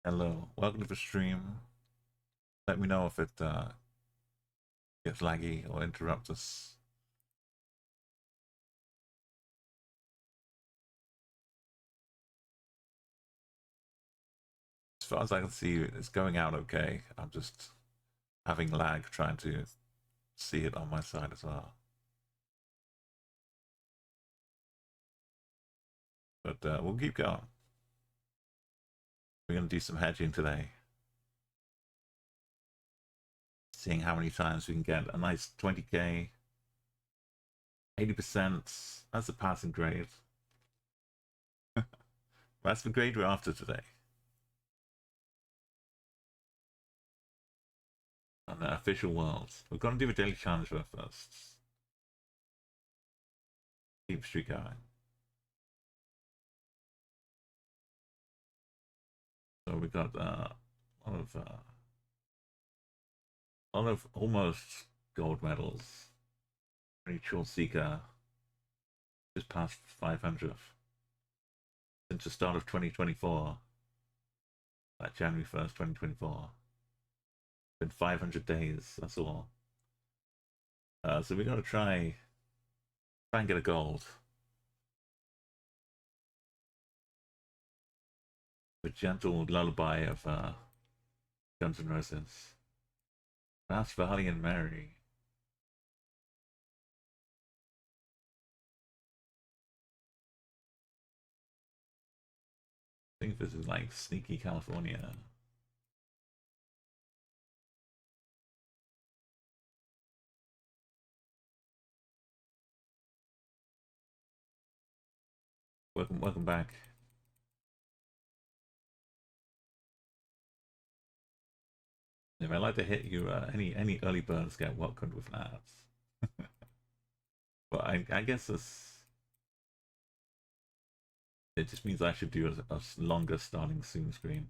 Hello, welcome to the stream. Let me know if it gets laggy or interrupts us. As far as I can see, it's going out okay. I'm just having lag trying to see it on my side as well. But we'll keep going. We're going to do some hedging today. Seeing how many times we can get a nice 20k. 80%, that's a passing grade. That's the grade we're after today. On the official world. We're going to do a daily challenge first. Keep the streak going. So we got a lot of almost gold medals. Rachel Seeker just passed 500 since the start of 2024. Like January 1st, 2024. Been 500 days, that's all. So we gotta try and get a gold. The gentle lullaby of Guns N' Roses. That's Valley and Mary. I think this is like Sneaky California. Welcome back. If I like to hit you, any early birds get welcomed with laughs. But I guess it just means I should do a longer starting soon screen.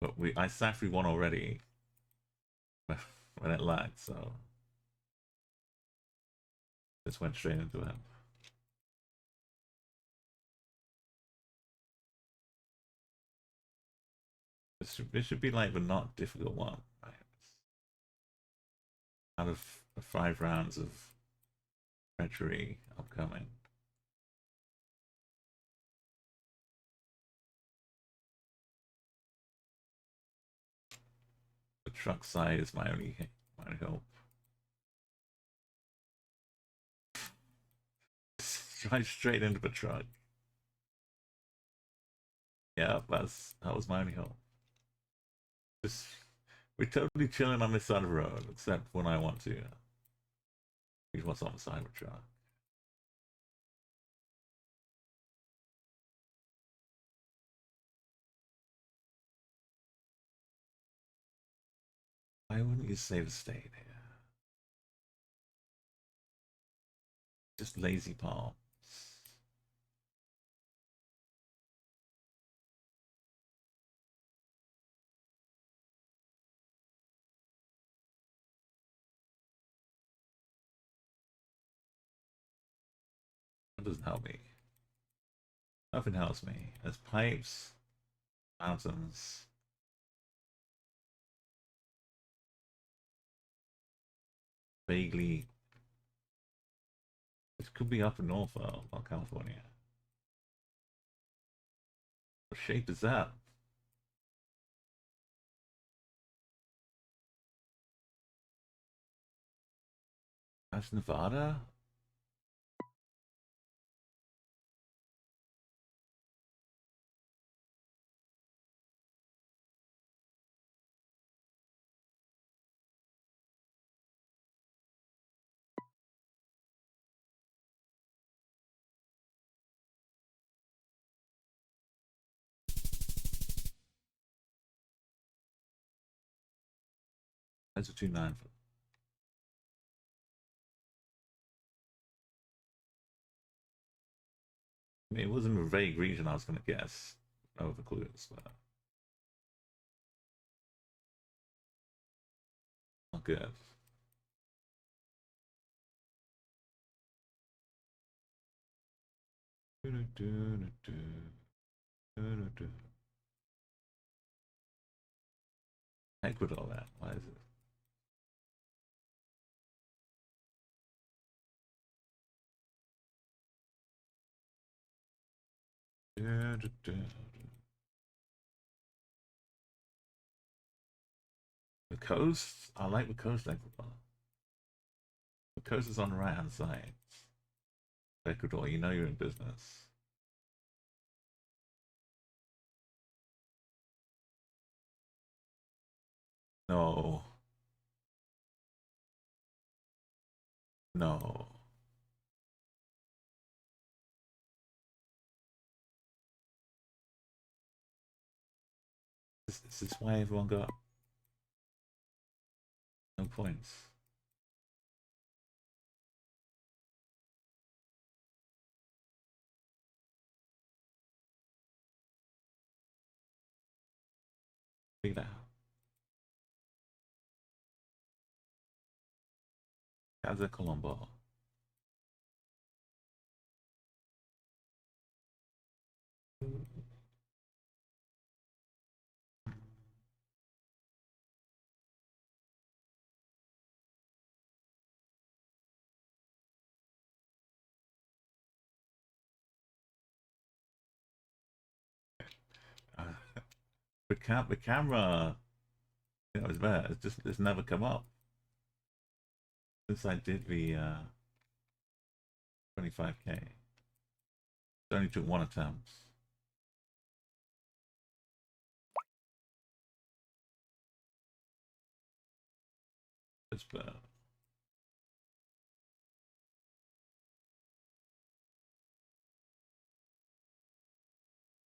But I sat through one already when it lagged, so just went straight into it. This should be like the not difficult one, right? Out of the 5 rounds of treachery upcoming. The truck side is my only hope. Drive straight into the truck. Yeah, that was my only hope. Just, we're totally chilling on this side of the road, except when I want to. Here's what's on the side of the truck. Why wouldn't you save a state here? Just lazy palms. That doesn't help me. Nothing helps me. There's pipes, mountains. Vaguely. This could be up in North or California. What shape is that? That's Nevada? That's a 2.9. I mean, it wasn't a vague region I was going to guess. No other clues, but not good. Ecuador, that. Why is it? The coast? I like the coast, Ecuador. The coast is on the right hand side. Ecuador, you know you're in business. No. No. Is this why everyone got no points? Figure that out. Casa Colombo. Uh, the camera, you know, is there. It's never come up since I did the 25K. It only took one attempt. It's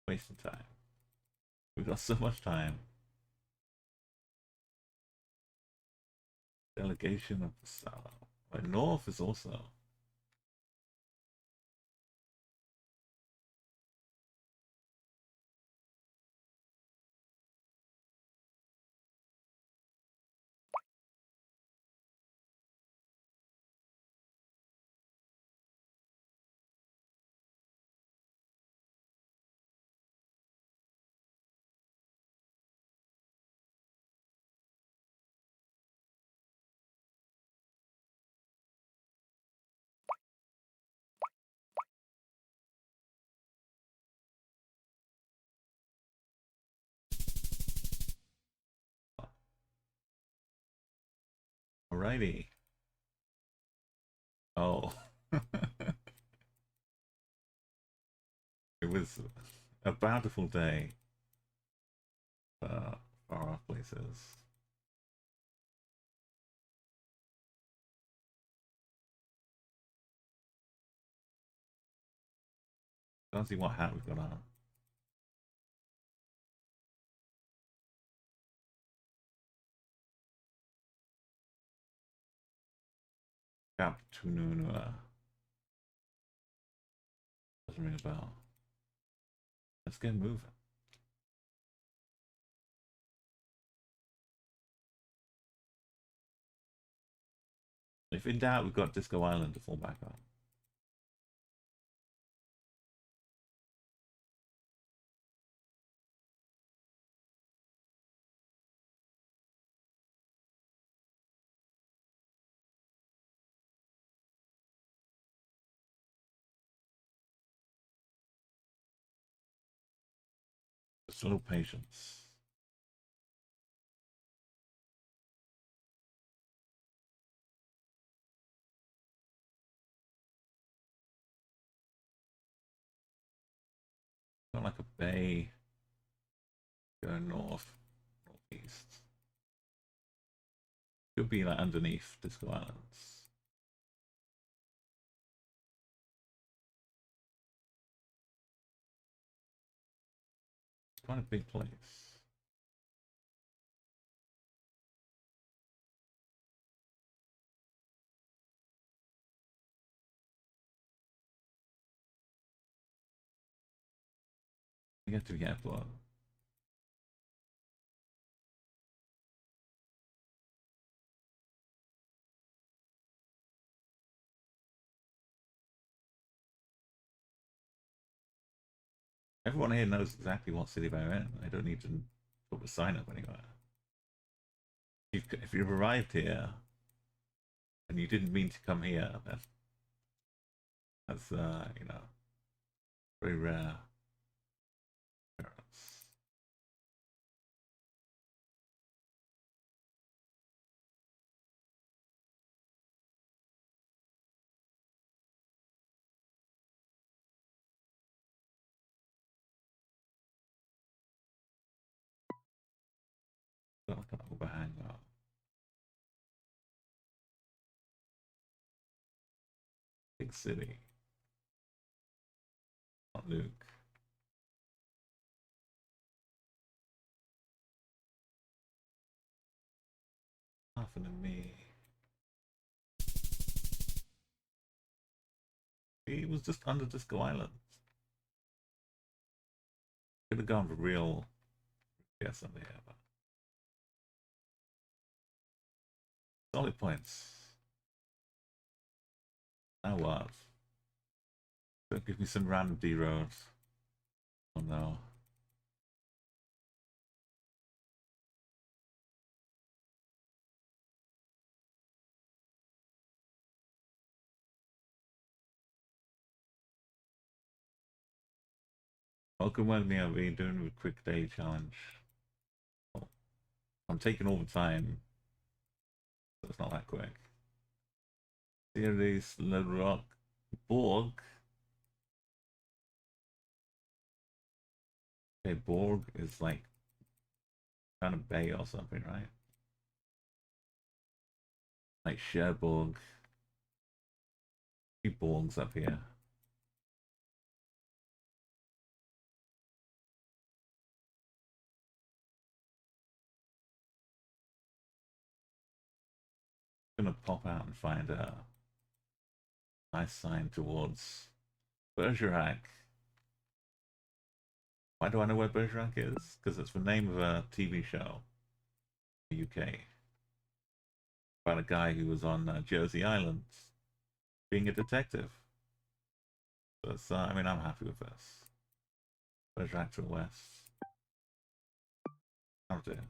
wasting time. We've got so much time. Delegation of the South. But North is also. Alrighty. Oh. It was a bountiful day for far off places. Don't see what hat we've got on. Cap Tununua. Doesn't ring a bell. Let's get moving. If in doubt, we've got Disco Island to fall back on. Just a little patience. Got like a bay going north, northeast. Could be like underneath Disco Islands. It's quite a big place. You get to the airport. Everyone here knows exactly what city they're in. They don't need to put the sign up anywhere. if you've arrived here and you didn't mean to come here, then that's you know, very rare. Don't overhang though. Big city. Not Luke. Nothing to me. He was just under Disco Island. Could have gone for real. Yes, under here, but solid points. Now what? Don't give me some random D roads. Oh no. Welcome with me, I'll be doing a quick day challenge. Oh, I'm taking all the time, so it's not that quick. Series, Little Rock, Borg. Okay, Borg is like kind of bay or something, right? Like Cherbourg. Two Borgs up here. I'm gonna pop out and find a nice sign towards Bergerac. Why do I know where Bergerac is? Because it's the name of a TV show in the UK about a guy who was on Jersey Island being a detective. So I mean, I'm happy with this. Bergerac to the west. Oh dear.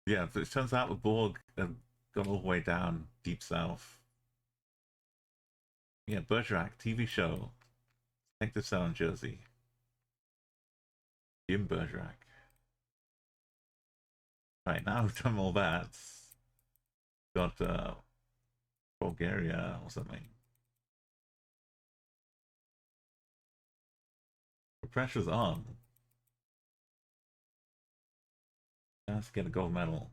Yeah, so it turns out the Borg have gone all the way down deep south. Yeah, Bergerac TV show. Detective cell in Jersey. Jim Bergerac. Right, now we've done all that. Got Bulgaria or something. The pressure's on. Let's get a gold medal.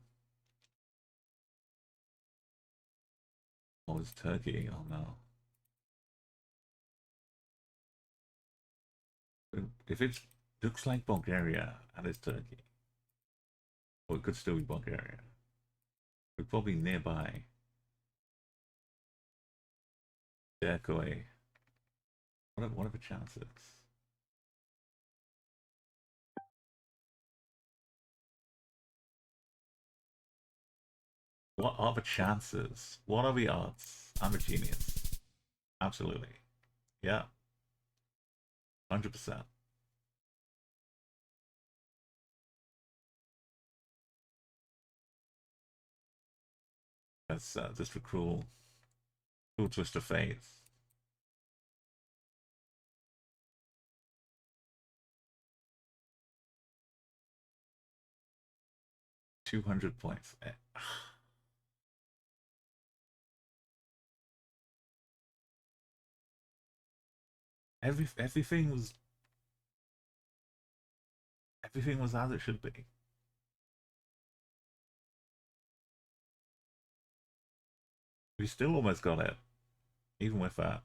Oh, it's Turkey. Oh no. If it looks like Bulgaria and it's Turkey, or it could still be Bulgaria, we're probably nearby. Derkoi. What are the chances? What are the chances? What are the odds? I'm a genius. Absolutely. Yeah. 100%. That's just a cruel twist of fate. 200 points. Everything was as it should be. We still almost got it, even with that.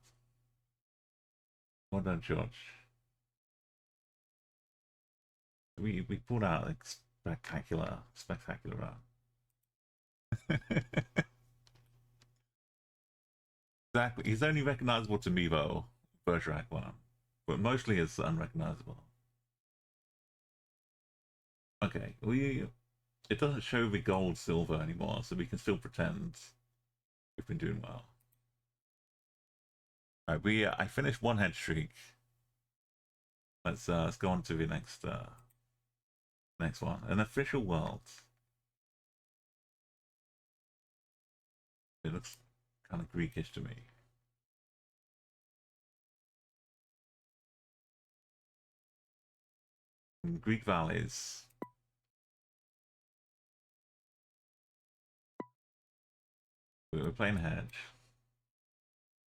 Well done, George. We pulled out like spectacular run. Exactly. He's only recognizable to me though, Bergerac one, but mostly it's unrecognizable. Okay, it doesn't show the gold silver anymore, so we can still pretend we've been doing well. Alright, I finished one head streak. Let's go on to the next Next one, an official world. It looks kind of Greekish to me. In Greek valleys. We're playing Hedge.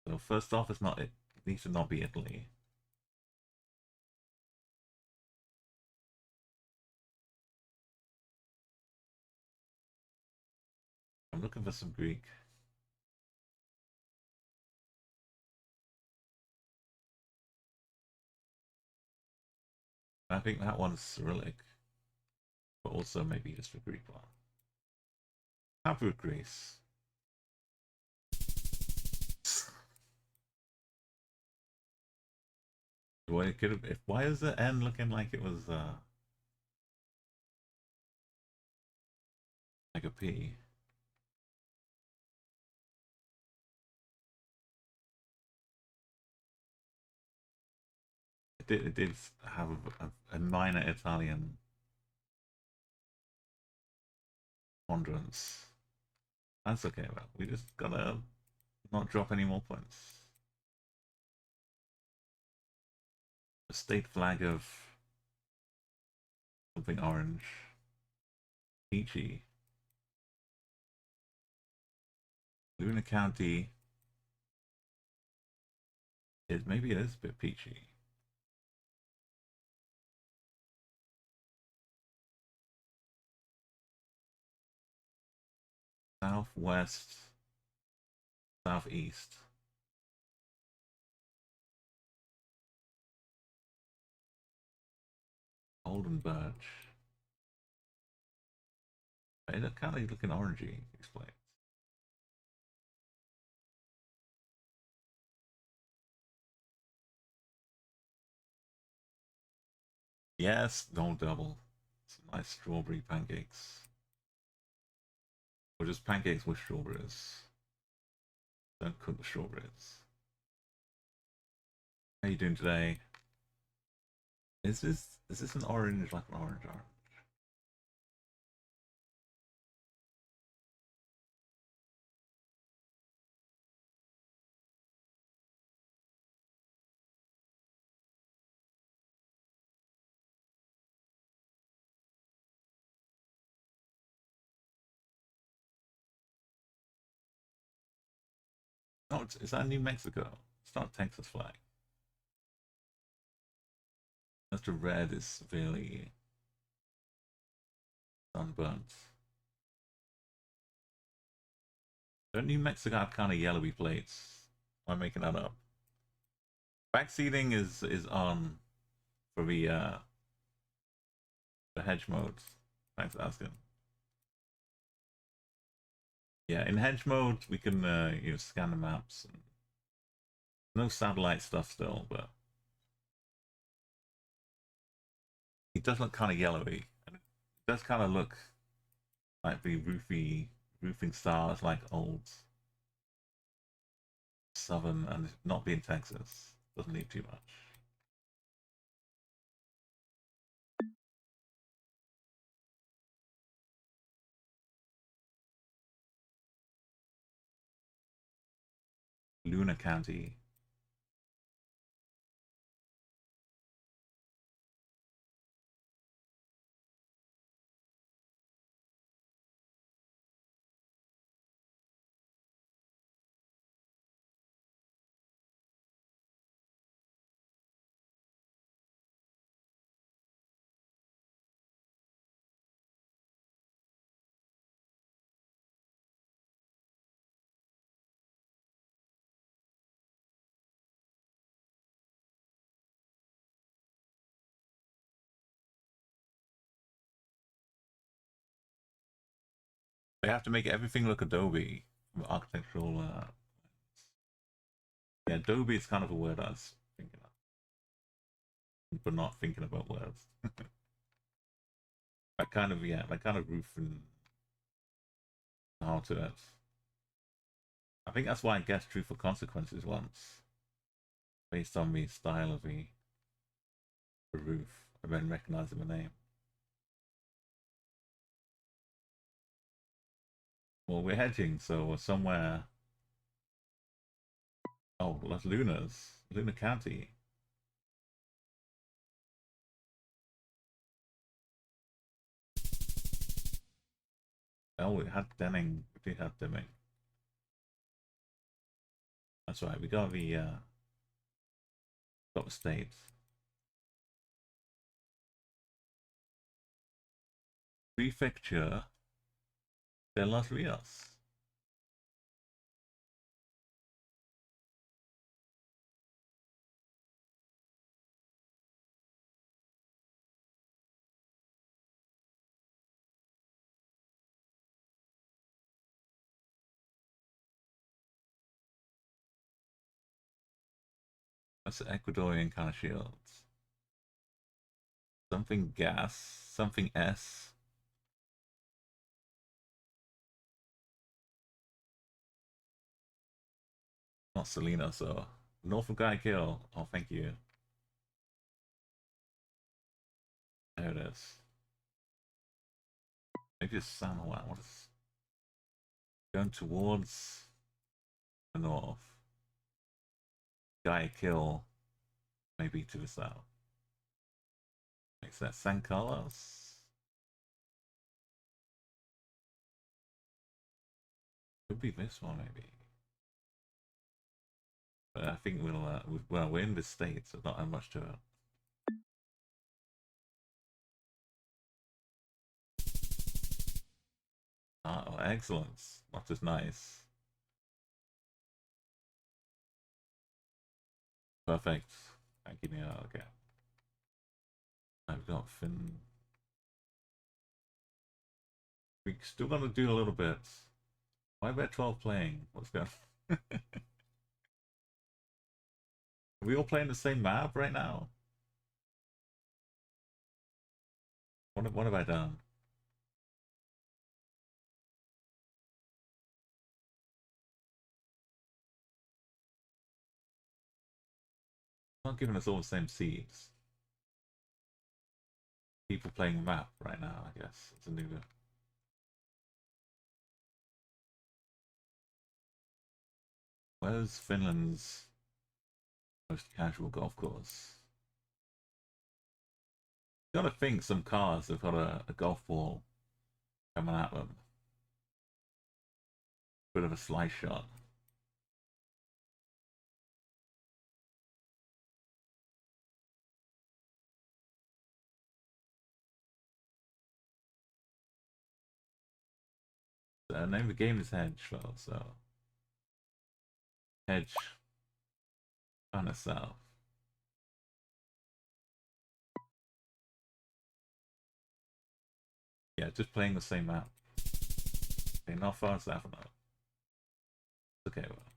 So first off, it needs to not be Italy. I'm looking for some Greek. I think that one's Cyrillic, but also maybe just a Greek one. Happy with Greece. Well, it could have. Why is the N looking like it was like a P? It did have a minor Italian ponderance. That's okay, though. We just gotta not drop any more points. A state flag of something orange. Peachy. Luna County. Maybe it is a bit peachy. Southwest. Southeast. Golden birch. They're kind of looking orangey, explains. Yes, don't double. Some nice strawberry pancakes. Or just pancakes with strawberries. Don't cook the strawberries. How you doing today? Is this an orange, like an orange? No, is that New Mexico? It's not Texas flag. That's the red is severely sunburnt. Don't New Mexico have kind of yellowy plates? Am I making that up? Backseating is on for the hedge modes. Thanks for asking. Yeah, in hedge mode we can scan the maps. And no satellite stuff still, but it does look kind of yellowy, and it does kind of look like the roofing stars, like old southern, and not being Texas doesn't need too much. Luna County. They have to make everything look Adobe from architectural. Yeah, Adobe is kind of a word I was thinking of, but not thinking about words. that kind of roof and how to it. I think that's why I guessed Truth or Consequences once, based on the style of the roof, and then recognizing the name. Well, we're hedging, so we're somewhere. Oh, that's Luna's. Luna County. Oh, we had Denning. We did have Deming. That's right. We got the states. Prefecture de los Rios. That's the Ecuadorian kind of shields. Something gas. Something S. Not Selena, so North of Guayaquil. Oh, thank you. There it is. Maybe it's San Juan. What is going towards the north? Guayaquil, maybe to the south. Makes that San Carlos. Could be this one, maybe. But I think well, we're in the States, so not much to it. Oh, excellence. That is nice. Perfect. Thank you, Neil. Okay. I've got Finn. We're still gonna do a little bit. Why are 12 playing? What's going on? Are we all playing the same map right now? What have I done? Not giving us all the same seeds. People playing map right now, I guess. It's a new. Where's Finland's most casual golf course? You gotta think some cars have got a golf ball coming at them. Bit of a slice shot. The name of the game is Hedge, well, so Hedge kind of south. Yeah, just playing the same map. Okay, not far south enough. Okay, well,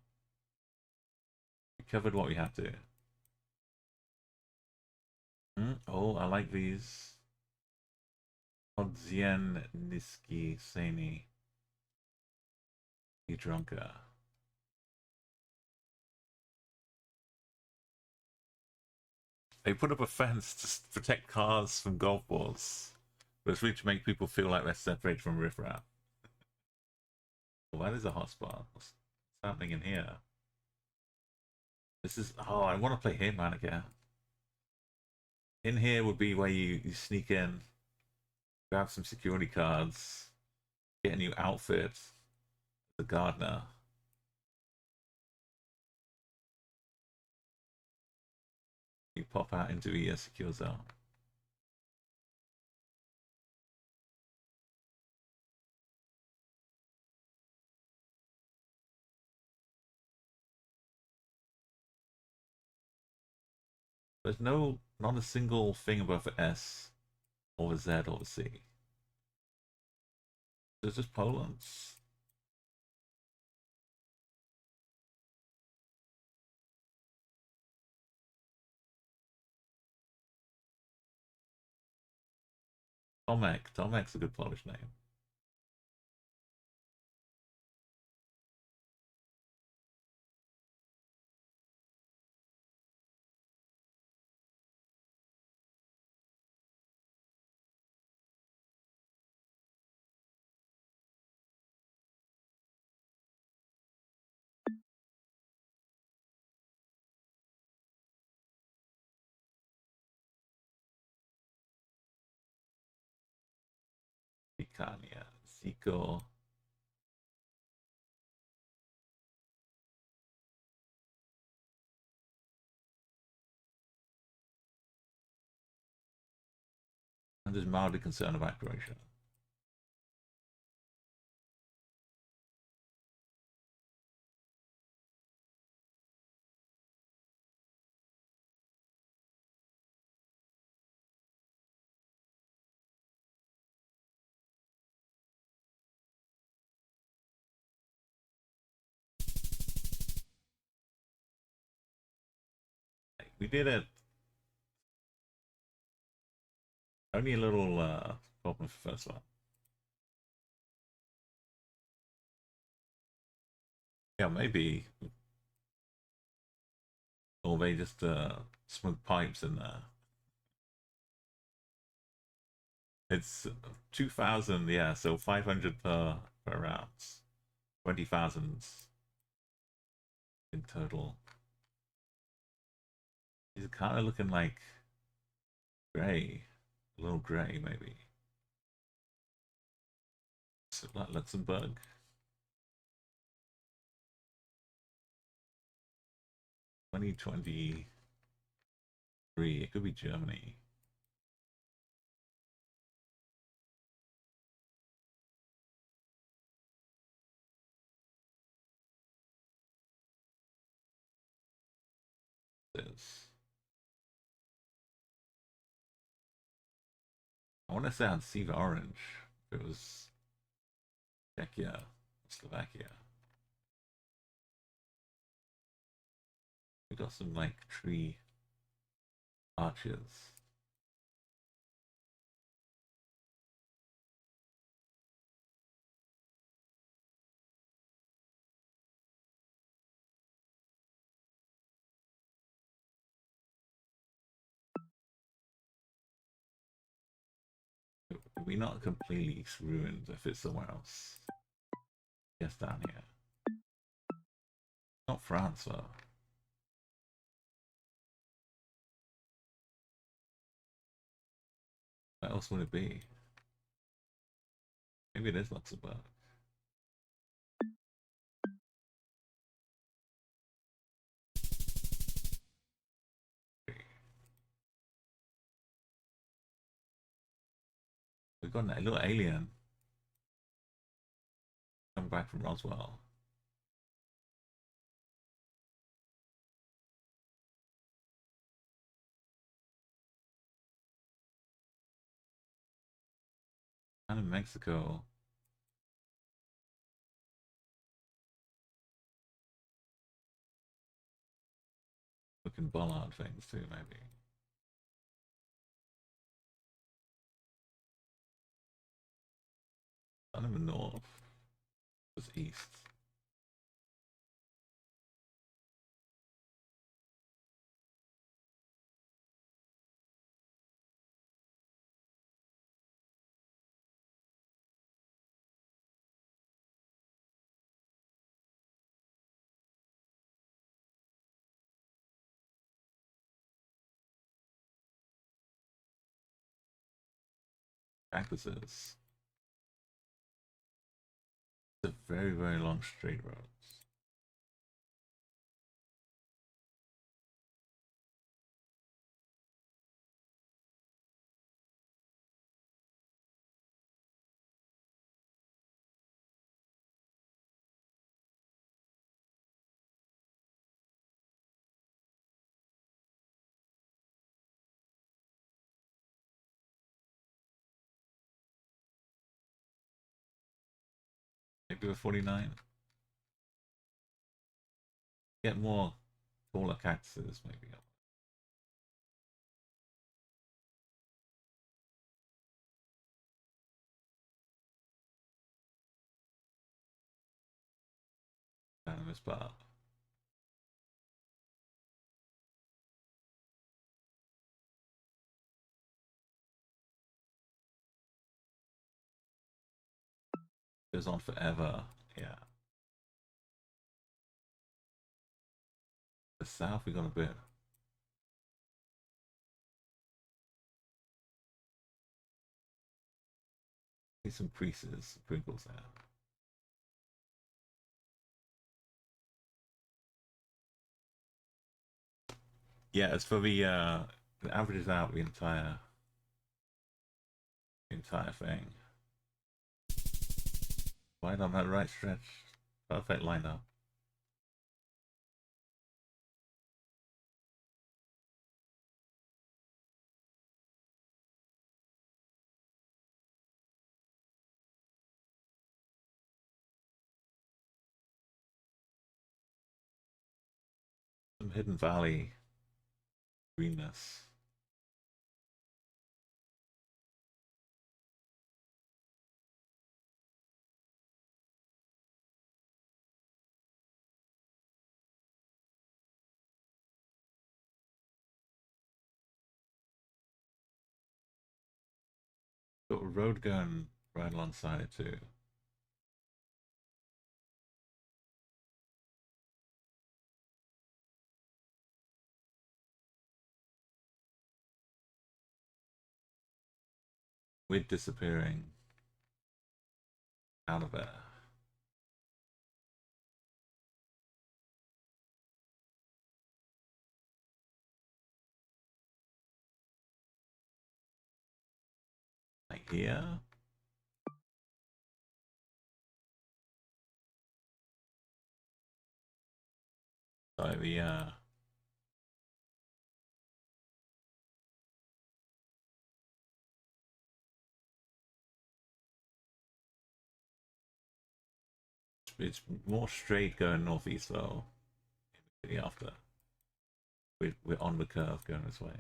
we covered what we had to. Oh, I like these. Odzien Niski Seni Drunka. They put up a fence to protect cars from golf balls, but it's really to make people feel like they're separated from riffraff. Well, that is a hotspot. What's happening in here? This is. Oh, I want to play Hitman again. In here would be where you sneak in, grab some security cards, get a new outfit, the gardener. You pop out into the secure zone. There's not a single thing above the S or the Z or the C. There's just Poland's. Tomek. Tomek's a good Polish name. Icania, Zico. I'm just mildly concerned about Croatia. We did it. Only a little problem for first one. Yeah, maybe. Or they just smoke pipes in there. It's 2,000, yeah, so 500 per round. 20,000 in total. He's kind of looking like grey. A little grey, maybe. So like Luxembourg. 2023. It could be Germany. This. I want to say I'd see the orange. If it was Czechia, Slovakia. We got some like tree arches. We're not completely ruined if it's somewhere else. Yes, down here. Not France though. What else would it be? Maybe it is Luxembourg. We've got a little alien coming back from Roswell. And in Mexico. Looking bollard things too, maybe. Not in the north. It was east. Cactuses. It's a very, very long straight road. Maybe with 49. Get more taller cactuses, maybe. Down in this part. Goes on forever. Yeah. The south we got a bit. See some creases, some crinkles there. Yeah, as for the it averages out the entire thing. Right on that right stretch. Perfect lineup. Some hidden valley greenness. Got a road going right alongside it too. We're disappearing out of it. Like here. So it's more straight going northeast though. After we're on the curve going this way.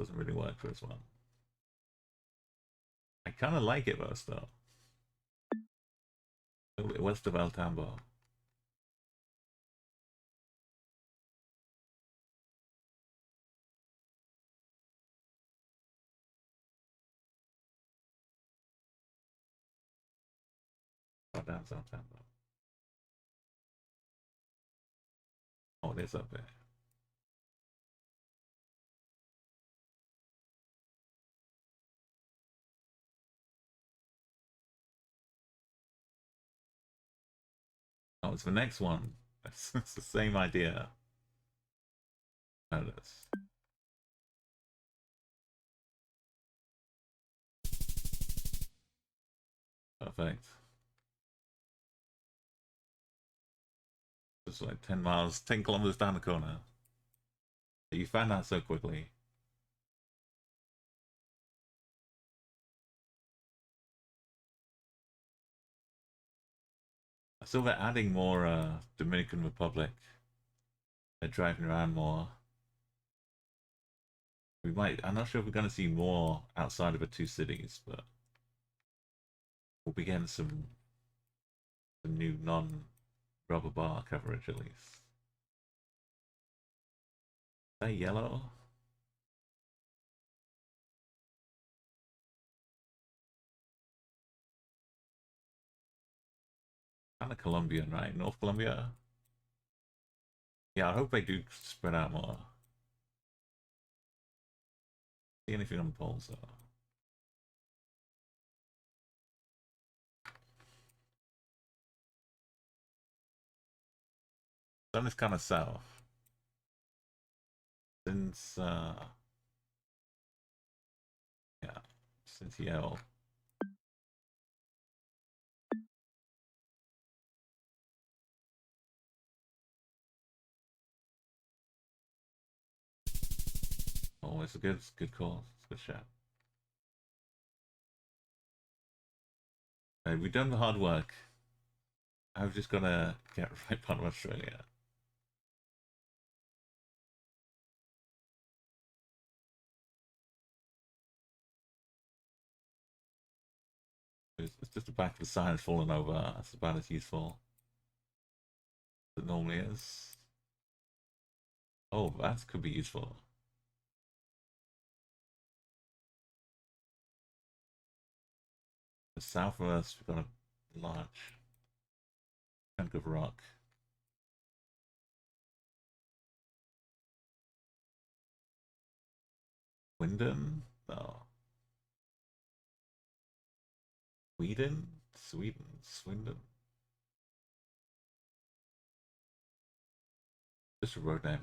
Doesn't really work for this one. I kind of like it though still. West of El Tambo. Not down South Tambo. Oh, it is up there. Oh, it's the next one. It's the same idea. Notice. Perfect. Just like 10 miles, 10 kilometers down the corner. You found that so quickly. I saw they're adding more Dominican Republic. They're driving around more. We might. I'm not sure if we're going to see more outside of the two cities, but we'll be getting some new non-rubber bar coverage at least. Is that yellow? Kind of Colombian, right? North Colombia. Yeah, I hope they do spread out more. See anything on the polls though? Sun is kind of south. Since yeah, since Yale. Oh, it's a good call. It's a good shot. We've done the hard work. I've just got to get right on Australia. It's just the back of the sign has fallen over. That's about as useful as it normally is. Oh, that could be useful. The south of us, we've got a large chunk of rock. Swindon? No. Swindon. Just a road name.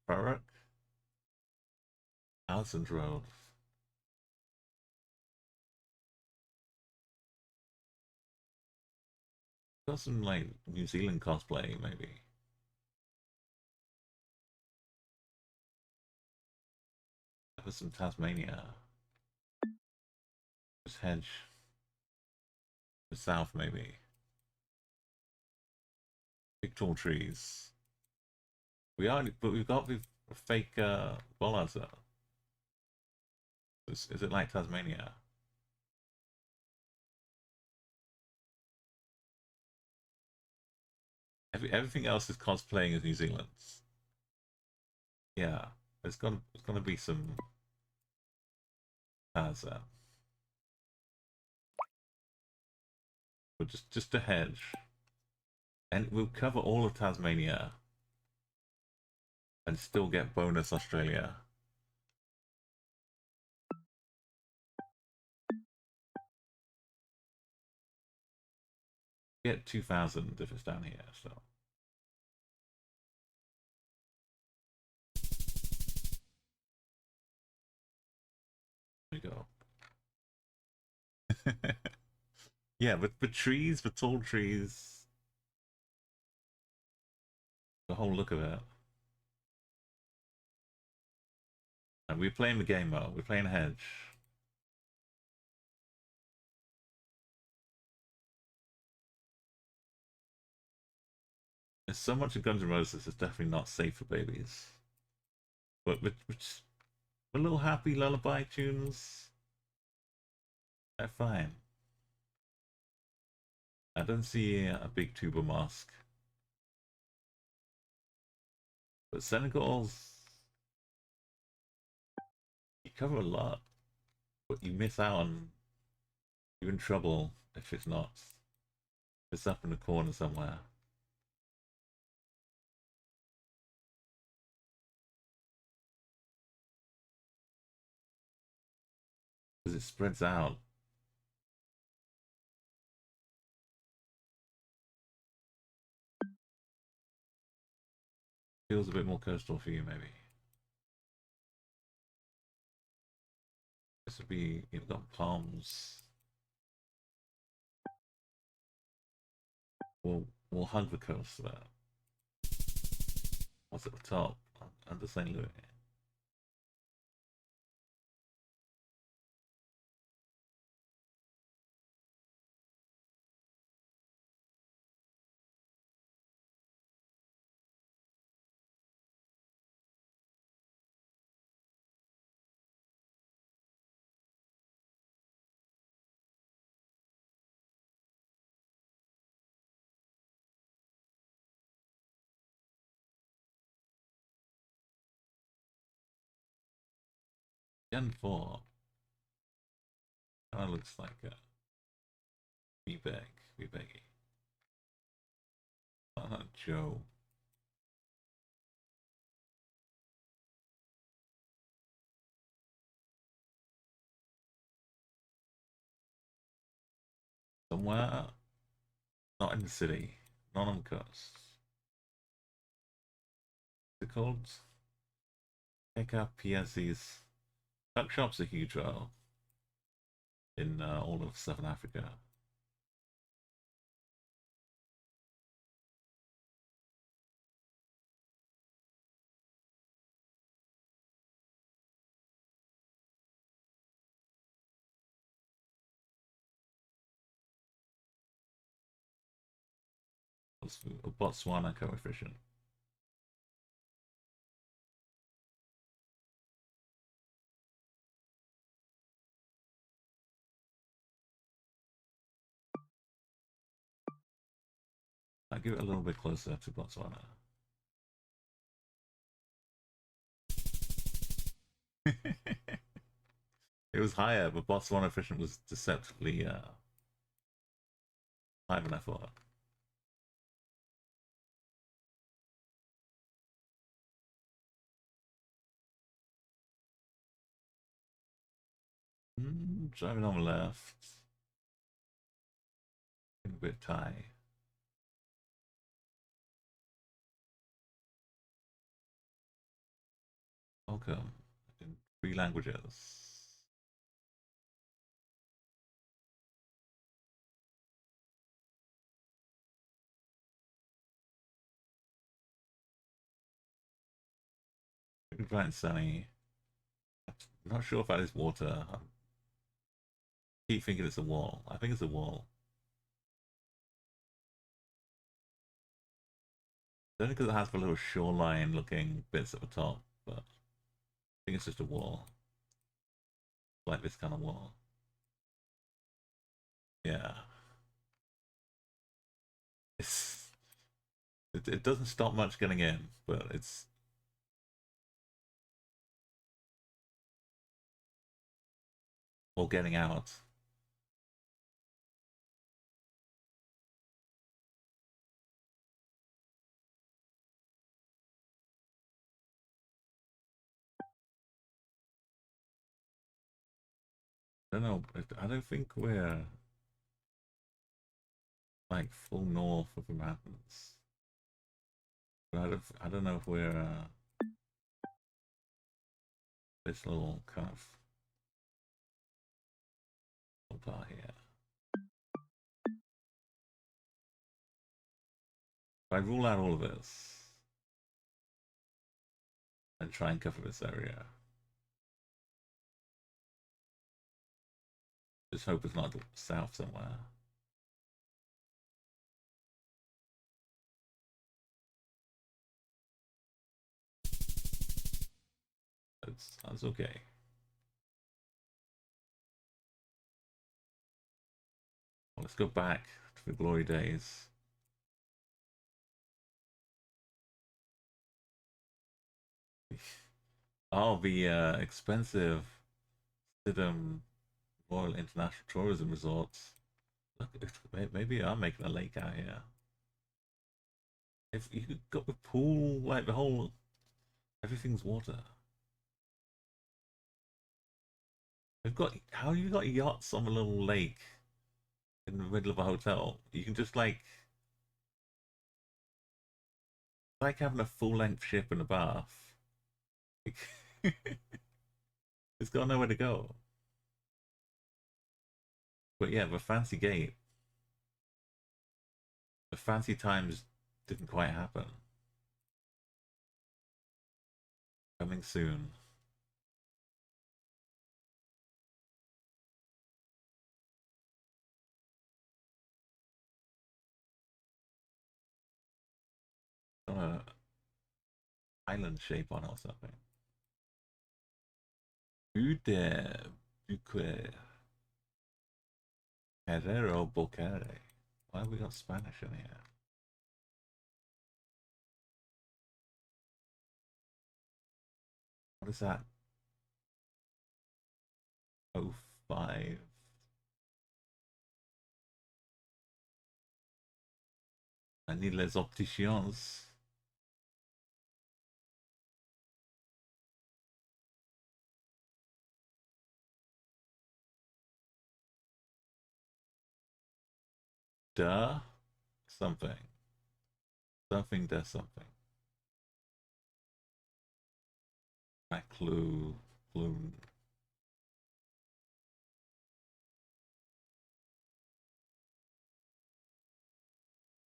Thurrock? Allison's Road. Got some like New Zealand cosplay, maybe. Have some Tasmania. Just Hedge. The south, maybe. Big tall trees. But we've got the fake bollards though. Is it like Tasmania? Everything else is cosplaying as New Zealand's. Yeah, there's gonna be some as but just a hedge, and we'll cover all of Tasmania and still get bonus Australia. Get 2,000 if it's down here. So there we go. Yeah, but the trees, the tall trees, the whole look of it. And we're playing the game mode. We're playing Hedge. There's so much of Guns N' Roses that's definitely not safe for babies. But with the little happy lullaby tunes, they're fine. I don't see a big tuba mask. But Senegal's, you cover a lot, but you miss out on, you're in trouble if it's not. If it's up in the corner somewhere. Because it spreads out. Feels a bit more coastal for you, maybe. This would be, you've got palms. We'll hug the coast there. What's at the top? Under St. Louis. Gen 4. Kind of looks like a B-Beggy. Joe. Somewhere, not in the city, not on the coast. What's it called? Pick up PSC's. Tuck shop's a huge role in all of Southern Africa. Botswana coefficient. I'll give it a little bit closer to Botswana. It was higher, but Botswana efficient was deceptively higher than I thought. driving on the left. A bit tight. Welcome in 3 languages. Pretty bright and sunny. I'm not sure if that is water. I keep thinking it's a wall. I think it's a wall. Only because it has the little shoreline looking bits at the top, but I think it's just a wall. Like this kind of wall. Yeah. It doesn't stop much getting in, but it's all getting out. I don't know. I don't think we're like full north of the mountains. But I don't know if we're this little kind of part here. If I rule out all of this and try and cover this area, just hope it's not south somewhere. That's okay. Well, let's go back to the glory days. Oh, the expensive Sidham Royal International Tourism Resorts. Look, maybe I'm making a lake out here. If you got the pool, like the whole, everything's water. They've got, how you got yachts on a little lake in the middle of a hotel? You can just like having a full-length ship in a bath. It's got nowhere to go. But yeah, the fancy gate, the fancy times didn't quite happen. Coming soon. Got a island shape on it or something. Ude Buque Herrero Bocare. Why have we got Spanish in here? What is that? 05. I need les opticiens. Duh. Something. Something does something. Clue. Clue.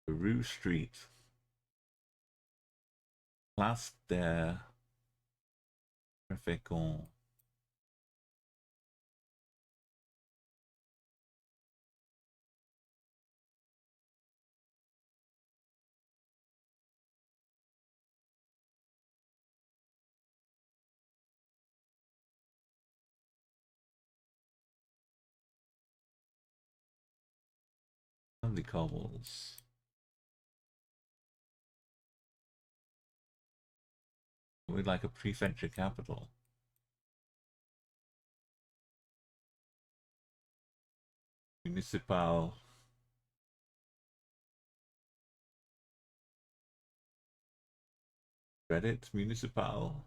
Rue Street. Place des Préfecons. Lovely cobbles. We'd like a prefecture capital. Municipal. Credit municipal.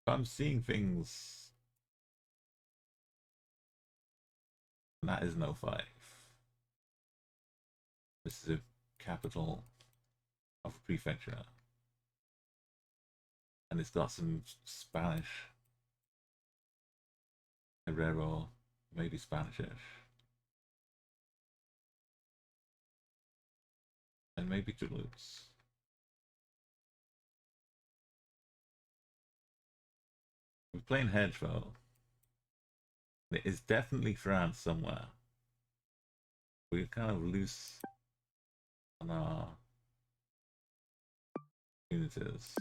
I'm seeing things, and that is no 5. This is a capital of a prefecture. And it's got some Spanish, Herrero, maybe Spanishish. And maybe Toulouse. We're playing Hedge though. It is definitely France somewhere. We're kind of loose on our units.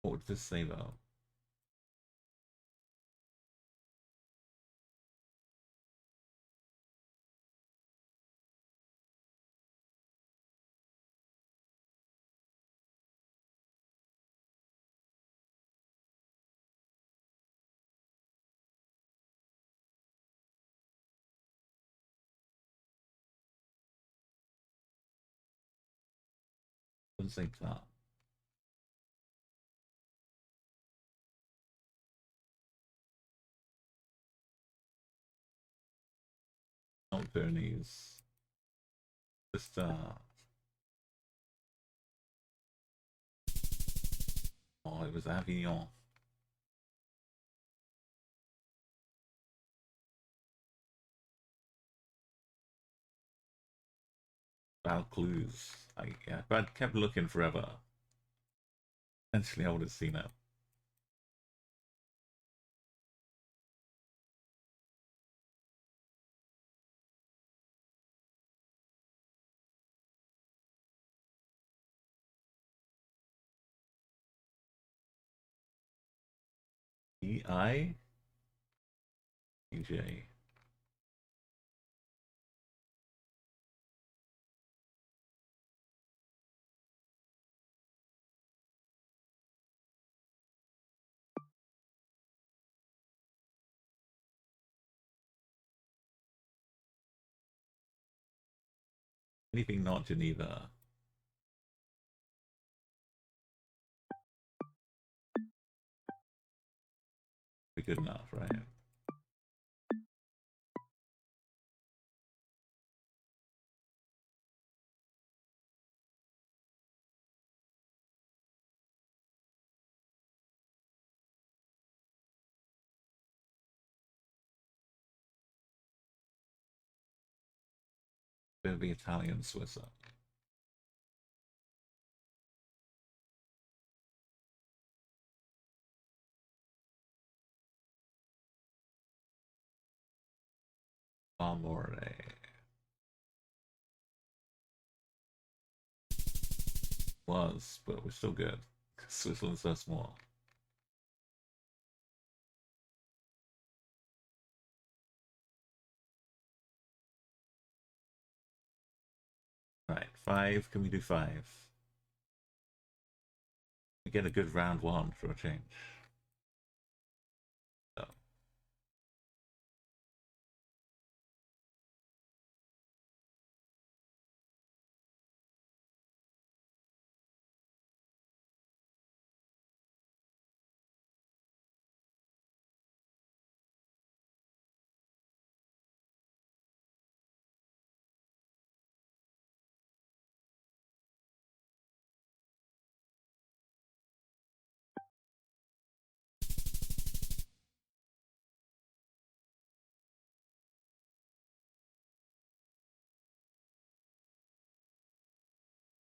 What would this say though? Doesn't say that. Not Pyrenees. Just oh, it was Avignon. Vaucluse. Yeah, but I kept looking forever. Eventually, I would have seen it. EI EJ. Anything not Geneva. Be good enough, right? It'll be Italian Swisser. Amore. Was, but we're still good. Switzerland's so small. Right, 5. Can we do 5? We get a good round 1 for a change. So.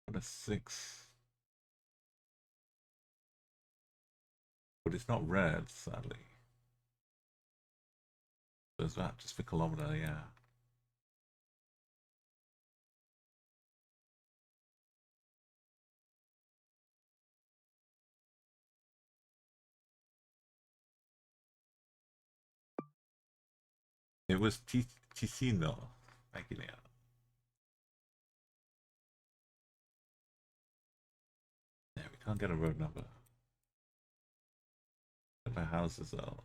What a 6. But it's not red, sadly. There's that just for kilometer, yeah. It was Ticino. Thank you, Leon. Yeah, we can't get a road number. The houses though.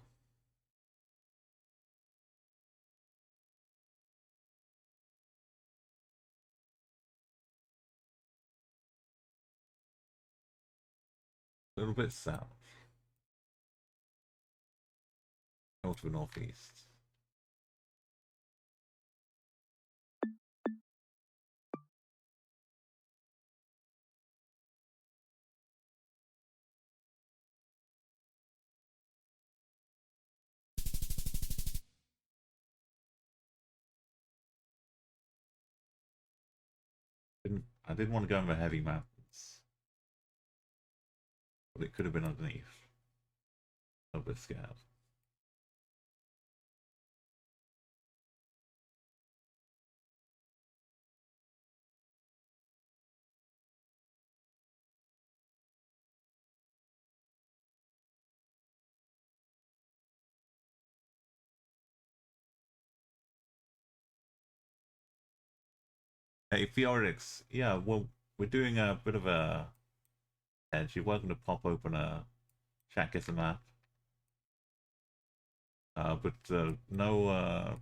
A little bit south. North to northeast. I didn't want to go in the heavy mountains, but it could have been underneath. A little bit scared. Hey, Theoretics, yeah, well, we're doing a bit of a Hedge. You're welcome to pop open a chat, get a map. But no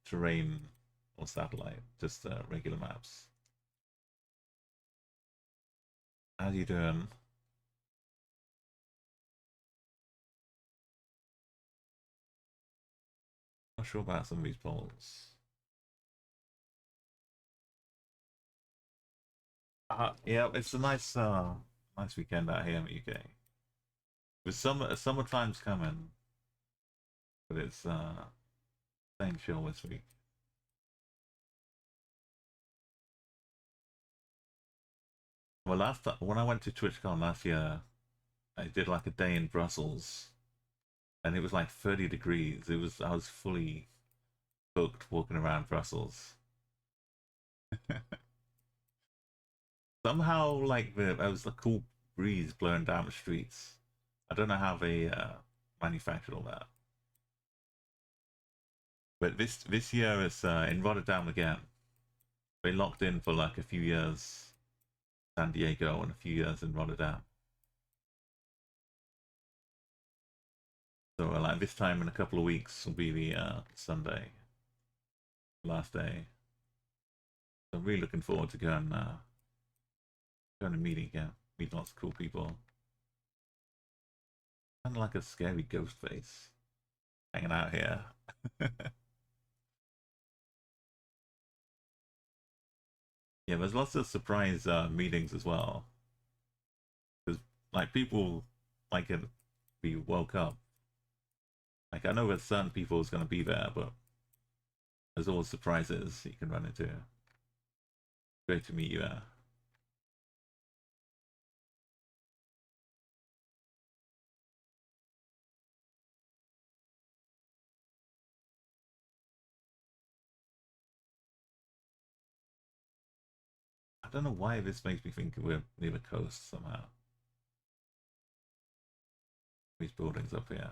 terrain or satellite, just regular maps. How you doing? Not sure about some of these polls. Yeah, it's a nice weekend out here in the UK. With summertime's coming, but it's staying chill this week. Well, when I went to TwitchCon last year, I did like a day in Brussels, and it was like 30 degrees. I was fully booked walking around Brussels. Somehow, like there was a cool breeze blowing down the streets. I don't know how they manufactured all that. But this year is in Rotterdam again. They locked in for like a few years, San Diego, and a few years in Rotterdam. So like this time in a couple of weeks will be the Sunday, last day. So I'm really looking forward to going to meet again, meet lots of cool people. Kind of like a scary ghost face hanging out here. Yeah, there's lots of surprise meetings as well. Because like people like can be woke up. Like I know that certain people is going to be there, but there's always surprises you can run into. Great to meet you. I don't know why this makes me think we're near the coast somehow. These buildings up here.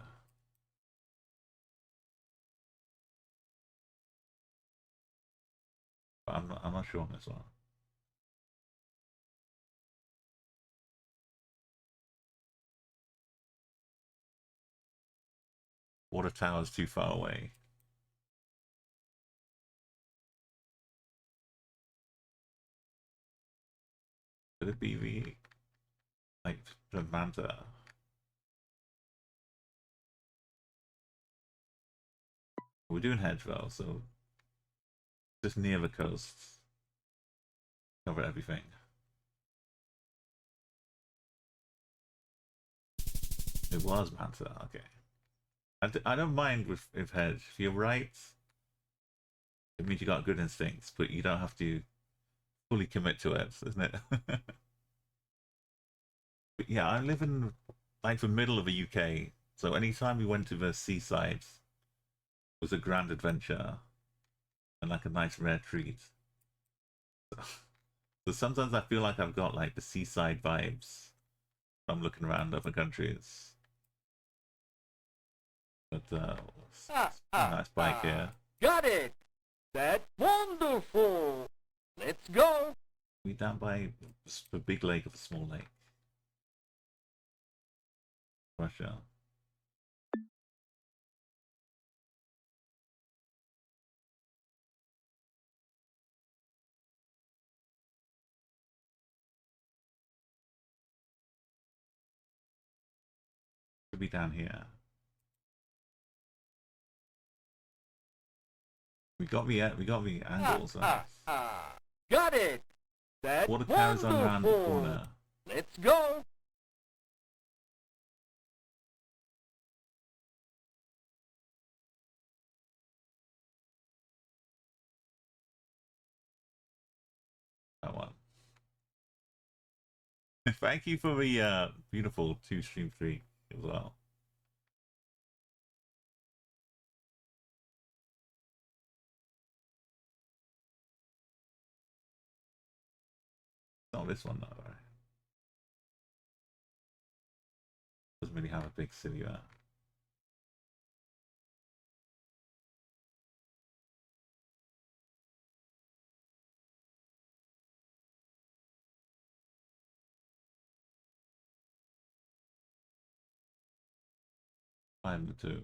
But I'm not sure on this one. Water tower's too far away. Could it be the Manta? We're doing Hedge though, so just near the coast. Cover everything. It was Manta, okay. I don't mind with Hedge. If you're right, it means you got good instincts, but you don't have to fully commit to it, isn't it? But yeah, I live in like the middle of the UK, so anytime we went to the seaside was a grand adventure and like a nice rare treat. So sometimes I feel like I've got like the seaside vibes. I'm looking around other countries. But nice bike here. Got it! That's wonderful! Let's go! We down by a big lake or a small lake? Russia. Could be down here. We got the angles. Got it! That's Water carries on around the wonderful! corner. Let's go! That one. Thank you for the beautiful 2 stream 3 as well. Not this one though, right? Doesn't really have a big silhouette. Find the two.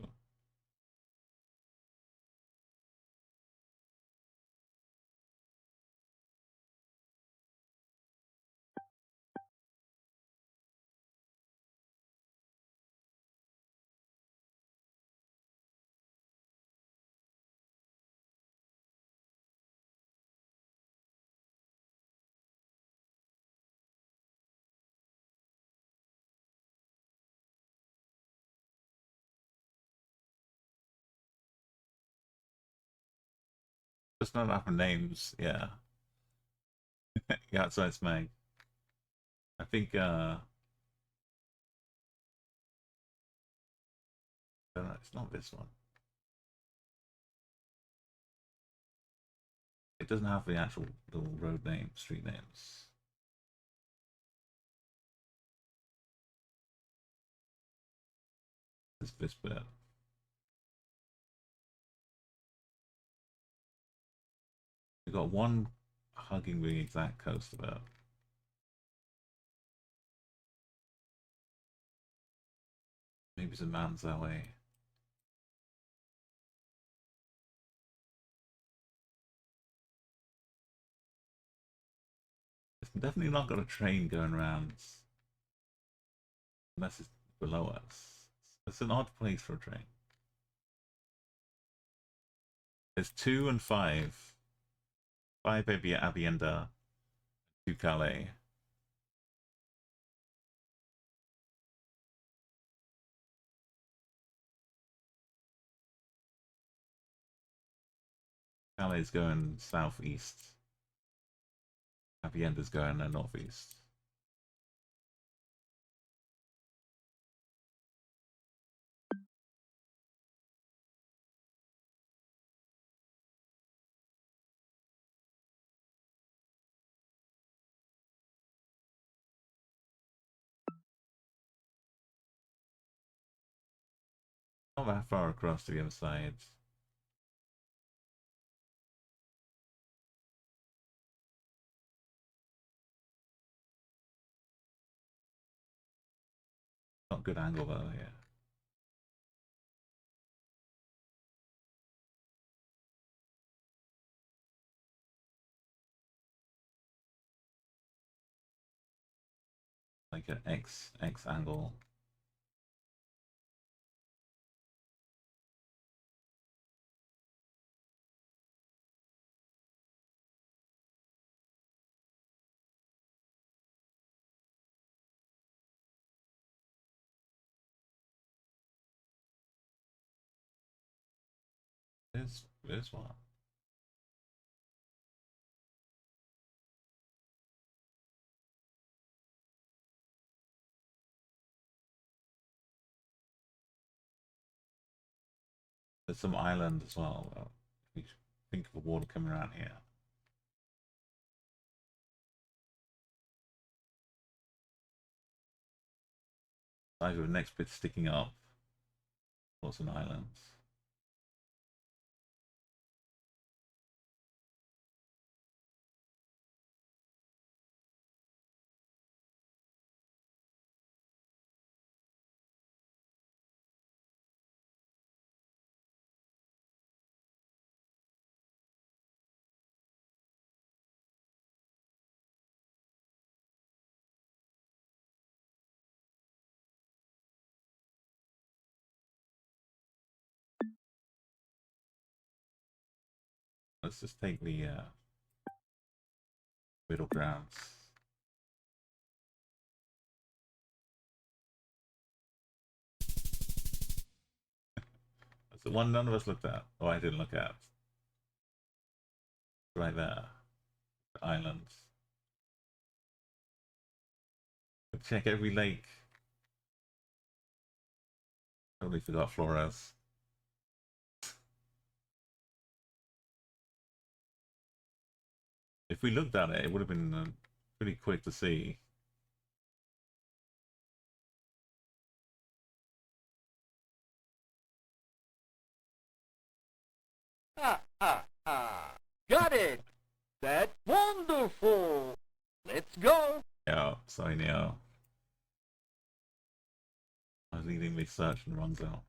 Just not enough names, yeah. Yeah, so it's Meg. I think it's not this one. It doesn't have the actual little road names, street names. It's this bit. We've got one hugging the exact coast of it. Maybe some mountains that way. It's definitely not got a train going around unless it's below us. It's an odd place for a train. There's 2 and 5. 5 maybe at Avienda, 2 Calais. Calais is going southeast. Avienda's going northeast. Not that far across to the other side. Not good angle though, yeah. Like an X angle. There's one. There's some island as well. If you think of the water coming around here. Either the next bit sticking up or some islands. Let's just take the middle grounds. That's the one none of us looked at. Oh, I didn't look at. Right there. The islands. Check every lake. Totally forgot Flores. If we looked at it, it would have been pretty quick to see. Ha, ha, ha. Got it. That's wonderful. Let's go. Yeah, sorry, Neo. I was leading research in the wrong zone.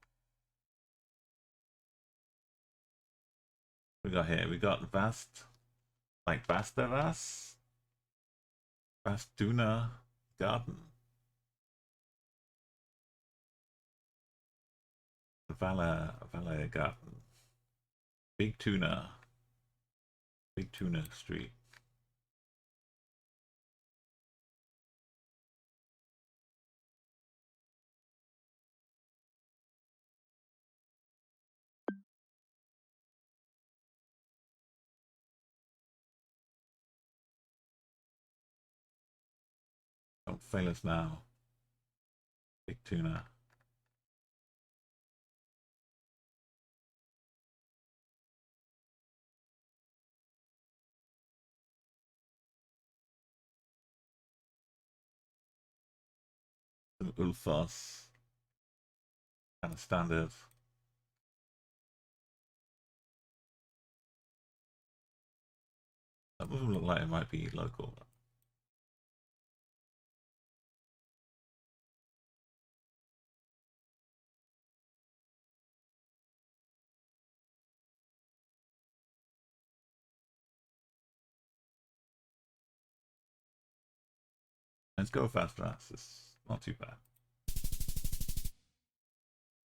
We got here. We got Vast, like Vastavas, Vastuna Garden, Vala Garden, Big Tuna Street. Don't fail us now. Big Tuna. Ulfos. Kind of standard. That doesn't look like it might be local. Let's go fast fast. It's not too bad.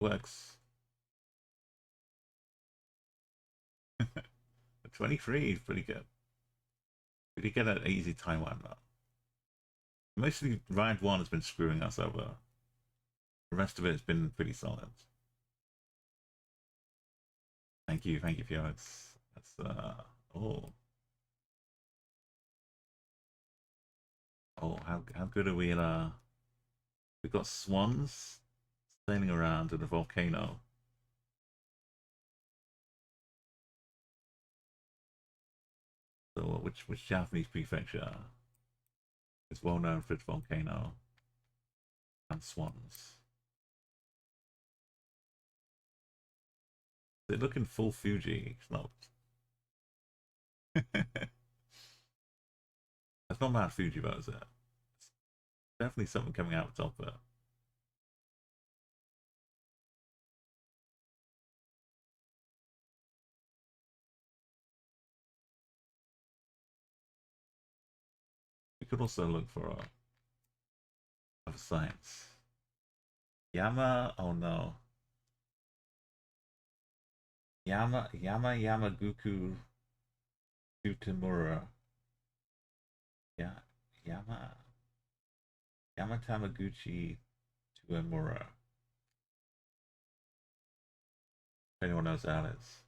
Works. 23 is pretty good. Pretty good at easy time one though. Mostly round one has been screwing us over. The rest of it has been pretty solid. Thank you, Felix. That's oh. Oh, how good are we at we've got swans sailing around in a volcano. So which Japanese prefecture is well known for its volcano and swans? They're looking full Fuji. It's not. That's not Mount Fuji, though, is it? It's definitely something coming out of the top there. We could also look for other signs. Oh no. Yamaguku Utamura. Yeah, Yamatamaguchi Tuemura. If anyone knows that is.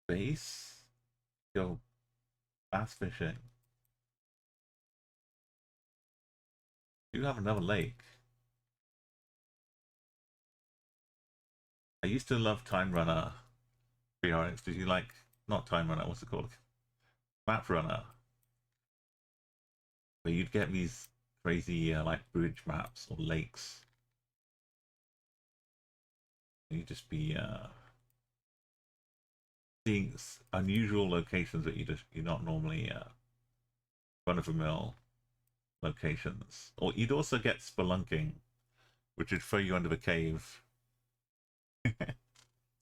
Base? Go bass fishing. You have another lake. I used to love Time Runner. BRX. Did you like not Time Runner? What's it called? Map Runner. Where you'd get these crazy like bridge maps or lakes. And you'd just be seeing unusual locations that you're not normally run of the mill locations. Or you'd also get spelunking, which would throw you under the cave.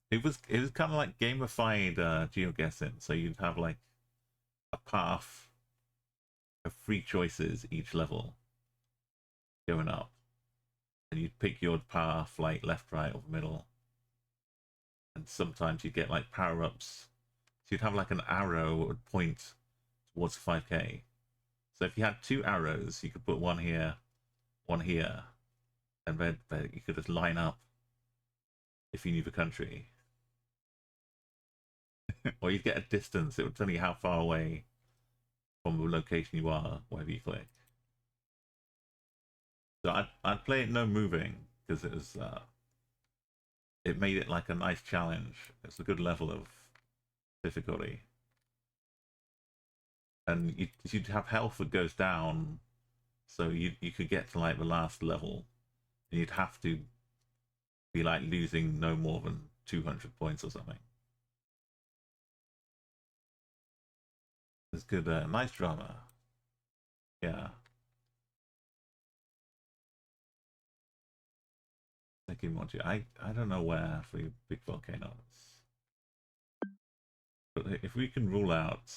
It was kind of like gamified geoguessing. So you'd have like a path of 3 choices each level going up, and you'd pick your path like left, right, or middle. and sometimes you get like power-ups. So you'd have like an arrow that would point towards 5k. So if you had 2 arrows, you could put one here, and then you could just line up if you knew the country. Or you'd get a distance. It would tell you how far away from the location you are, wherever you click. So I'd play it no moving because it made it like a nice challenge. It's a good level of difficulty, and you'd have health that goes down, so you could get to like the last level, and you'd have to be like losing no more than 200 points or something. It's good, nice drama. Yeah. Thinking Monty. I don't know where for big volcanoes. But if we can rule out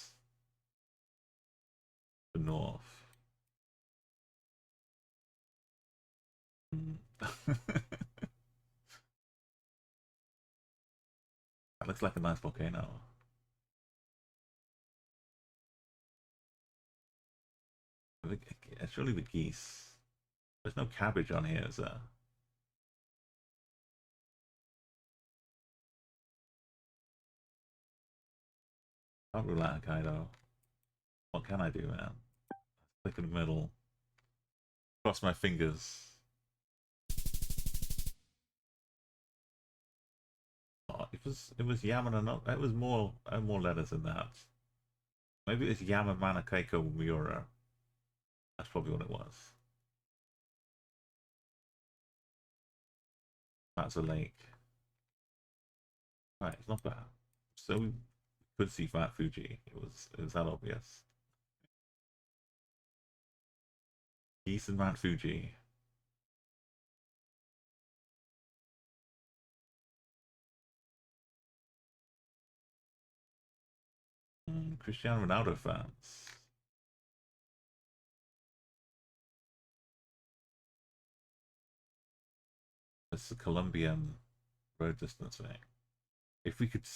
the north. That looks like a nice volcano. Surely the geese. There's no cabbage on here, is there? Can't rule out Hokkaido. What can I do, man? Click in the middle. Cross my fingers. Oh, it was Yamana. No, it was more letters than that. Maybe it's Yamamana Keiko Miura. That's probably what it was. That's a lake. Right, it's not bad. So we could see Fat Fuji. It was that obvious. East and Mount Fuji. Cristiano Ronaldo fans. It's the Colombian road distance thing. If we could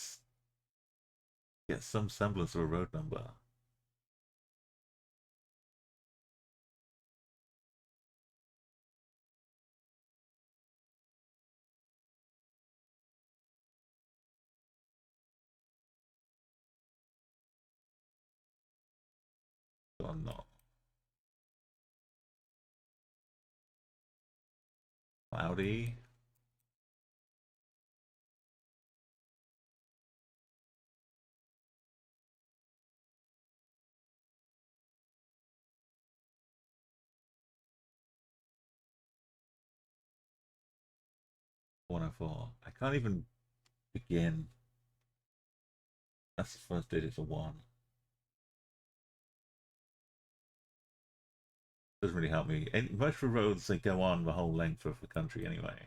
get some semblance of a road number. Oh no. Cloudy. Four. I can't even begin. That's the first digit of one. Doesn't really help me. And most of the roads, they go on the whole length of the country anyway.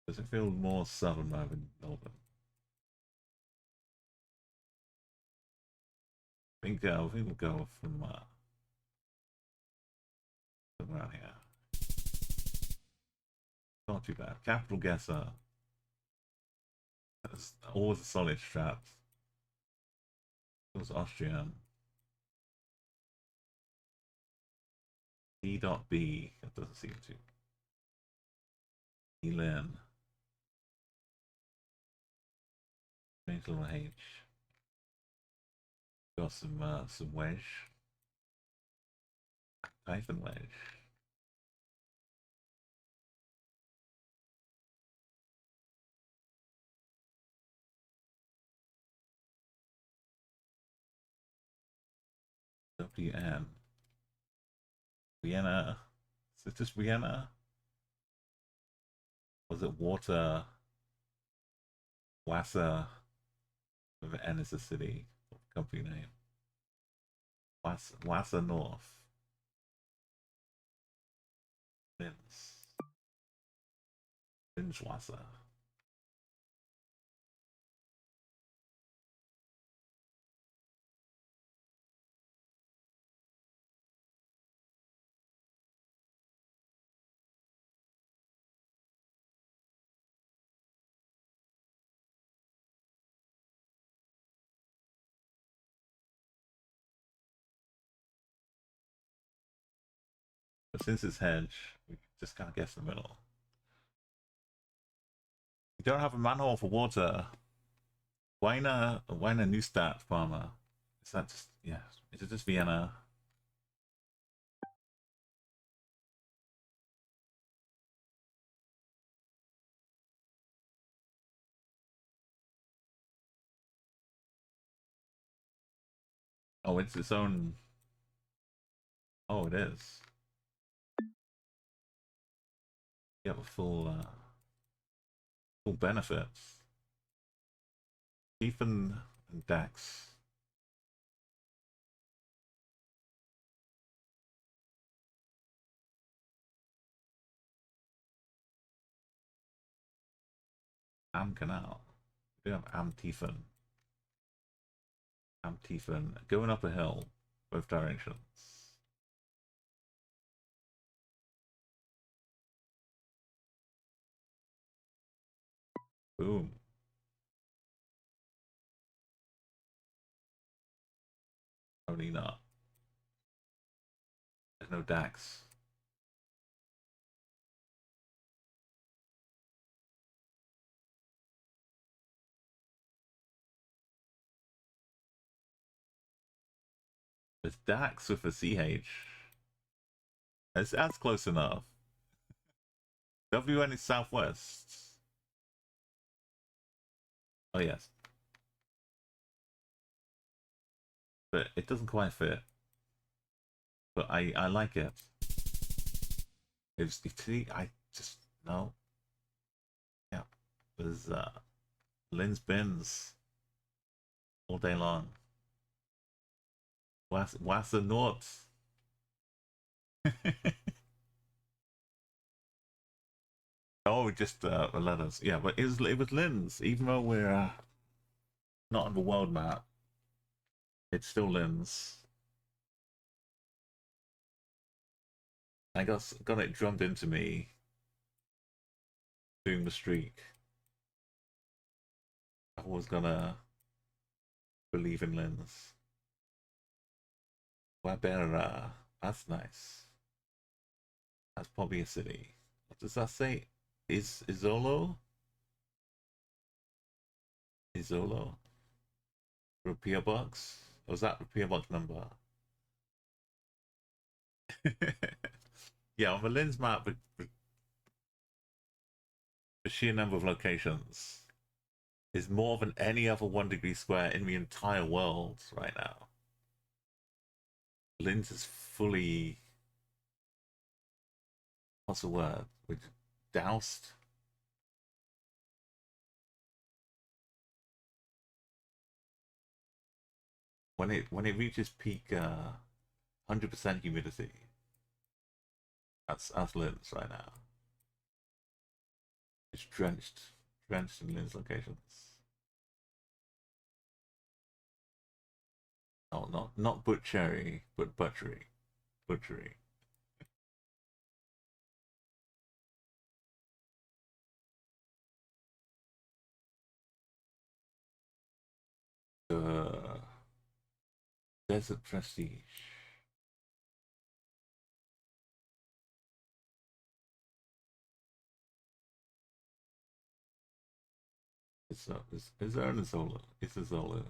Does it feel more southern rather than northern? I think we'll go from around here. Not too bad. Capital guesser. That's always a solid strat. It was Austrian. D.B. That doesn't seem to. Elin. Change little H. Got some wedge. Python wedge. WN. Vienna. Is it just Vienna? Was it water? Wasser. The N is the city. Company name. Wasser North. Linz. Linzwasser. But since it's Hedge, we just can't guess the middle. You don't have a manhole for water. Wiener Neustadt farmer. Is that just, yeah, is it just Vienna? Oh, it's its own. Oh, it is. You have a full benefits. Ethan and Dax. Am Canal. We have Am Tiefen. Am Tiefen. Going up a hill, both directions. Boom. Only not. There's no Dax. There's Dax with a CH. That's close enough. WN is southwest. Oh, yes. But it doesn't quite fit. But I like it. It's I just no. Yeah. There's Lynn's bins all day long. Wasser North. Oh, just letters. Yeah, but it was Lynn's. Even though we're not on the world map, it's still Lynn's. I got it drummed into me doing the streak. I was gonna believe in Lynn's. Wabera. That's nice. That's probably a city. What does that say? Is Izolo? Izolo? Rupiah box? Or was that Rupiah box number? Yeah, on the Lynn's map, the sheer number of locations is more than any other 1 degree square in the entire world right now. Lynn's is fully, what's the word? Doused? When it reaches peak 100% humidity, that's Lynn's right now. It's drenched in Lynn's locations. Oh, not butchery, but butchery. Desert Prestige. Is there an Zola? It's a Zola.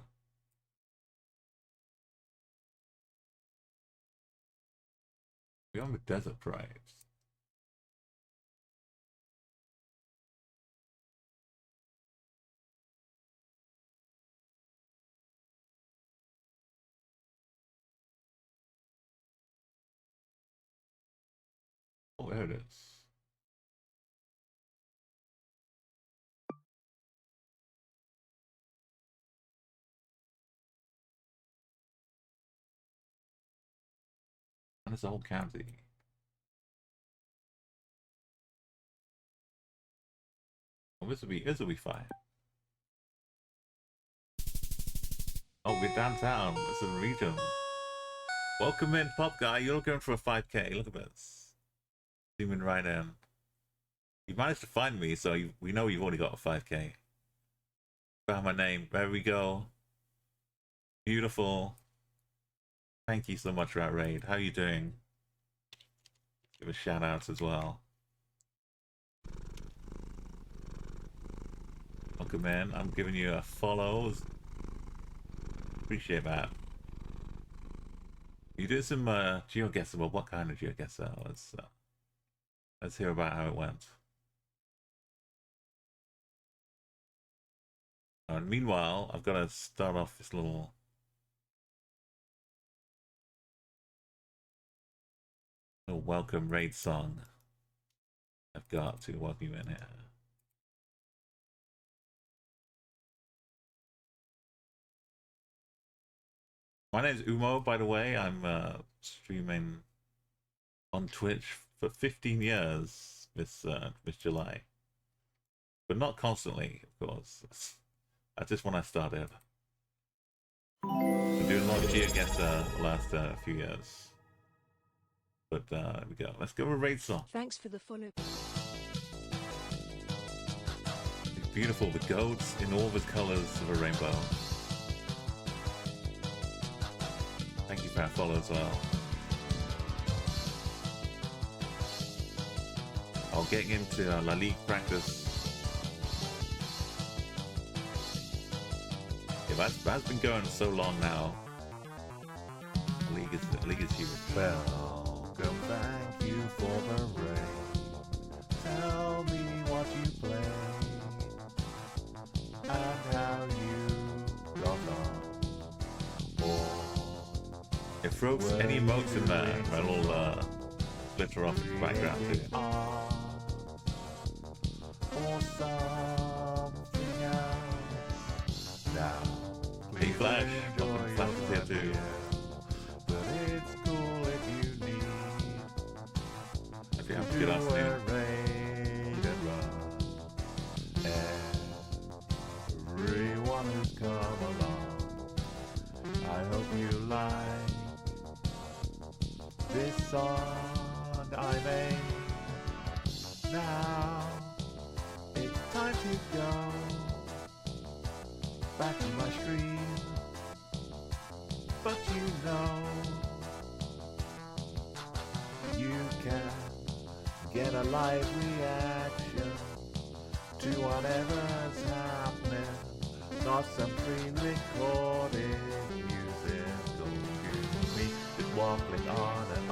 We're on the Desert Pride. Oh, there it is. And it's a whole county. Oh, this will be fine. Oh, we're downtown. It's in the region. Welcome in, Pop Guy. You're looking for a 5K. Look at this. Zooming right in. You managed to find me, so we know you've already got a 5K. Found my name. There we go. Beautiful. Thank you so much for that raid. How are you doing? give a shout out as well. Welcome in. I'm giving you a follow. Appreciate that. You did some geoguessing. Well, what kind of geoguessing? Let's hear about how it went. And meanwhile, I've got to start off this little welcome raid song. I've got to welcome you in here. My name's Umo, by the way. I'm streaming on Twitch for 15 years this July, but not constantly, of course. That's just when I started. Been doing a lot of GeoGuessr the last few years. But there we go. Let's go with raid song. Thanks for the follow. It's beautiful, the goats in all the colors of a rainbow. Thank you for that follow as well. I'll get into La Ligue practice. Yeah, that's been going so long now. La Ligue is huge. Welcome, thank you for the rain. Tell me what you play and how you got on. It throws any emotes in there, and it'll glitter off the background too. Or something else. Now, Hey Flash, welcome Flash is here too. But it's cool if you need Okay, have a good afternoon. Everyone who's come along, I hope you like this song I made. Now it's time to go back to my stream, but you know you can get a live reaction to whatever's happening, not some pre-recorded musical cue. Me just waffling on and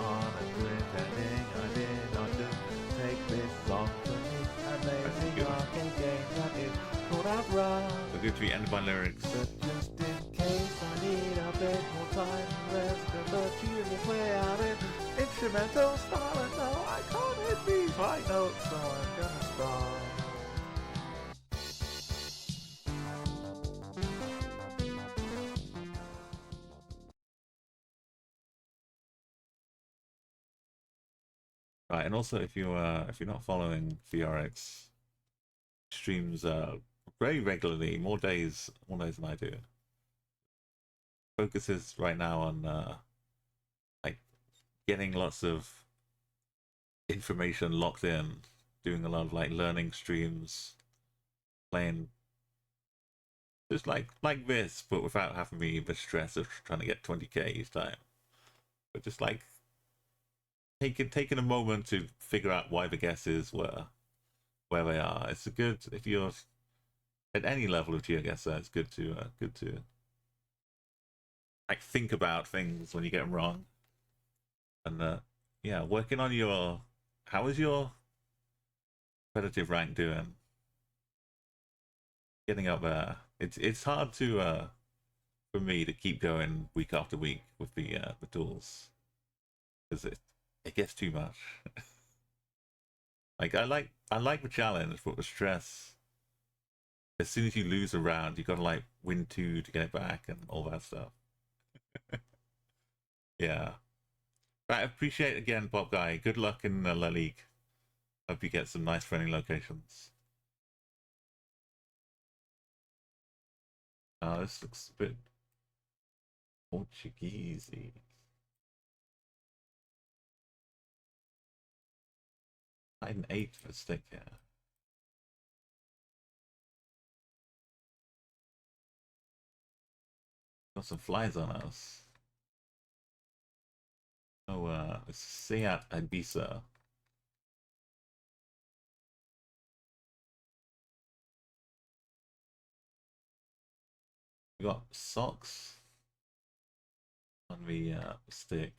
pretending I did not just take this song for me. Amazing arcade game that is called Outrun. So good to be ended by lyrics. But just in case I need a bit more time to rest, but you will play out in instrumental style, and no, I can't hit these high notes, so I'm gonna start. Right, and also if you're not following VRX streams very regularly, more days than I do. Focuses right now on like getting lots of information locked in, doing a lot of like learning streams, playing just like this, but without having me the stress of trying to get 20k each time. But just like taking a moment to figure out why the guesses were where they are. It's a good, if you're at any level of GeoGuessr, it's good to like think about things when you get them wrong. And yeah, working on your, how is your competitive rank doing? Getting up there. It's hard to for me to keep going week after week with the tools, because it gets too much. Like I like the challenge, but the stress. As soon as you lose a round, you gotta like win 2 to get it back and all that stuff. Yeah. Right, I appreciate it again, Pop Guy. Good luck in La Ligue. Hope you get some nice friendly locations. Oh, this looks a bit Portuguese-y. An 8 for a stick here. Got some flies on us. Oh, let's see at Ibiza. We got socks on the stick.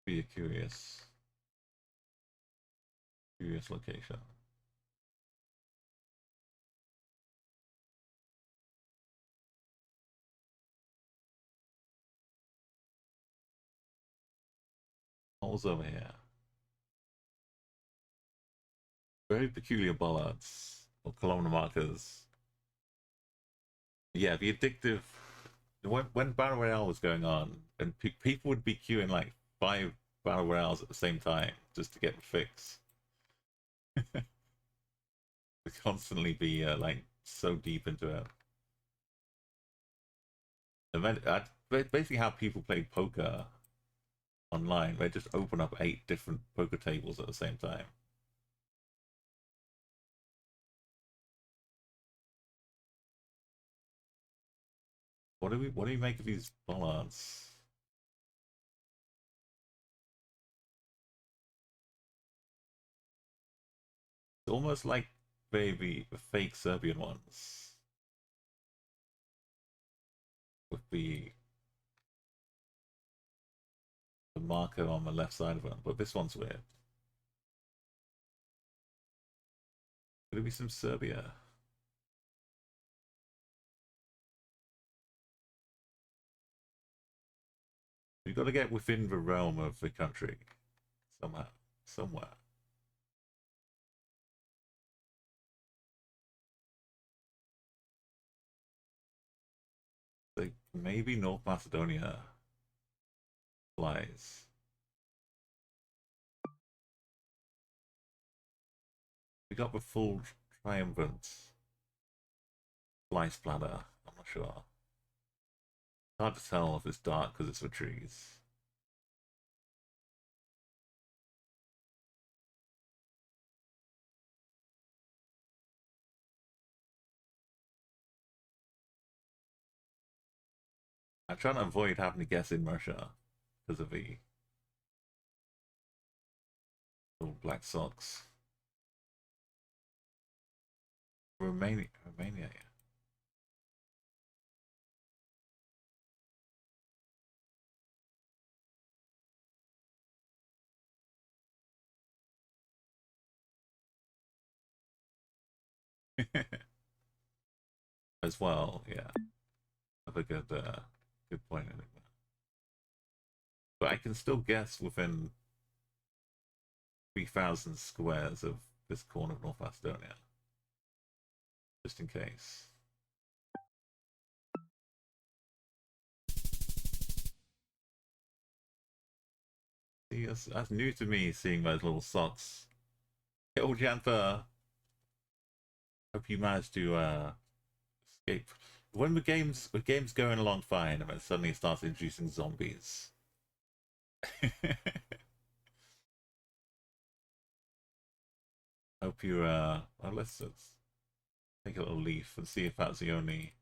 Be a curious location. Holes over here. Very peculiar bollards or columnar markers. Yeah, the addictive. When Battle Royale was going on, and people would be queuing like 5 Battle Royales at the same time just to get the fix. To constantly be like so deep into it. And then basically how people play poker online, they just open up 8 different poker tables at the same time. What do we make of these bollards? It's almost like maybe the fake Serbian ones with the marker on the left side of them, but this one's weird. Could it be some Serbia? You've got to get within the realm of the country somehow, somewhere. Like maybe North Macedonia flies. We got the full triumphant fly splatter. I'm not sure. Hard to tell if it's dark because it's the trees. I'm trying to avoid having to guess in Russia because of the little black socks. Romania, yeah. As well, yeah. Have a good point in it. But I can still guess within 3,000 squares of this corner of North Macedonia, just in case. See, that's new to me, seeing those little socks. Hey, old Jantha, hope you managed to escape. When the game's going along fine, and then suddenly it starts introducing zombies. Hope you well, let's take a little leaf and see if that's the only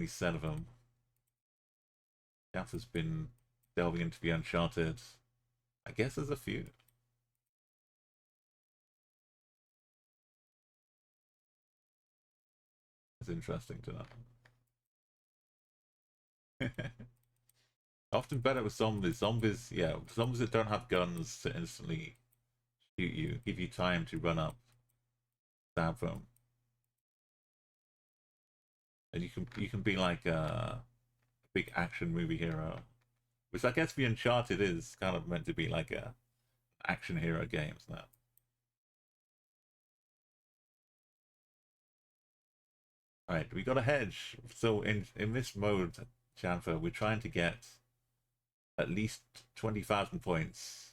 set of them. Gaff has been delving into the Uncharted. I guess there's a few. It's interesting to know. Often better with zombies. Zombies that don't have guns to instantly shoot you, give you time to run up, stab them, and you can be like a big action movie hero, which I guess the Uncharted is kind of meant to be like a action hero games now. All right, we got a hedge. So in this mode, Janfa, we're trying to get at least 20,000 points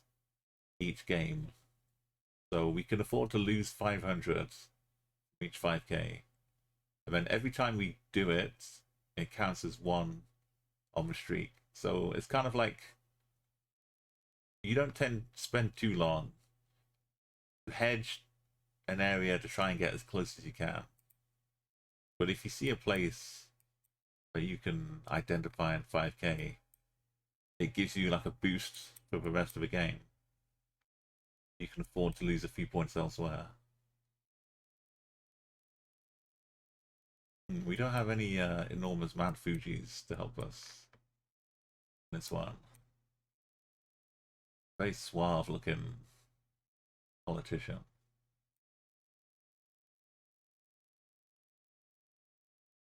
each game. So we can afford to lose 500 each 5k. And then every time we do it, it counts as 1 on the streak. So it's kind of like you don't tend to spend too long to hedge an area to try and get as close as you can. But if you see a place that you can identify in 5k, it gives you like a boost for the rest of the game. you can afford to lose a few points elsewhere. We don't have any enormous Mount Fujis to help us in this one. Very suave looking politician.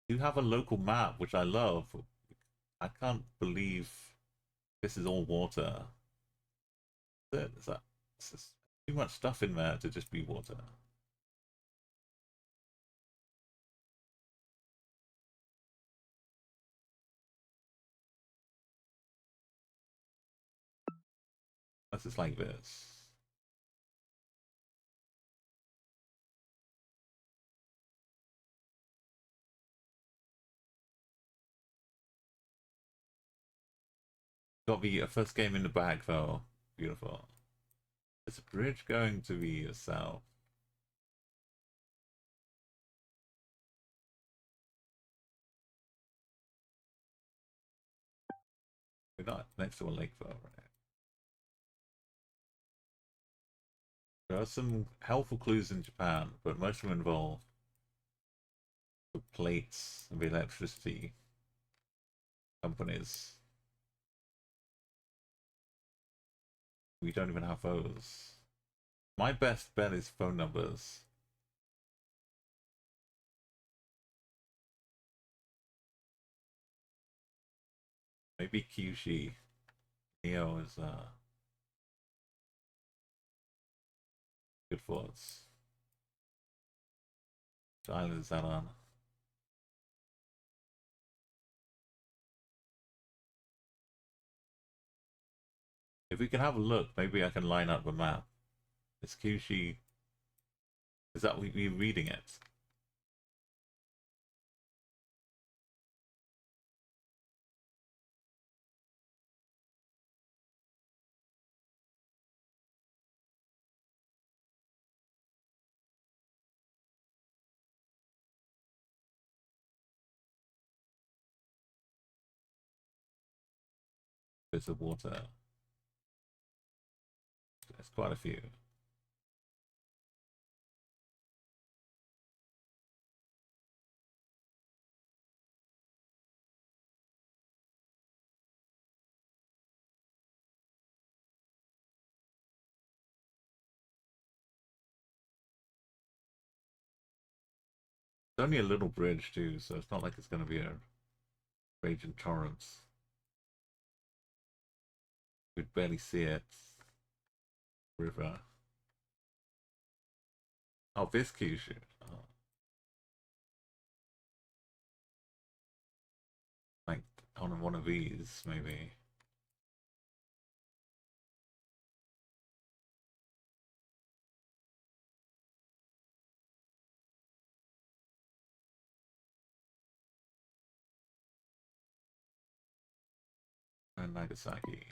You have a local map, which I love. I can't believe this is all water. Is that there's too much stuff in there to just be water. That's just like this. Got the first game in the bag though. Beautiful. Is the bridge going to be south? We're not next to a lake though, right? There are some helpful clues in Japan, but most of them involve the plates and the electricity companies. We don't even have those. My best bet is phone numbers. Maybe Kyushu. Neo is good for us. Which island is that on? If we can have a look, maybe I can line up the map. Is Kyushu... Is that we reading it? Bits of water. There's quite a few. It's only a little bridge too, so it's not like it's going to be a raging torrent. We'd barely see it. River. Oh, this Kyushu. Oh. Like on one of these, maybe. And Nagasaki.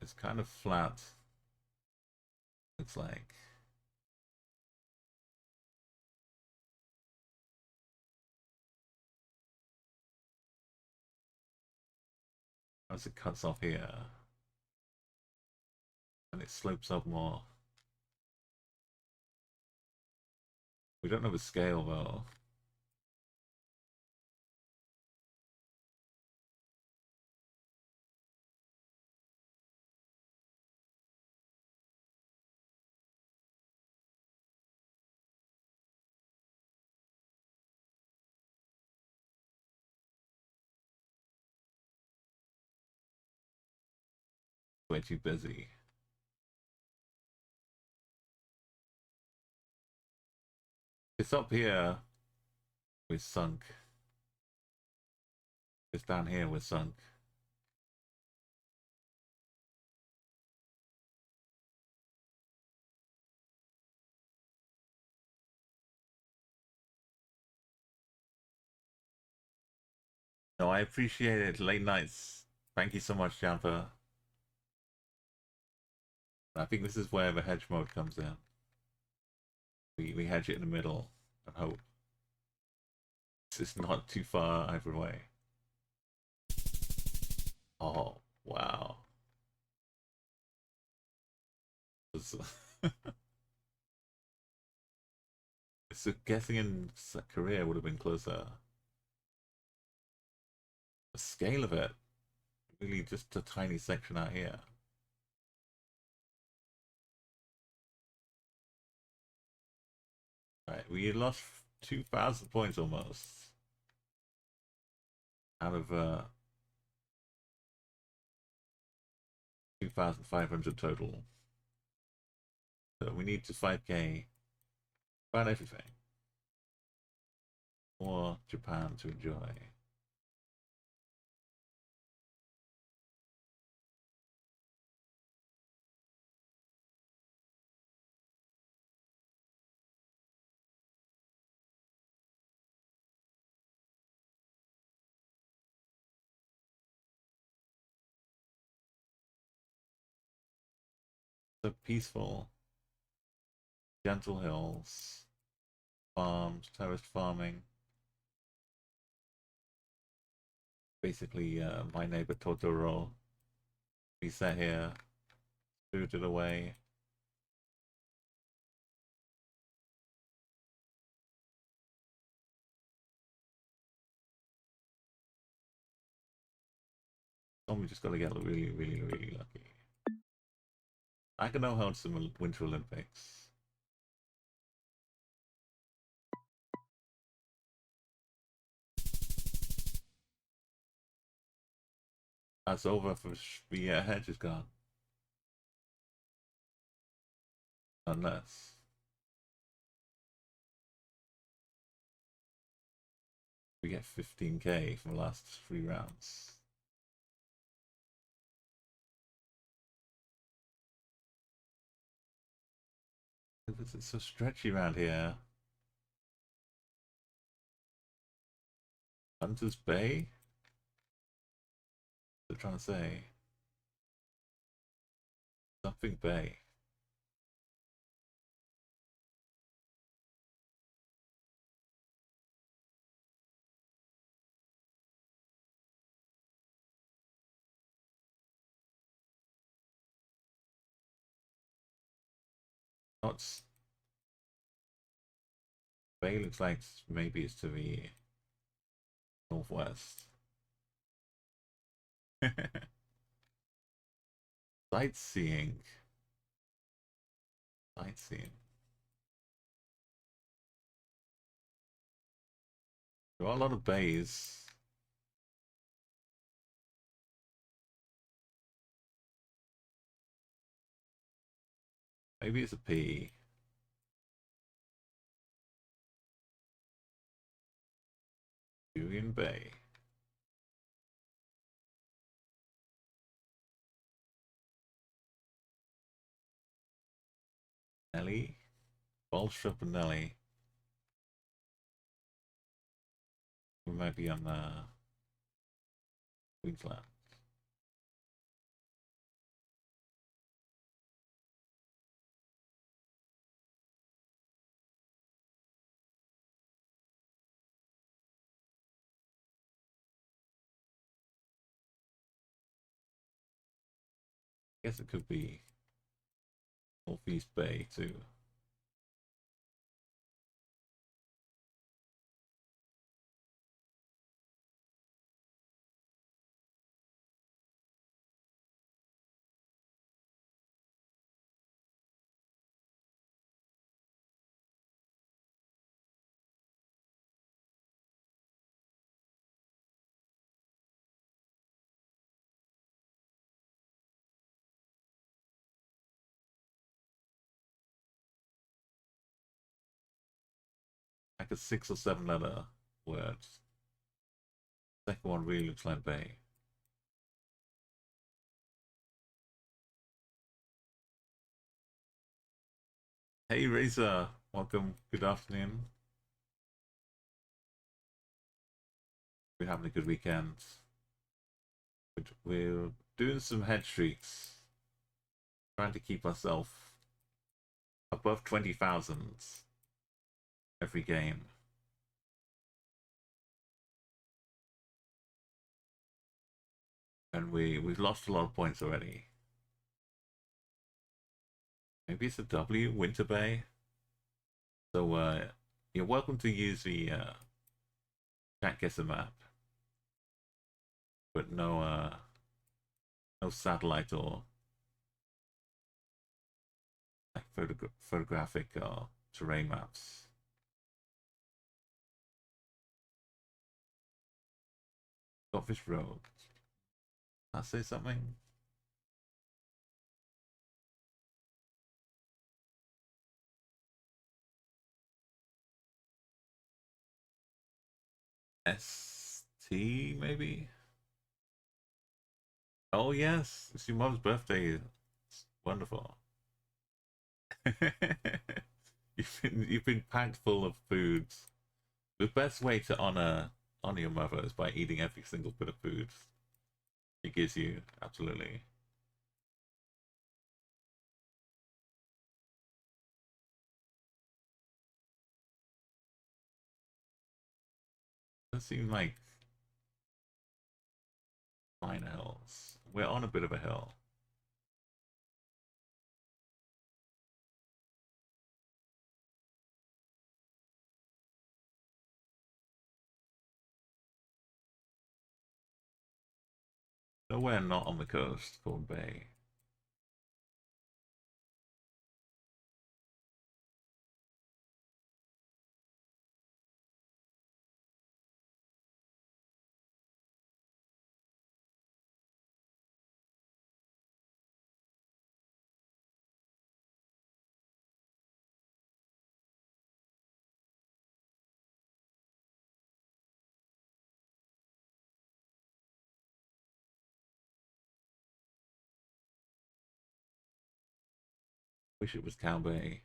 It's kind of flat. It's like as it cuts off here and it slopes up more. We don't know the scale though. Way too busy. It's up here. We're sunk. It's down here. We're sunk. No, I appreciate it. Late nights. Thank you so much, Jamper. I think this is where the hedge mode comes in. We hedge it in the middle and hope it's not too far either way. Oh, wow. So guessing in Korea would have been closer. The scale of it, really just a tiny section out here. Right, we lost 2,000 points almost out of 2,500 total. So we need to 5k about everything. More Japan to enjoy. So peaceful, gentle hills, farms, terraced farming. Basically, my neighbor Totoro. We sat here, spirited away. Oh, we just got to get really, really, really lucky. I can know how some Winter Olympics. That's over for the Hedge is gone. Unless we get 15k from the last 3 rounds. It's so stretchy around here. Hunter's Bay? They're trying to say something Bay. Not Bay looks like maybe it's to the northwest. Sightseeing. Sightseeing. There are a lot of bays. Maybe it's a P. Julian Bay. Nelly. Bolstrop and Nelly. We might be on Queensland. I guess it could be Northeast Bay too. Like a 6 or 7 letter words. Second one really looks like Bay. Hey Razor, welcome. Good afternoon. We're having a good weekend. We're doing some head streaks. Trying to keep ourselves above 20,000 every game. And we've lost a lot of points already. Maybe it's a W, Winter Bay. So you're welcome to use the chat guesser map, but no satellite or like photographic or terrain maps. Office Road. I'll say something. ST maybe? Oh yes, it's your mom's birthday. It's wonderful. you've been packed full of foods. The best way to honor your mother is by eating every single bit of food she gives you. Absolutely. Does seem like minor hills. We're on a bit of a hill. Nowhere not on the coast called Bay. Wish it was Cow Bay.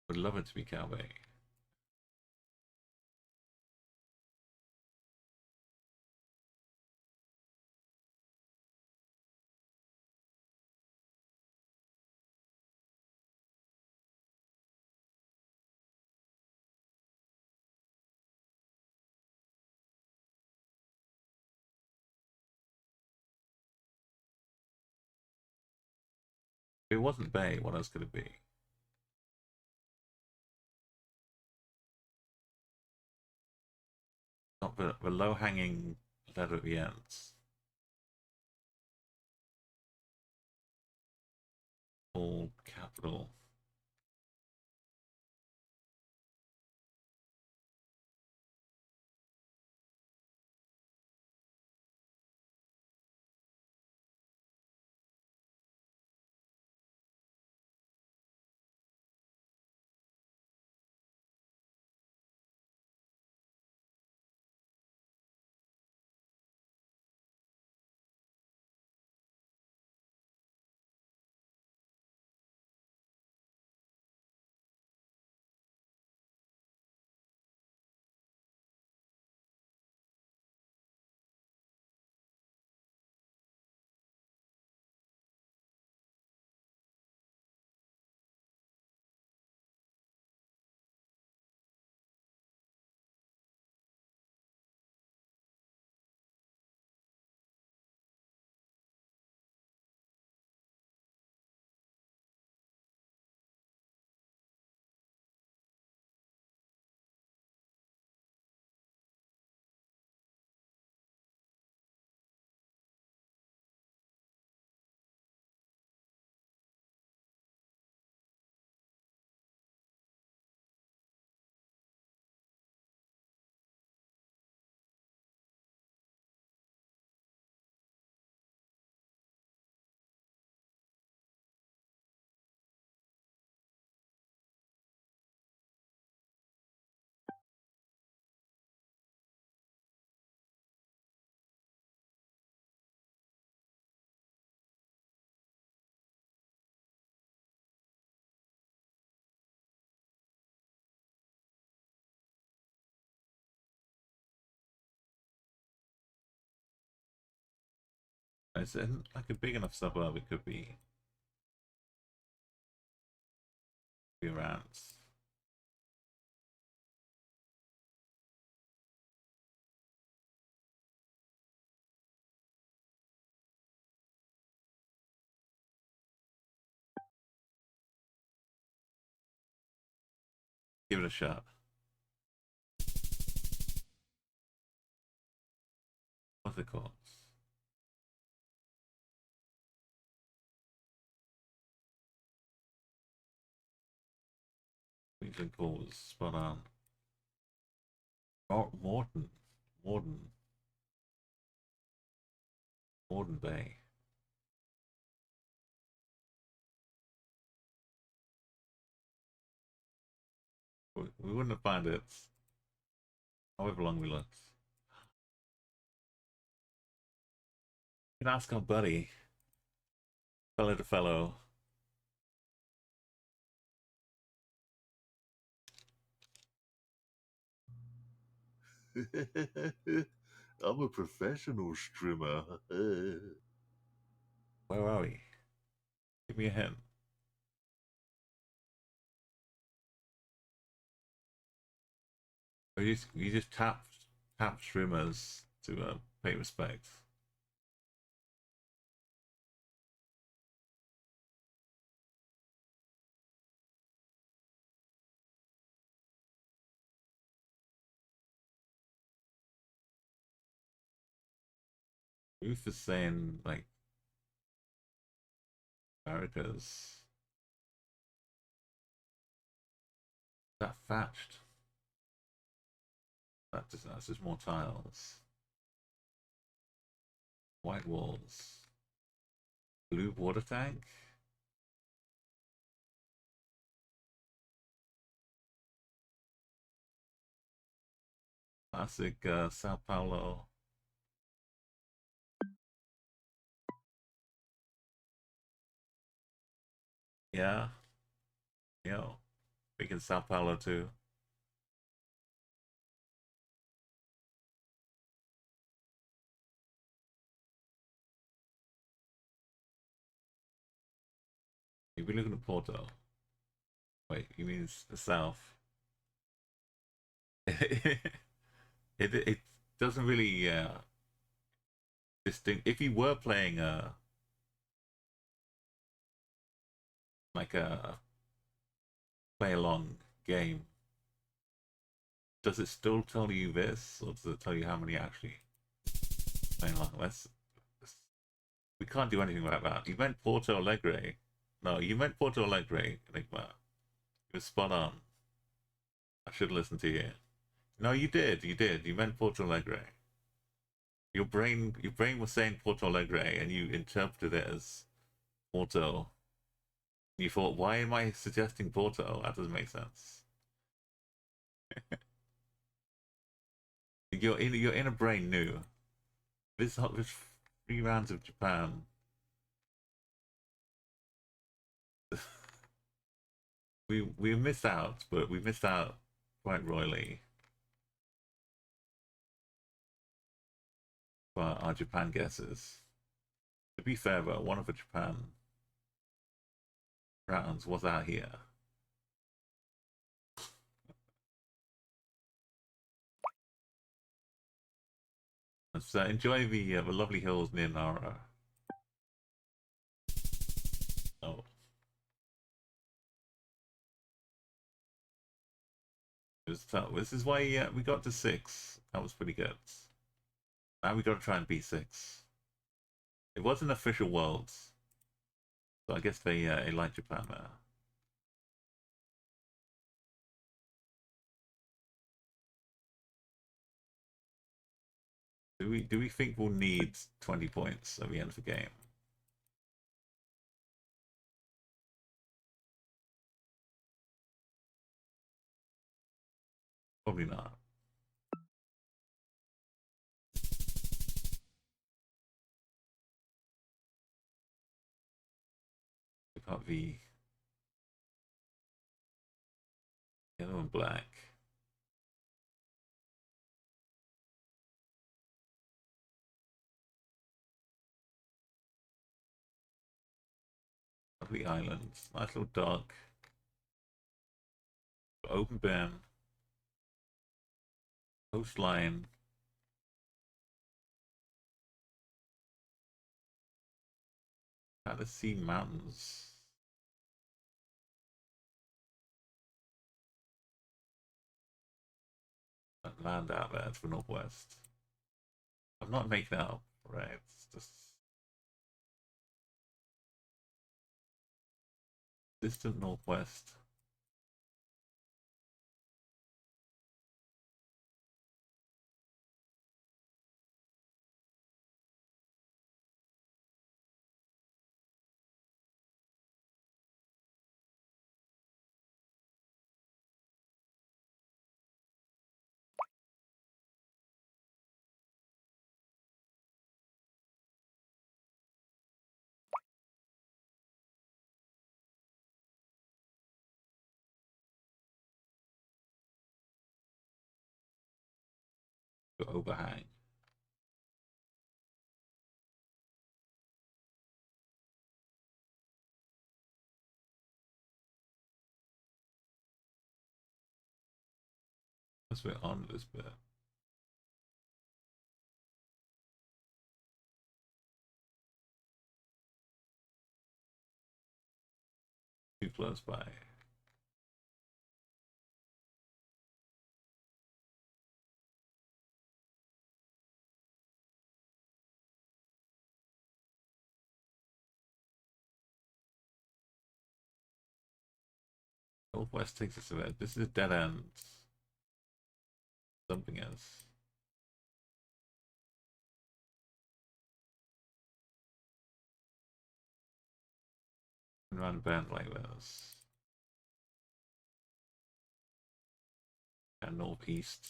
Would love it to be Cow Bay. If it wasn't Bay, what else could it be? Not the low-hanging letter at the ends. All capital. It's in like a big enough suburb. It could be around. Give it a shot. What's it called? Queensland calls. Spot on. Morton. Morden. Morden Bay. We wouldn't have found it however long we looked. You can ask our buddy, fellow to fellow. I'm a professional streamer. Where are we? Give me a hint. Or you just tap streamers to pay respect. Ruth is saying like America's that thatched. That's just more tiles. White walls. Blue water tank. Classic Sao Paulo. Yeah. Yo. Big in Sao Paulo too. You've been looking at Porto. Wait, you mean the south? It doesn't really distinct. If you were playing like a play along game, does it still tell you this, or does it tell you how many actually playing along? We can't do anything about that. You meant Porto Alegre. No, you meant Porto Alegre, Enigma. You were spot on. I should listen to you. No, you did. You did. You meant Porto Alegre. Your brain was saying Porto Alegre, and you interpreted it as Porto. You thought, why am I suggesting Porto? That doesn't make sense. Your inner brain knew. This 3 rounds of Japan. we missed out, but we missed out quite royally. For our Japan guesses. To be fair, though, one of the Japan rounds was out here. So enjoy the lovely hills near Nara. Oh. It was tough. This is why we got to 6. That was pretty good. Now we got to try and beat 6. It wasn't official Worlds, so I guess they like Japan there. Do we think we'll need 20 points at the end of the game? Probably not. We've got the yellow and black. at the islands. Nice little dock. Open bin. Coastline. At the sea mountains. And land out there to the northwest. I'm not making it up, right? It's just distant northwest. The overhang. Let's get on this bit. Too close by. Northwest takes us a bit. This is a dead end. Something else. Around a bend like this. And northeast.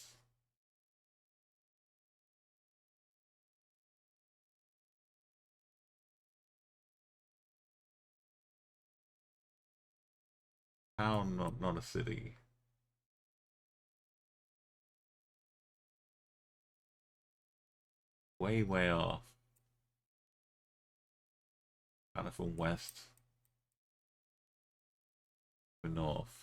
Town, not a city. Way off. Kind of from west to north.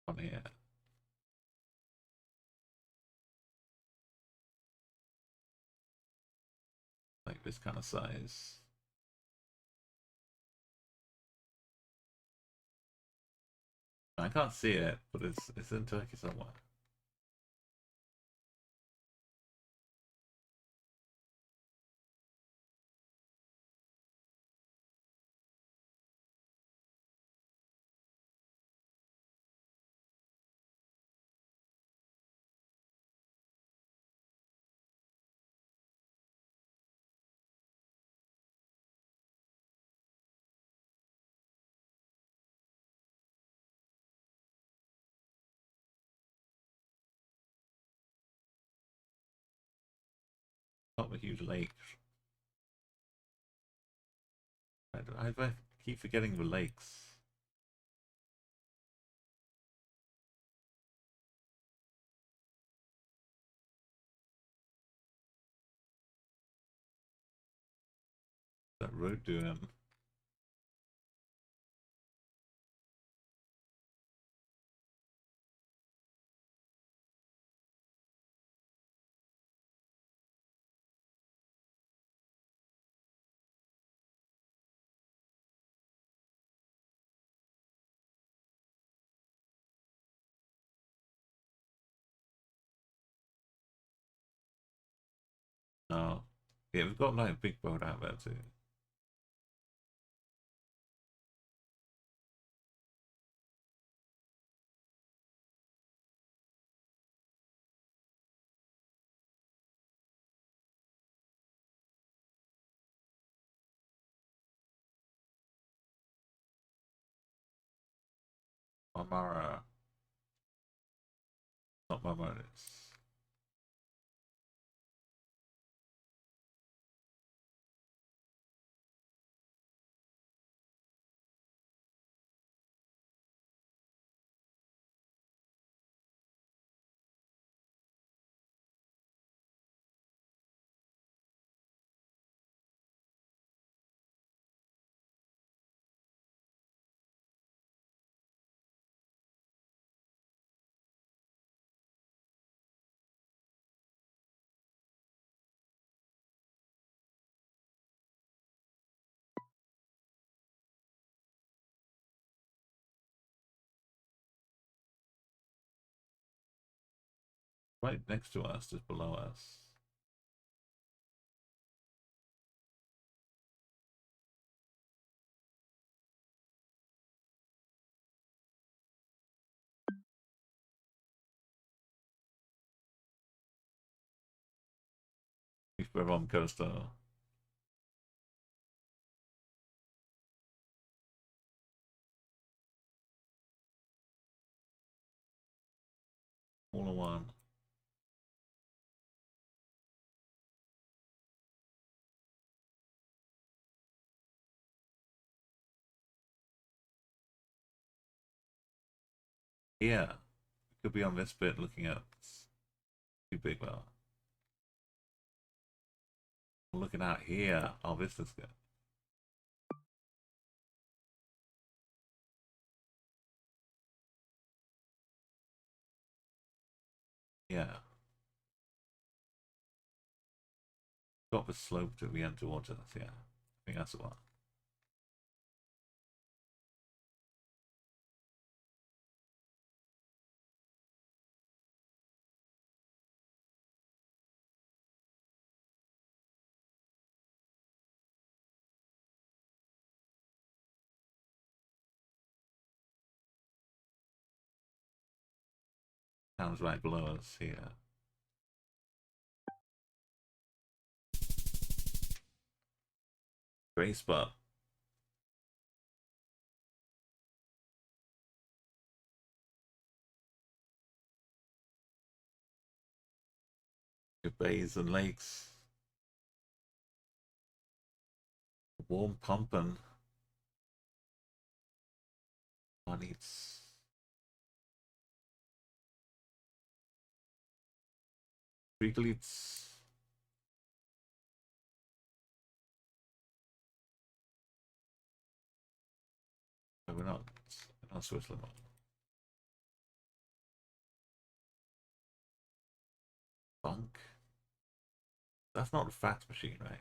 On here. Like this kind of size. I can't see it, but it's in Turkey somewhere. Not a huge lake. I keep forgetting the lakes. That road doing? No. Yeah, we've got like a big boat out there too. Marmara. Not Marmara, it's... Right next to us, just below us. We're on coaster. All in one. Yeah. Could be on this bit looking at too big well. Looking out here. Oh, this is good. Yeah. Got the slope to the end towards us, yeah. I think that's the one. Sounds right below us here. Great spot. Good bays and lakes. Warm pumping. One eats. Freakleets. No, we're not Switzerland. Funk. That's not a fax machine, right?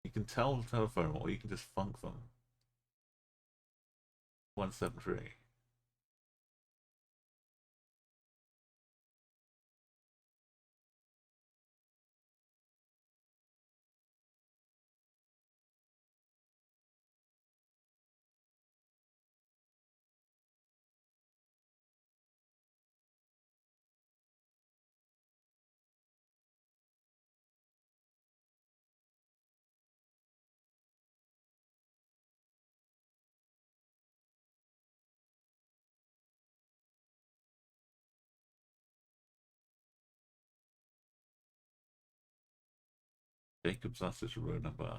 You can tell the telephone or you can just funk them. 173. Jacob's Sausage road number.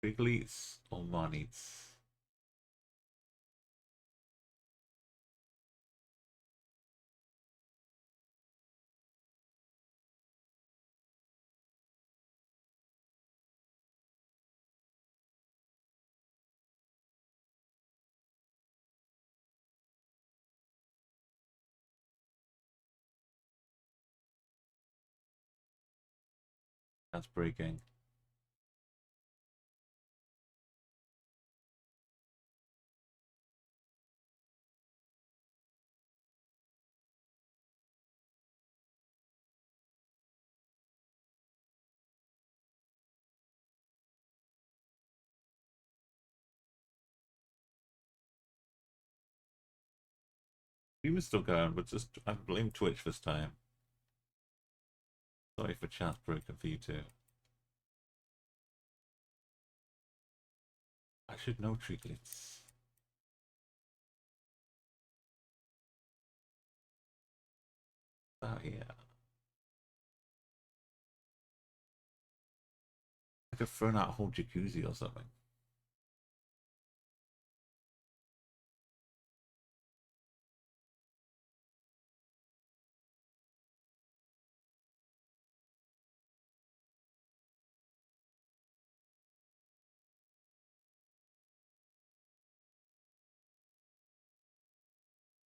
Biglies or Marnies? That's breaking. We were still going, but just I blame Twitch this time. Sorry for chat broken for you too. I should know Treatlets. Oh yeah. I could have thrown out a whole jacuzzi or something.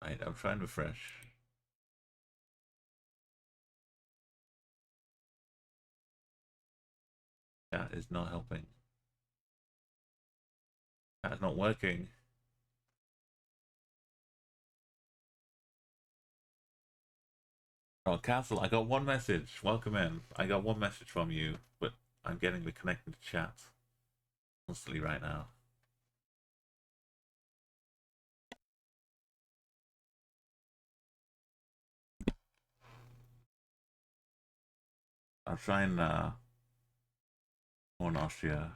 Right, I'm trying to refresh. That is not helping. That's not working. Oh, Castle, I got one message. Welcome in. I got one message from you, but I'm getting the connecting to chat constantly right now. I'll try and on Austria.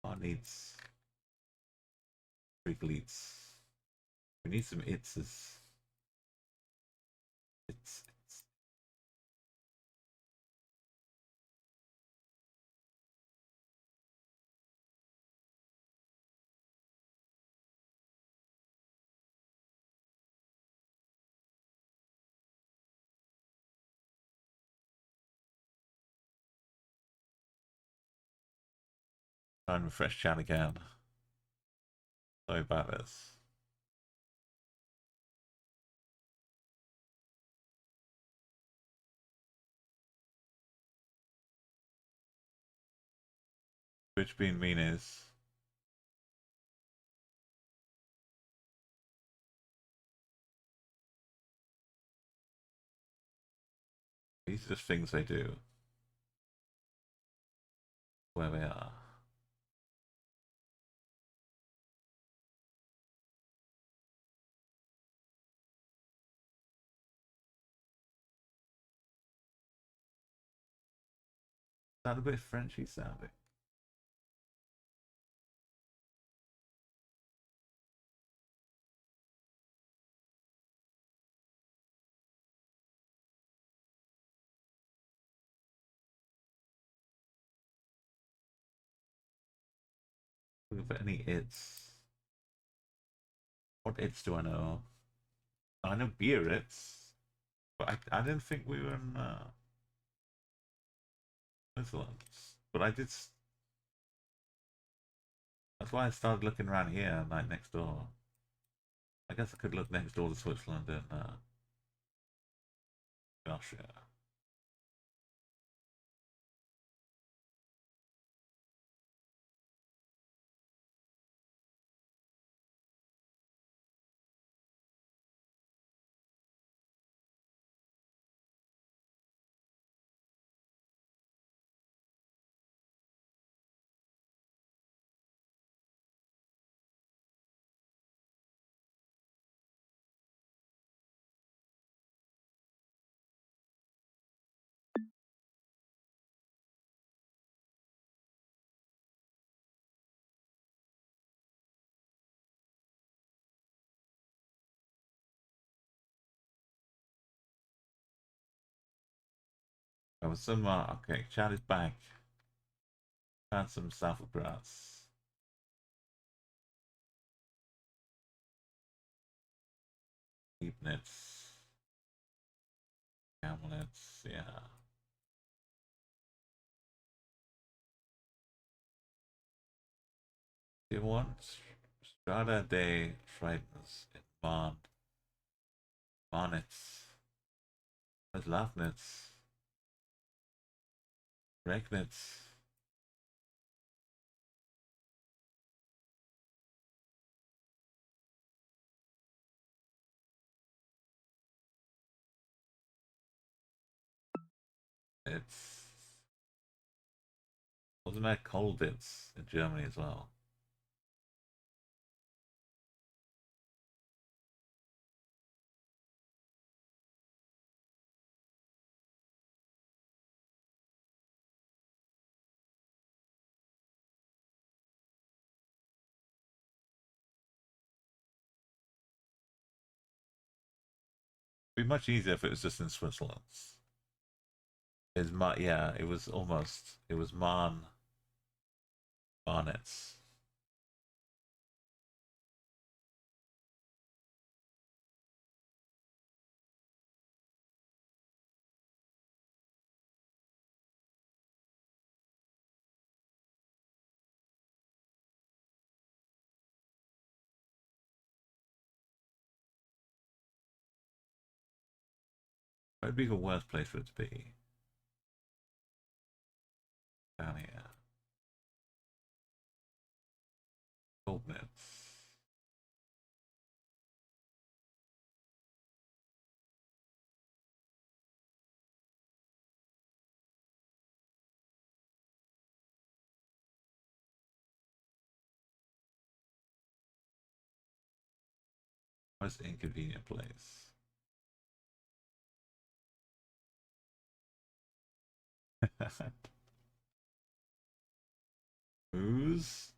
Oh, needs big leads. We need some itses. It's try and refresh chat again. Sorry about this. Twitch being mean is these are just things they do where they are. Sound a bit Frenchy sounding. Looking for any its. What its do I know? I know beer its, but I didn't think we were in Switzerland. But I did. That's why I started looking around here, like next door. I guess I could look next door to Switzerland and Austria. There was some, okay, Chad is back. Found some safflograss. Keepnets. Camlets, yeah. They want Strata de Tritons in Bonnets. There's Lafnets. Regnets. It's wasn't there Colditz in Germany as well? It'd be much easier if it was just in Switzerland. Is yeah, it was almost it was Barnets. It'd be the worst place for it to be. Down here. Coldnets. Most inconvenient place. Moose?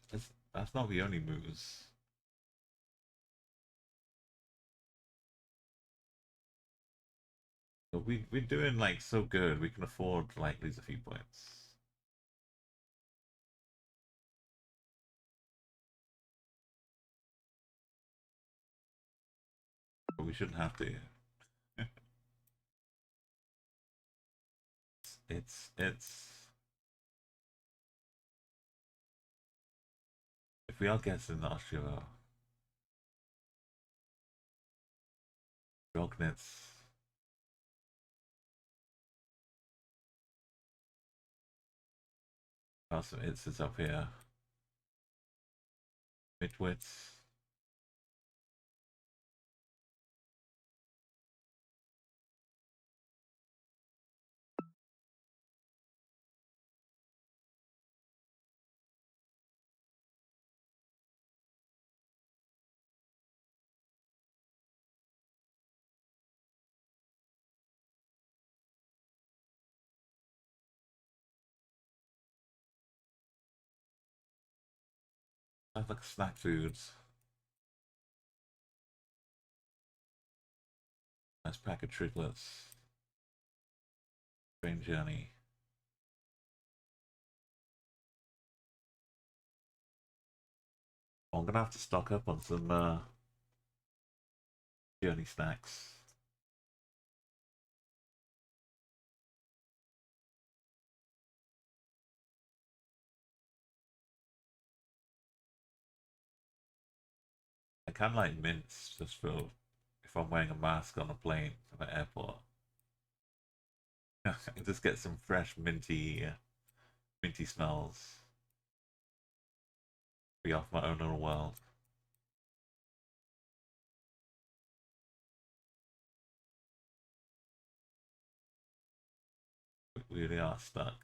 That's not the only moose. But we're doing like so good. We can afford to like lose a few points. But we shouldn't have to. it's if we are getting Austria Rognitz. Awesome, it's up here. Midwits. I have like snack foods. Nice pack of triglets. Train journey. I'm gonna have to stock up on some journey snacks. I kind of like mints just for if I'm wearing a mask on a plane at the airport. I just get some fresh minty smells. Be off my own little world. We really are stuck.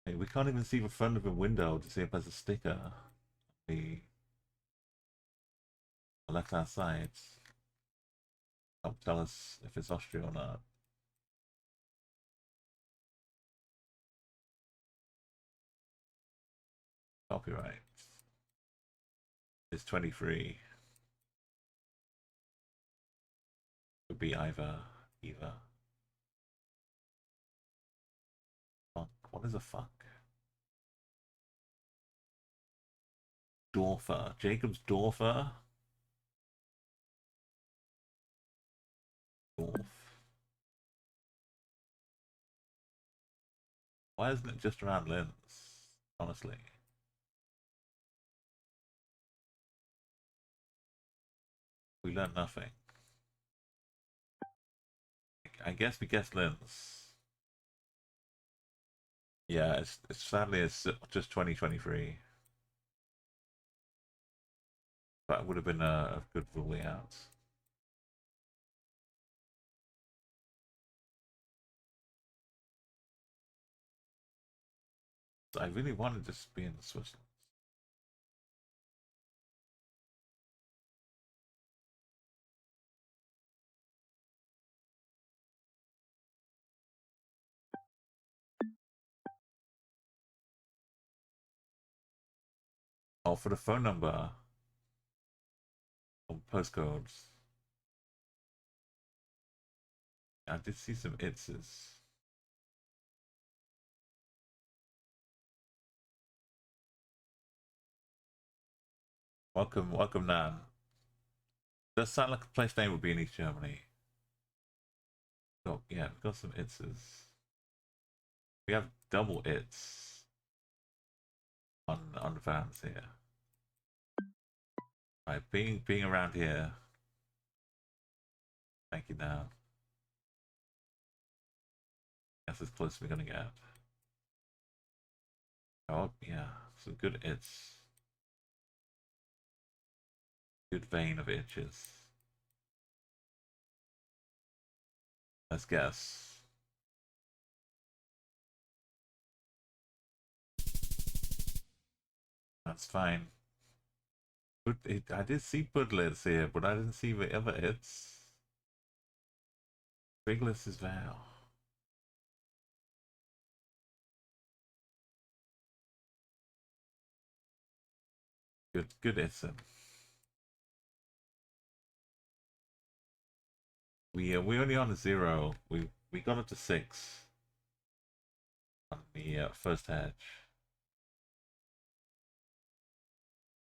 Hey, we can't even see the front of the window to see if there's a sticker on the left hand side. Help tell us if it's Austria or not. Copyright. It's 23. Could be either. Fuck. What is a fuck? Dorfer. Jacob's Dorfer? Dorf. Why isn't it just around Linz? Honestly. We learned nothing. I guess we guessed Linz. Yeah, it's sadly it's just 2023. That would have been a good ruling out. I really wanted this to be in Switzerland. Oh, for the phone number or postcodes. I did see some itses. Welcome, Nan. Does sound like a place name would be in East Germany. Oh, yeah, we've got some itses. We have double its on vans here. Right, being around here. Thank you, Nan. That's as close as we're gonna get. Oh, yeah, some good its. Good vein of itches. Let's guess. That's fine. I did see Budlets here, but I didn't see the other hits. Bigless is Val. Good hits. We only on a 0. We got up to 6 on the first hedge.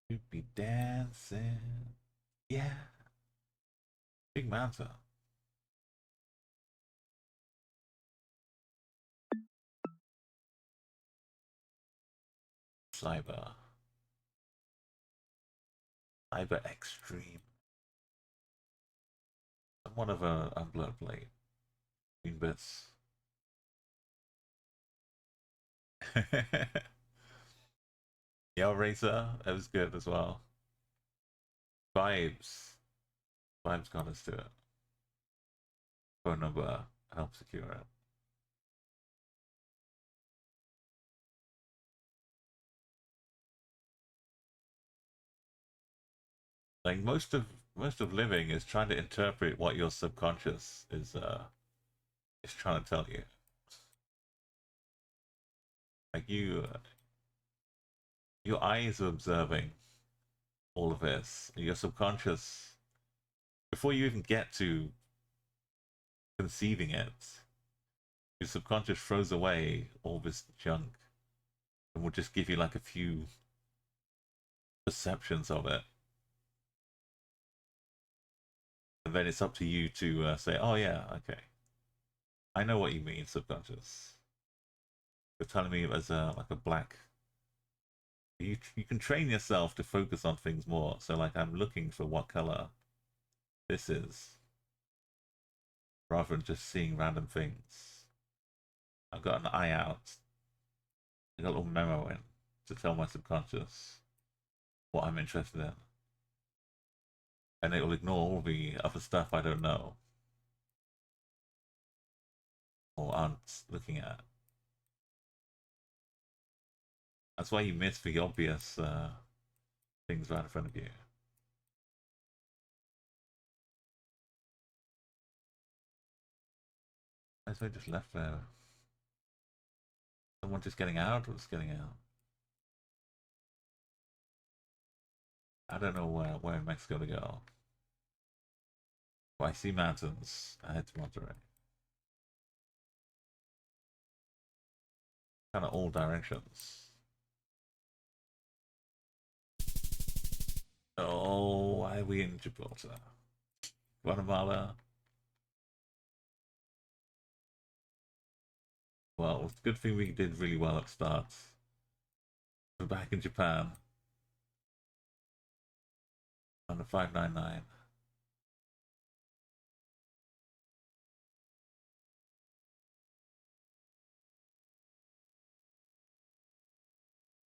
You'd be dancing, yeah. Big mountain. Cyber Extreme. Somewhat of a unblurred plate. Green bits. Yeah, Racer, that was good as well. Vibes got us to it. Phone number help secure it. Like most of living is trying to interpret what your subconscious is trying to tell you. Like your eyes are observing all of this. Your subconscious, before you even get to conceiving it, your subconscious throws away all this junk and will just give you like a few perceptions of it. And then it's up to you to say, oh yeah, okay. I know what you mean, subconscious. You're telling me as like a black. You can train yourself to focus on things more. So like I'm looking for what color this is, rather than just seeing random things. I've got an eye out. I got a little memo in to tell my subconscious what I'm interested in, and it will ignore all the other stuff I don't know or aren't looking at. That's why you miss the obvious things right in front of you. As I just left there. Someone just getting out or just getting out? I don't know where in Mexico to go. Oh, I see mountains. I head to Monterrey. Kind of all directions. Oh, why are we in Gibraltar? Guatemala. Well, it's a good thing we did really well at the start. We're back in Japan. On the 599.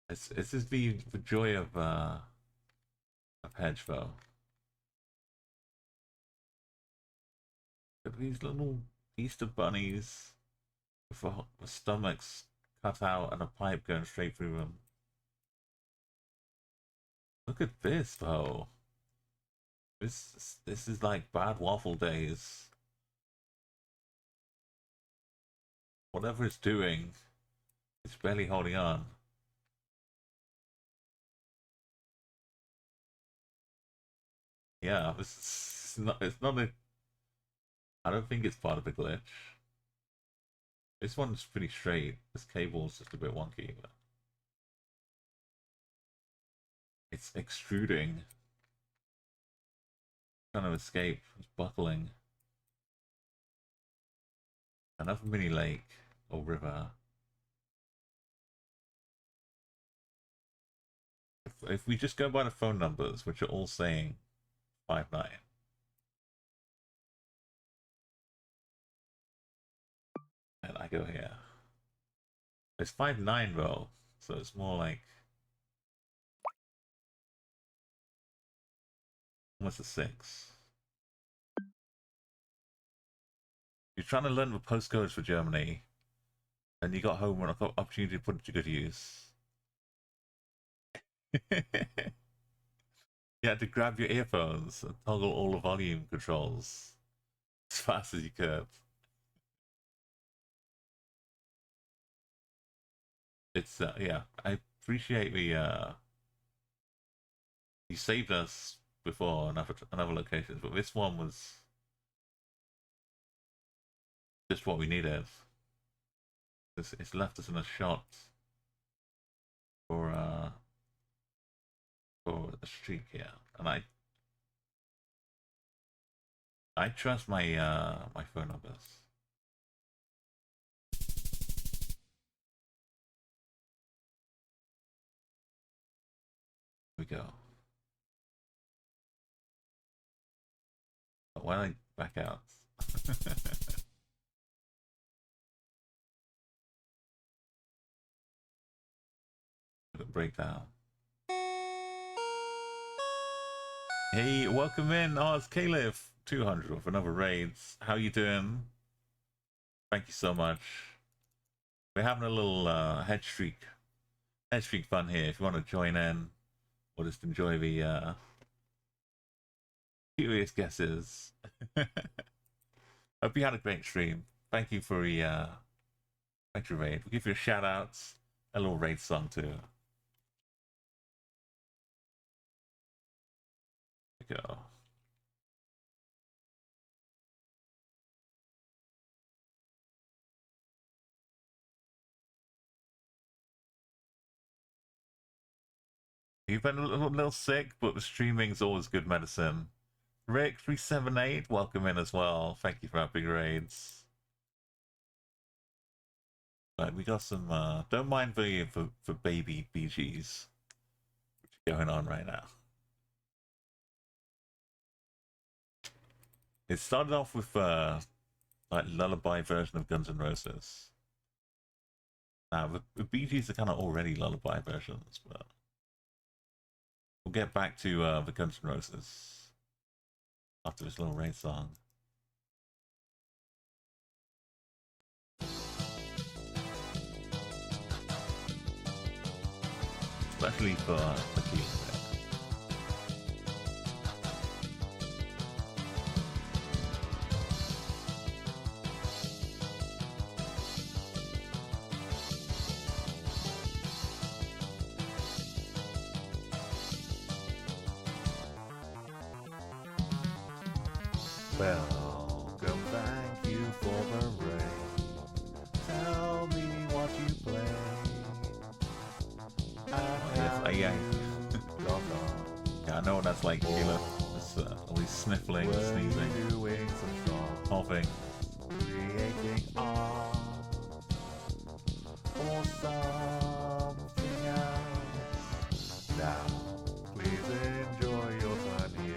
It's just the joy of Hedge though. Look at these little Easter bunnies with stomachs cut out and a pipe going straight through them. Look at this though. This is like bad waffle days. Whatever it's doing, it's barely holding on. Yeah, it's not a. I don't think it's part of the glitch. This one's pretty straight. This cable's just a bit wonky, but it's extruding. Trying to escape. It's buckling. Another mini lake or river. If we just go by the phone numbers, which are all saying 59. And I go here. It's 59 though, so it's more like almost a 6. You're trying to learn the postcodes for Germany, and you got home when I got opportunity to put it to good use. You had to grab your earphones and toggle all the volume controls as fast as you could. It's yeah, I appreciate the you saved us before another locations, but this one was just what we needed. It's left us in a shot for a streak here, and I trust my my phone numbers. Here we go. Why don't I back out? Breakdown. Hey, welcome in. Oh, it's Caliph 200 with another raids. How you doing? Thank you so much. We're having a little hedge streak fun here. If you want to join in or just enjoy the curious guesses. Hope you had a great stream. Thank you for the thank you, raid. We'll give you a shout out, a little raid song too. Go. You've been a little sick, but the streaming's always good medicine. Rick378, welcome in as well. Thank you for our big raids. Right, we got some don't mind for baby BGs which are going on right now. It started off with like lullaby version of Guns N' Roses. Now the BGs are kind of already lullaby versions, but we'll get back to the Guns N' Roses after this little raid song. Especially for the key. Welcome, thank you for the raid. Tell me what you play. Yeah, I know what that's like, Keela. It's always sniffling, sneezing, doing some strong coughing. creating art or something else. Now, please enjoy your time here.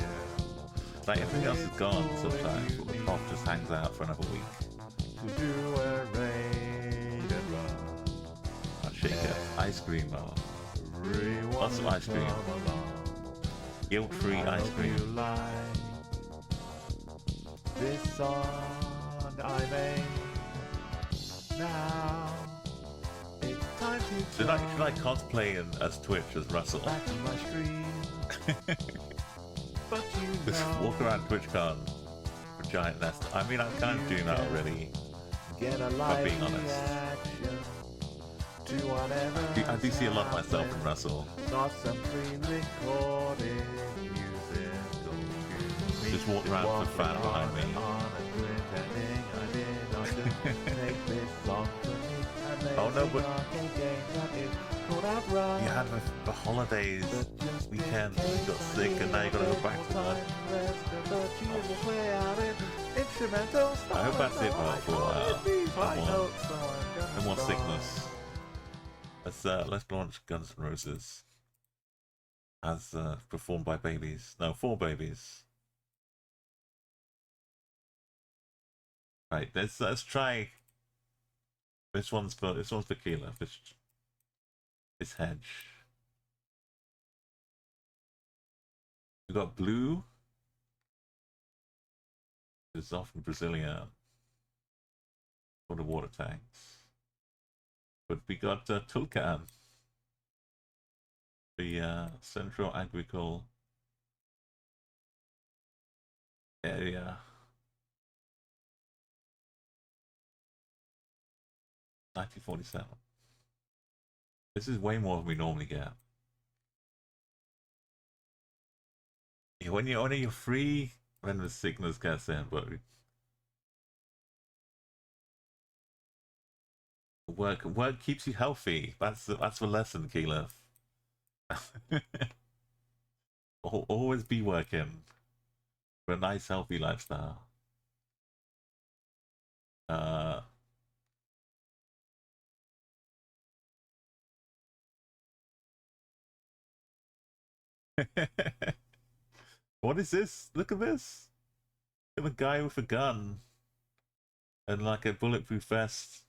It's like everything else is gone sometimes, but the cough just hangs out for another week. To do a raid and run. I'll shake it. Ice cream, Everyone lots of ice cream. come along. Guilt-free I ice hope cream. you like this song I made. Now it's time to Should I cosplay as Twitch as Russell? back to my screen. But you Just know, walk around TwitchCon for Giant Nest. I mean, I'm kind of doing that already. get a live being honest. reaction to whatever I do see a lot of myself in Russell. not some pre-recorded musical cue. Just walk around with a fan behind me. Pretending I did not just take this song for me. Oh, no, but- Arcade game that is called Outrun. You had the holidays weekend, you got sick, and now you gotta go back to work. I hope that's it for a while. No more sickness. Let's launch Guns N' Roses as performed by babies. No, for babies. Right, let's try. This one's for Keela. This Hedge. We got Blue. This is often Brazilian for the water tanks. But we got Tulkan, the Central Agricole area. 1947. This is way more than we normally get. Yeah, when you're free, when the sickness gets in, but work keeps you healthy. That's the lesson, Keela. Always be working for a nice, healthy lifestyle. What is this? Look at this. Look at the guy with a gun and like a bulletproof vest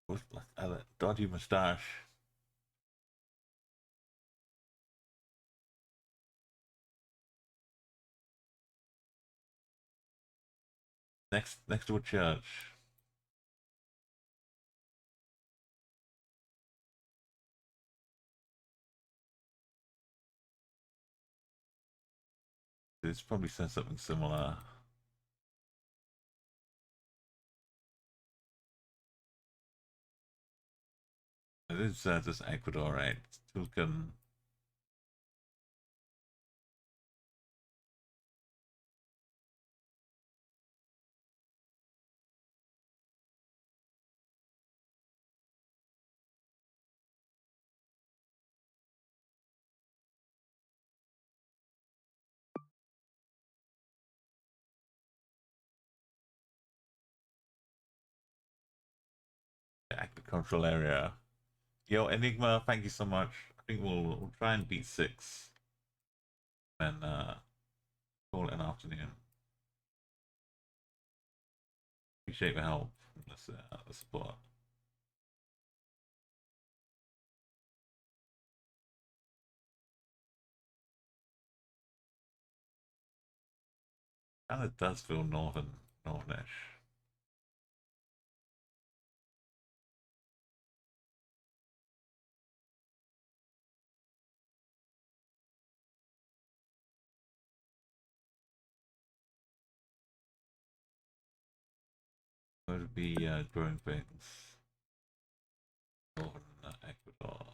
with like a dodgy moustache. Next to a church. It's probably said something similar. It is just Ecuador, right? Tulkan. Agricultural area. Yo, Enigma, thank you so much. I think we'll try and beat 6. And call it an afternoon. Appreciate the help. The support. And it does feel northern-ish. Would be growing things. Northern Ecuador.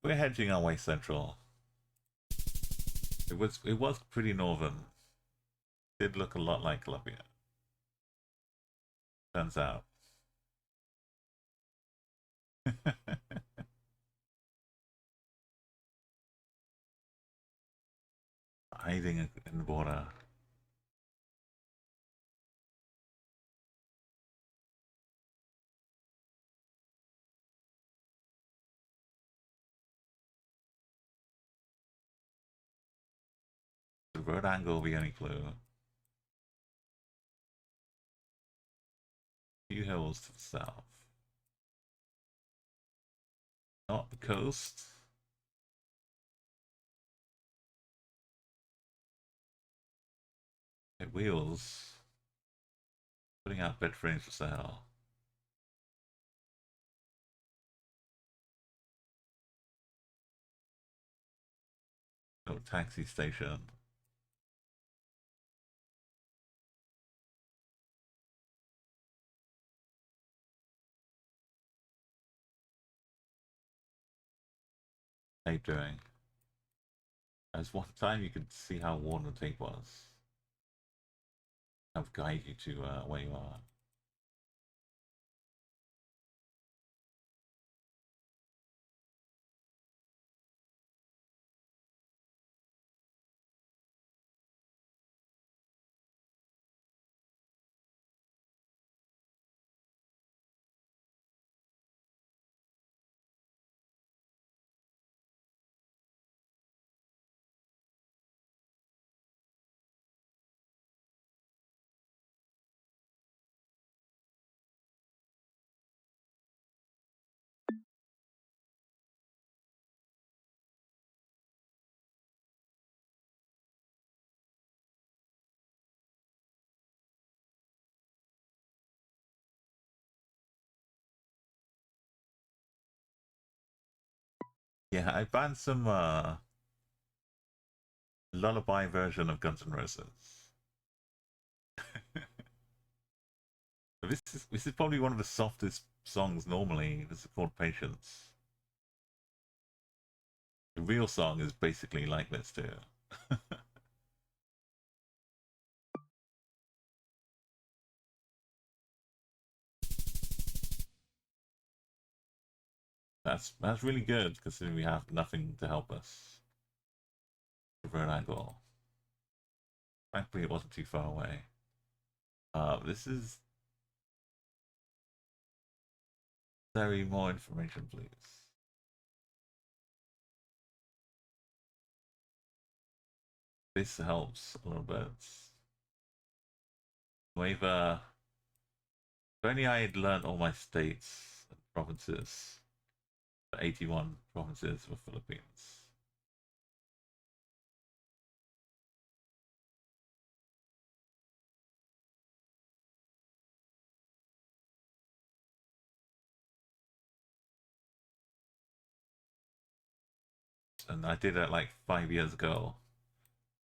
We're hedging our way central. It was pretty northern. It did look a lot like Colombia. Turns out. Hiding in the border. The road angle will be any clue. Few hills to the south. Not the coast. It wheels. Putting out bed frames for sale. No taxi station. How you doing? As one time you could see how worn the tape was. Have guide you to where you are. Yeah, I banned some lullaby version of Guns N' Roses. This is probably one of the softest songs normally. This is called Patience. The real song is basically like this too. That's really good considering we have nothing to help us. Revert angle. Thankfully, it wasn't too far away. This is very more information, please. This helps a little bit. Waiver. If only I had learned all my states and provinces. The 81 provinces of the Philippines. And I did it like 5 years ago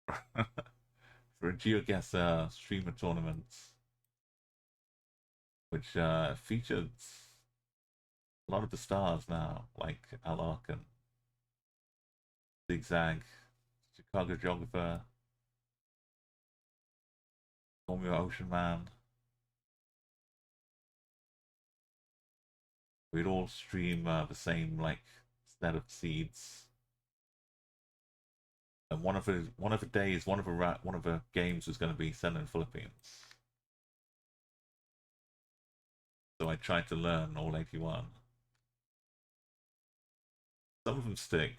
for a GeoGuessr streamer tournament, which featured a lot of the stars now, like Alok and Zigzag, Chicago Geographer, Formula Ocean Man. We'd all stream the same like set of seeds. And one of the days, one of the games was going to be set in the Philippines. So I tried to learn all 81. Some of them stick.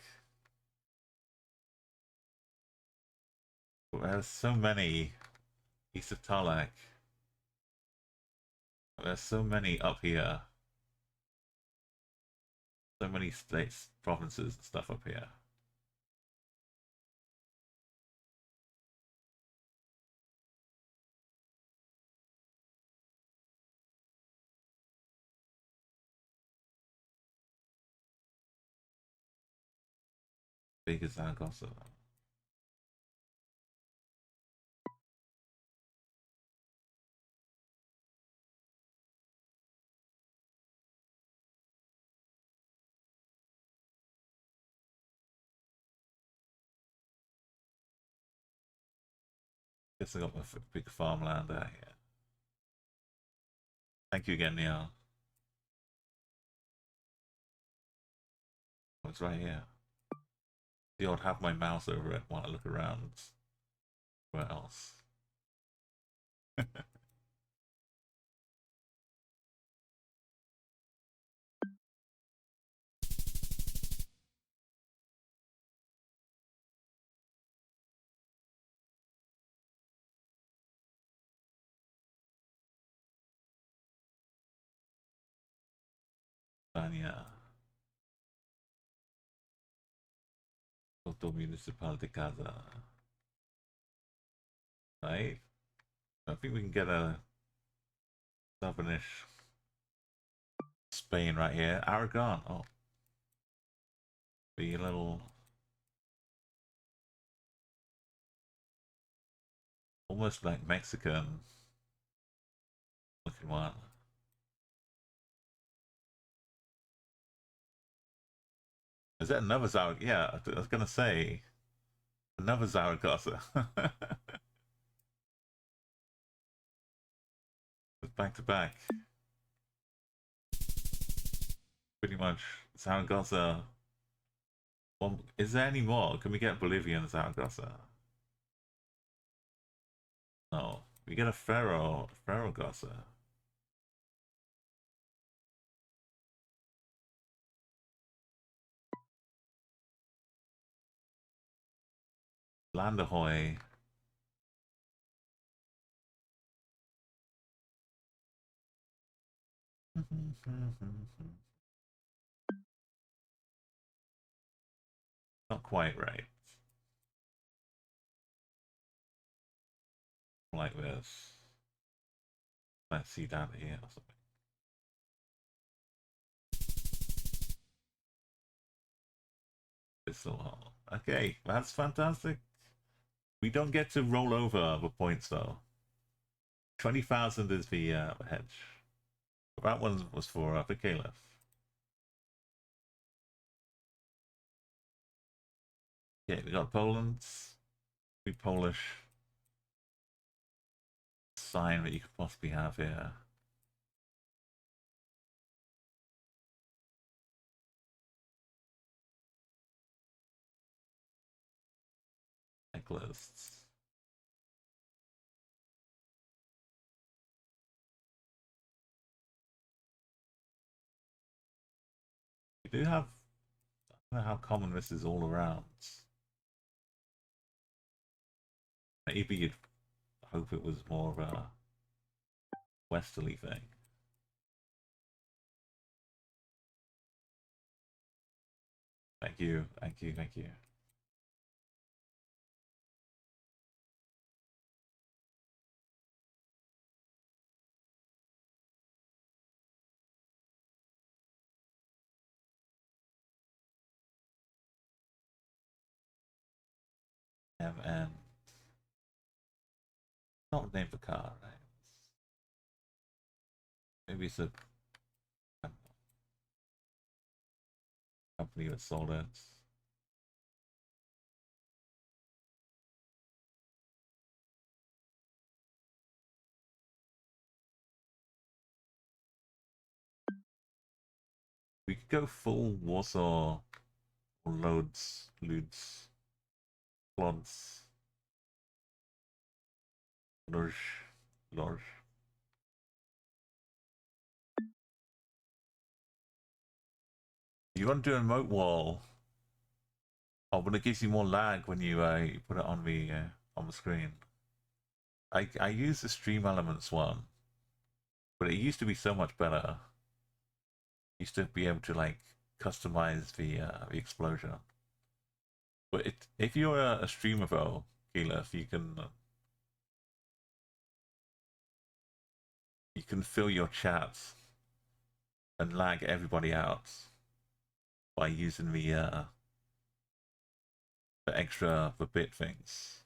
But there's so many east of Tarlac. There's so many up here. So many states, provinces, and stuff up here. Big as Zaragoza. Guess I got my big farmland out here. Thank you again, Neil. Oh, it's right here. See, I'd have my mouse over it while I look around. Where else? Spania. Auto Municipal de Casa. Right? I think we can get a southernish Spain right here. Aragon. Oh. Be a little. Almost like Mexican looking one. Is that another Zaragoza? Yeah, I was gonna say another Zaragoza. Back to back. Pretty much Zaragoza. Well, is there any more? Can we get Bolivian Zaragoza? No. We get a Ferrogoza. Landahoy. Not quite right. Like this. Let's see down here or something. This all. Okay, that's fantastic. We don't get to roll over the points though. 20,000 is the hedge. That one was for the Caliph. Okay, we got Poland. We Polish sign that you could possibly have here. Checklists. We do have. I don't know how common this is all around. Maybe you'd hope it was more of a westerly thing. Thank you, thank you, thank you. And not name the car, right? Maybe it's a company that sold it. We could go full Warsaw or Lodz. Lodz. Lodz. You want to do a remote wall? Oh, but it gives you more lag when you put it on the screen. I use the Stream Elements one, but it used to be so much better. Used to be able to like customize the explosion. But if you're a streamer though, Keyleth, you can fill your chats and lag everybody out by using the extra bit things.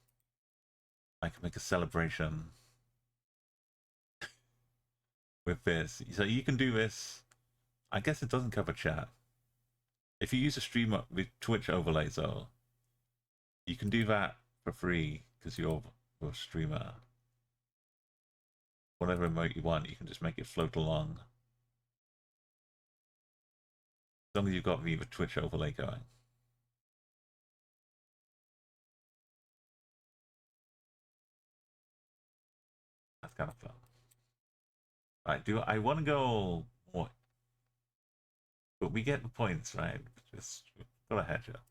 I can make a celebration with this. So you can do this. I guess it doesn't cover chat. If you use a streamer with Twitch overlays though, you can do that for free because you're or streamer. Whatever emote you want, you can just make it float along. As long as you've got the Twitch overlay going. That's kind of fun. Right, do I want to go more? But we get the points, right? Just got a hedge up.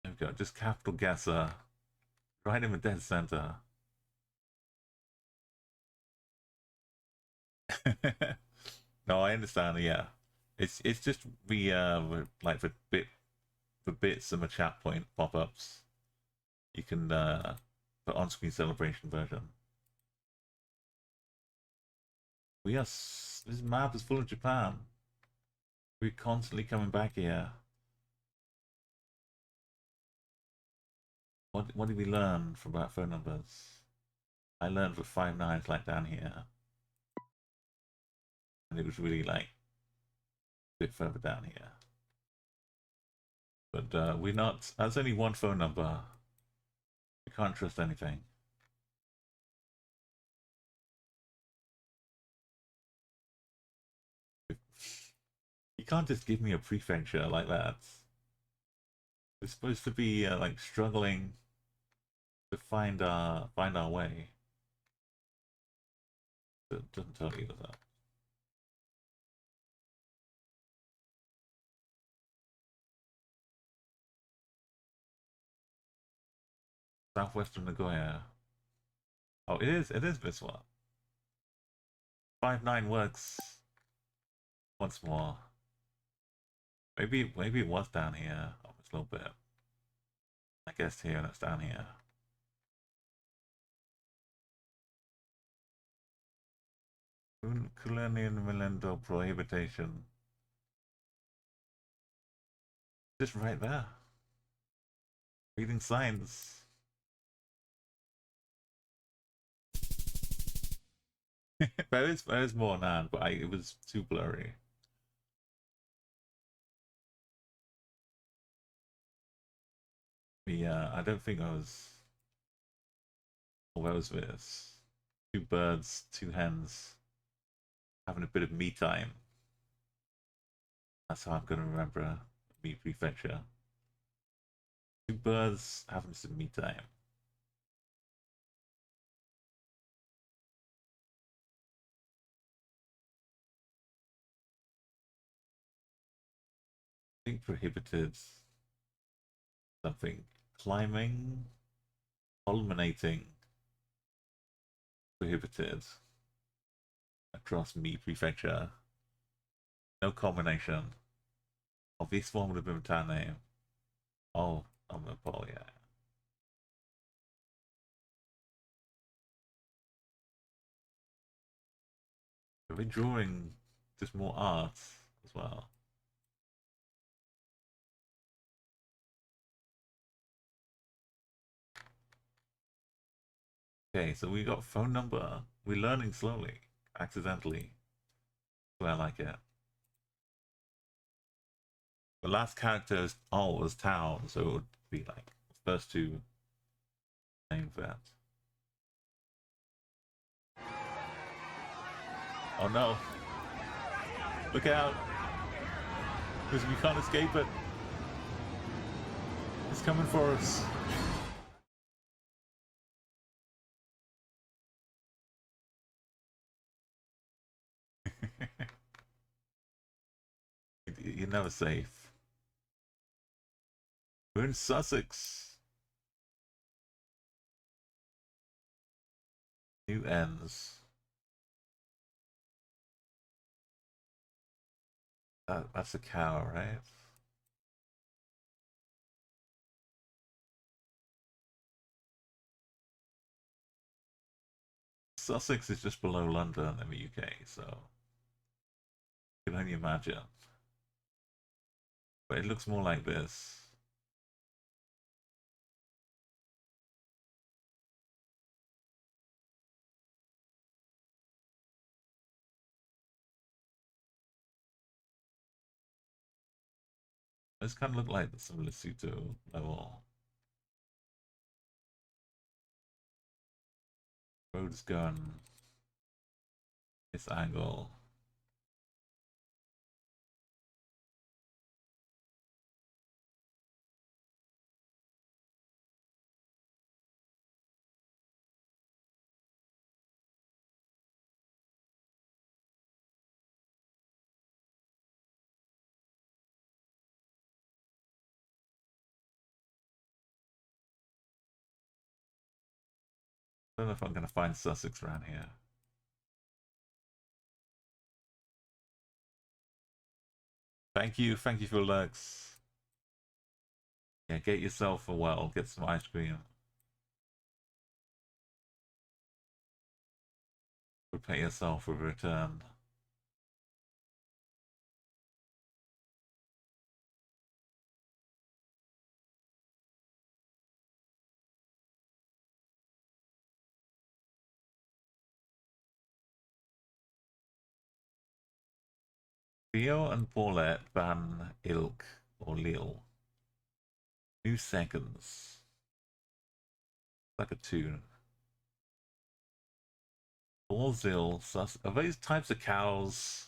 There we go. Just capital guesser. Right in the dead center. No, I understand. Yeah, it's just like the bits and the chat point pop ups. You can put on screen celebration version. This map is full of Japan. We're constantly coming back here. What did we learn from our phone numbers? I learned that 5 9 is like down here, and it was really like a bit further down here. But we're not. That's only one phone number. We can't trust anything. You can't just give me a prefecture like that. It's supposed to be like struggling to find our way. It doesn't tell you that. Southwestern Nagoya. Oh, it is this one. 5 9 works once more. Maybe it was down here. Oh, it's a little bit. I guess here and it's down here. Colonial Milendo prohibition. Just right there. Reading signs. there is more now, but it was too blurry. Yeah, I don't think I was. Oh, where was this? 2 birds, 2 hens, having a bit of me time. That's how I'm gonna remember me prefecture. 2 birds having some me time. I think prohibited something. Climbing, culminating, prohibited across me prefecture. No combination. Oh, this one would have been a town name. Oh, I'm a Paul, yeah. Are we drawing just more art as well? Okay, so we got phone number. We're learning slowly, accidentally. I like it. The last character was town, so it would be like the first 2 names that. Oh no! Look out! Because we can't escape it. It's coming for us. You're never safe. We're in Sussex. New ends. That's a cow, right? Sussex is just below London in the UK, so you can only imagine. But it looks more like this. This kind of look like some Lesotho level. Let's go on this angle. I don't know if I'm going to find Sussex around here. Thank you for lurks. Yeah, get yourself a well, get some ice cream. Prepare yourself for a return. Theo and Paulette van Ilk or Lille. 2 seconds. Like a tune. Borzil, are those types of cows?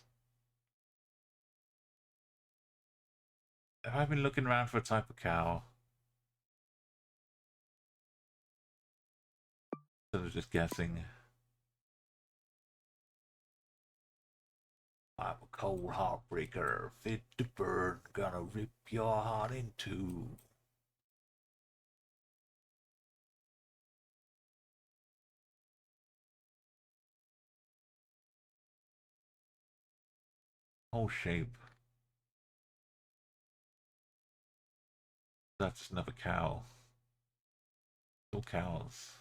Have I been looking around for a type of cow? Instead of just guessing. I'm a cold heartbreaker, fit to burn, gonna rip your heart in two. Whole shape. That's just another cow. All cows.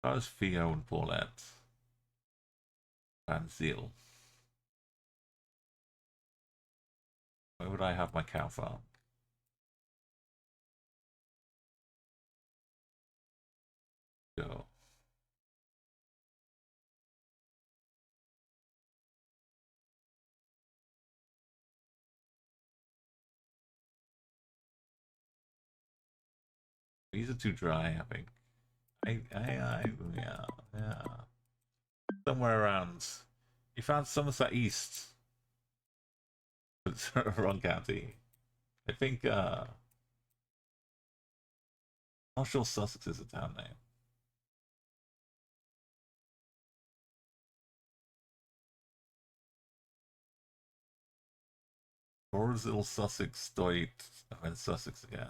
That was Theo and Paulette. Van Zyl. Where would I have my cow farm? Go. These are too dry, I think. Yeah. Somewhere around. You found Somerset East. It's wrong county. I think, not sure Sussex is a town name. Borzil, Sussex, Stoit, and then Sussex again.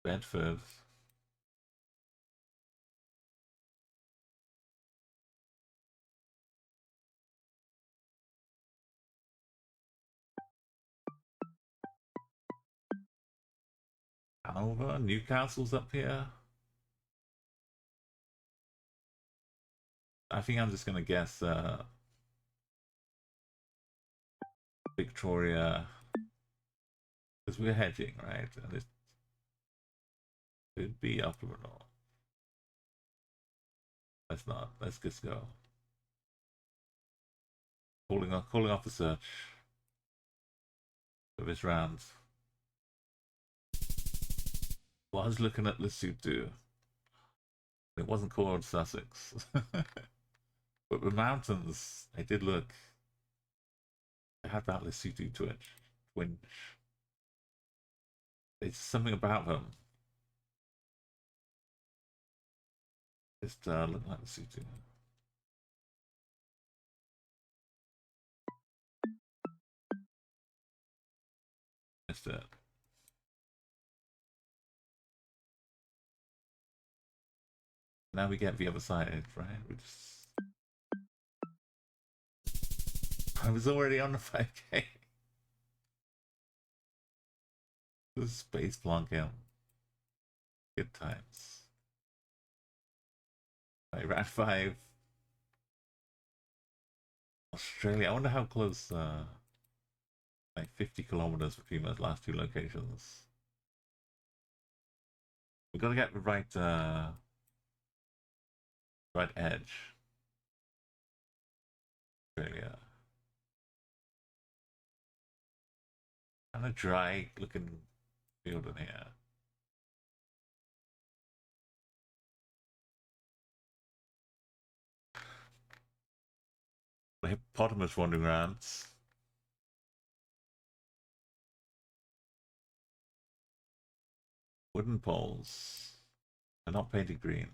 Bedford. Hanover, Newcastle's up here. I think I'm just gonna guess Victoria, because we're hedging, right? And it could be upper or not. Let's not. Let's just go. Calling off the search for this round. Was looking at Lesotho. It wasn't called Sussex. But the mountains, I did look. I had that Lesotho twinge. It's something about them. Just look like Lesotho. Missed it. Now we get the other side, right? We just... I was already on the 5k. The space plonking. Good times. I ran 5. Australia. I wonder how close, like 50 kilometers between those last 2 locations. We've got to get the right edge. Australia. kind of dry looking field in here. The hippopotamus wandering around. Wooden poles. They're not painted green.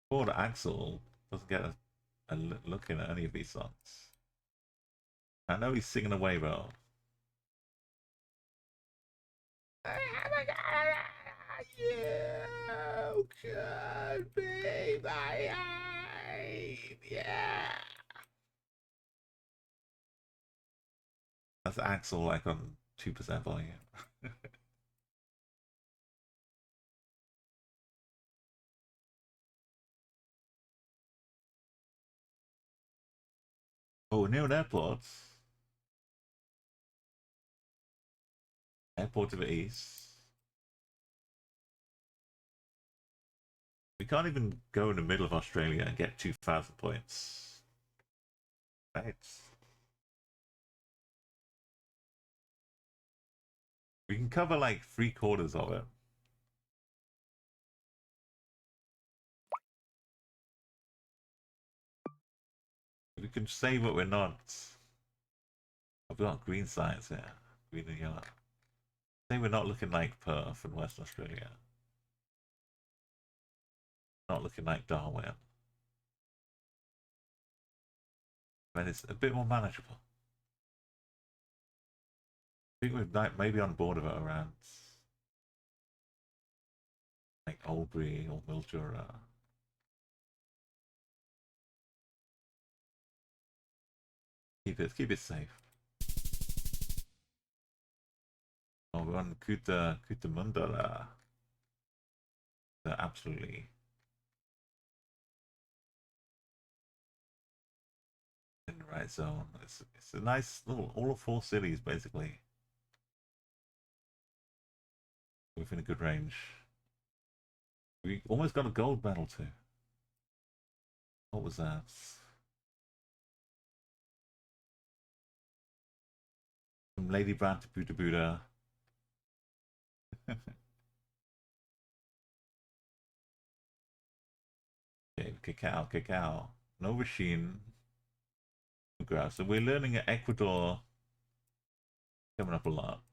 Poor Axel doesn't get a look in at any of these songs. I know he's singing away though. You could be my aim, yeah. That's Axel like on 2% volume. Oh, near an airport. Airport to the east. We can't even go in the middle of Australia and get 2,000 points. Right. We can cover like 3/4 of it. We can say what we're not. I've got green signs here. Green and yellow. Say we're not looking like Perth in Western Australia. Not looking like Darwin. But it's a bit more manageable. I think we're like maybe on board of it around like Albury or Mildura. Keep it safe. Oh, we're on Cootamundra. Absolutely in the right zone. It's a nice little all of 4 cities basically. Within a good range. We almost got a gold medal too. What was that? From Lady Brand to Buddha Buddha. Okay, cacao. No machine. Grass. So we're learning at Ecuador coming up a lot.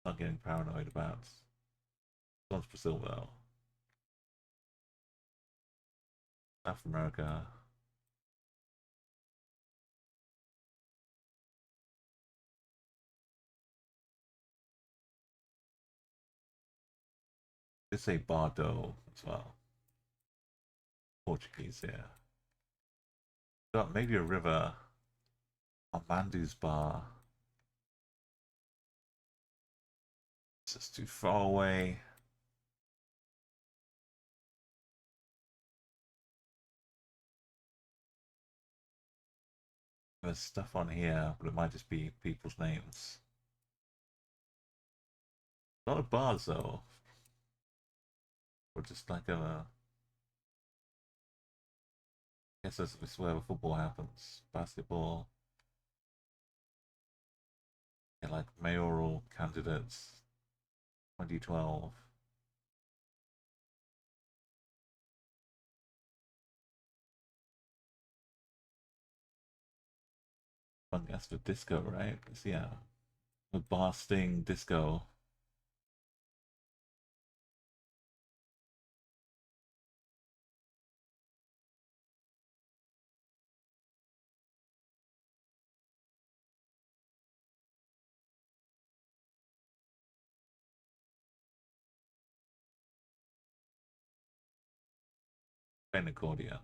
Not getting paranoid about. One's Brazil though. South America. Let's say Bardo as well. Portuguese here. Got maybe a river. Armando's Bar. It's just too far away. There's stuff on here, but it might just be people's names. A lot of bars though. Or just like a... I guess this is where football happens. Basketball. Yeah, like mayoral candidates. 2012. Fun guess for disco, right? Yeah. The bar sting disco. Playing accordion.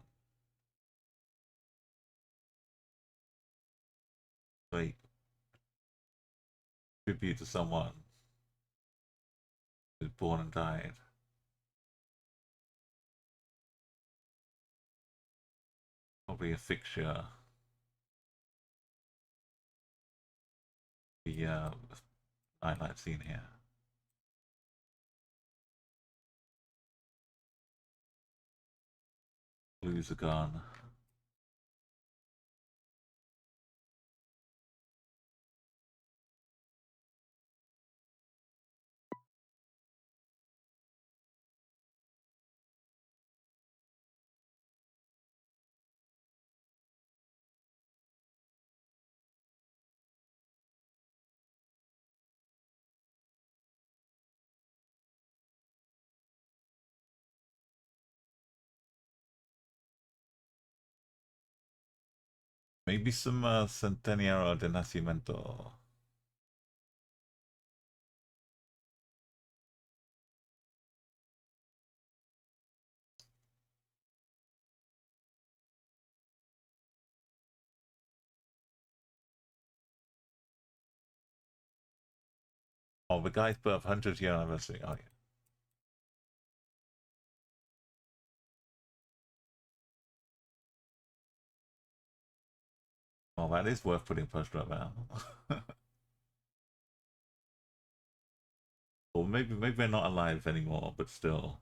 Wait. Tribute to someone who's born and died. Probably a fixture. The nightlife scene here. clues are gone. Maybe some Centenario de Nacimiento. Oh, the guy's birth 100th year anniversary. Oh, yeah. Oh, that is worth putting a poster up now. Or maybe they're not alive anymore, but still,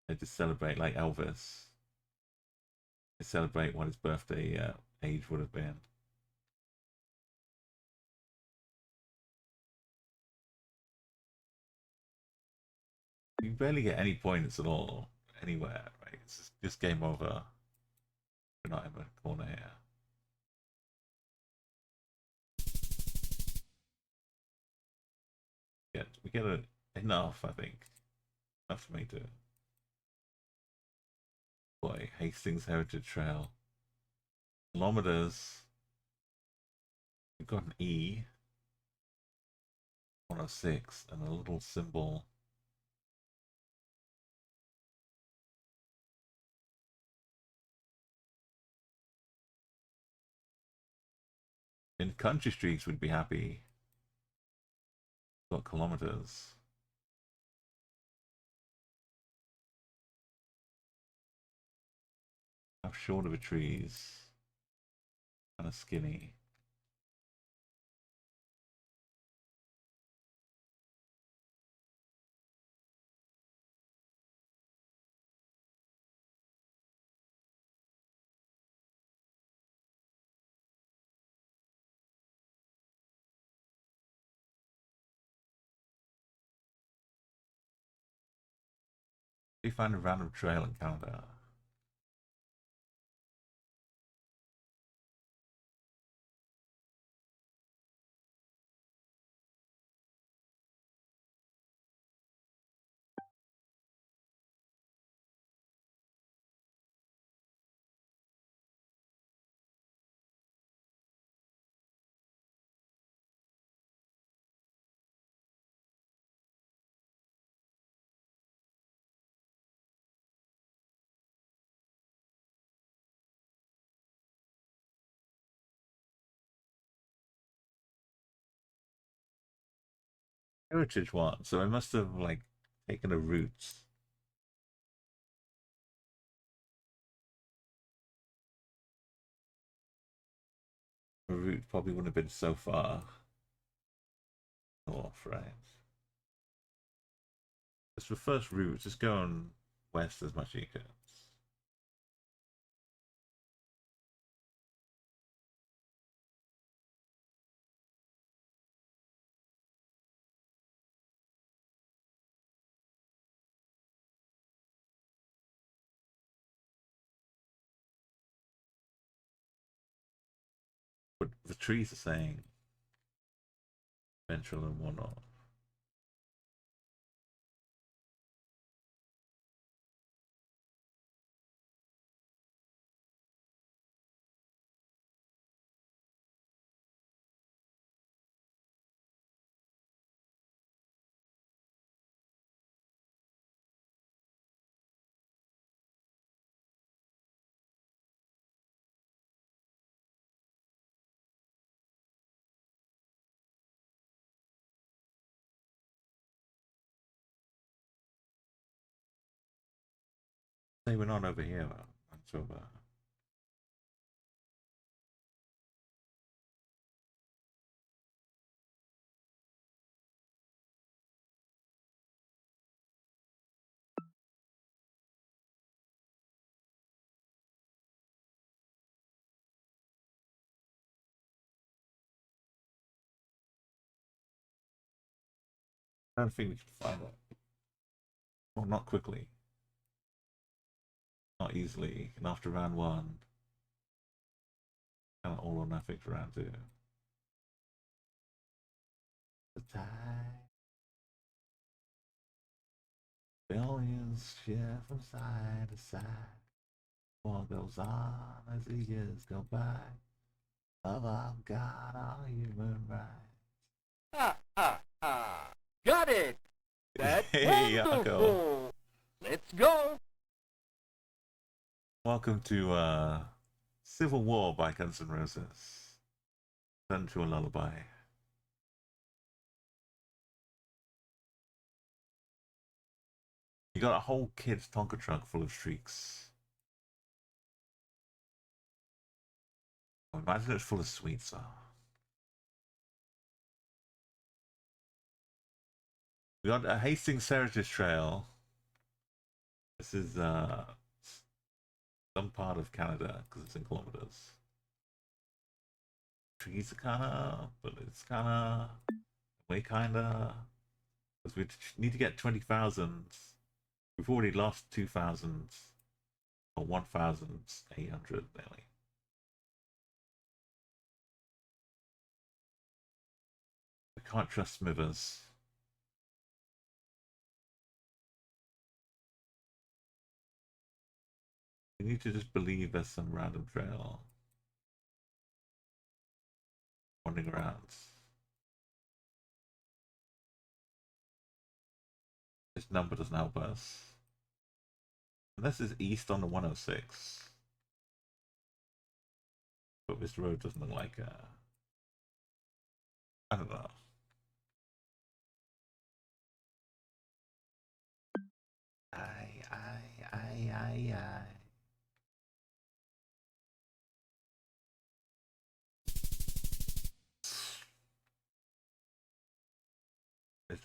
they just celebrate like Elvis. They celebrate what his birthday age would have been. You barely get any points at all anywhere, right? It's just game over. We're not in the corner here. We get enough, I think. Enough for me to. Boy, Hastings Heritage Trail. Kilometers. We've got an E. 106 and a little symbol. In country streets, we'd be happy. Got kilometers. How short are the trees? Kind of skinny. We find a random trail in Canada. Heritage one, so I must have like taken a route. The route probably wouldn't have been so far north, right? It's the first route, just go on west as much as you can. But the trees are saying ventral and whatnot. Say we're not over here, though. I don't think we can find it. Well, not quickly. Not easily. And after round one, kind of all or nothing for round two. The tide. Billions shift from side to side. What goes on as the years go by? Love of God, all human rights. Ha ha ha! Got it! That's Hey, Yako. wonderful! Let's go! Welcome to Civil War by Guns N' Roses. Turn to a lullaby. You got a whole kid's Tonka truck full of streaks. Imagine it's full of sweets, though. We got a Hastings Heritage Trail. This is some part of Canada because it's in kilometers. Trees are kinda, but it's kinda, way kinda. Because we need to get 20,000. We've already lost 2,000 or 1,800 nearly. We can't trust Smithers. We need to just believe there's some random trail wandering around. This number doesn't help us. And this is east on the 106. But this road doesn't look like I don't know. I.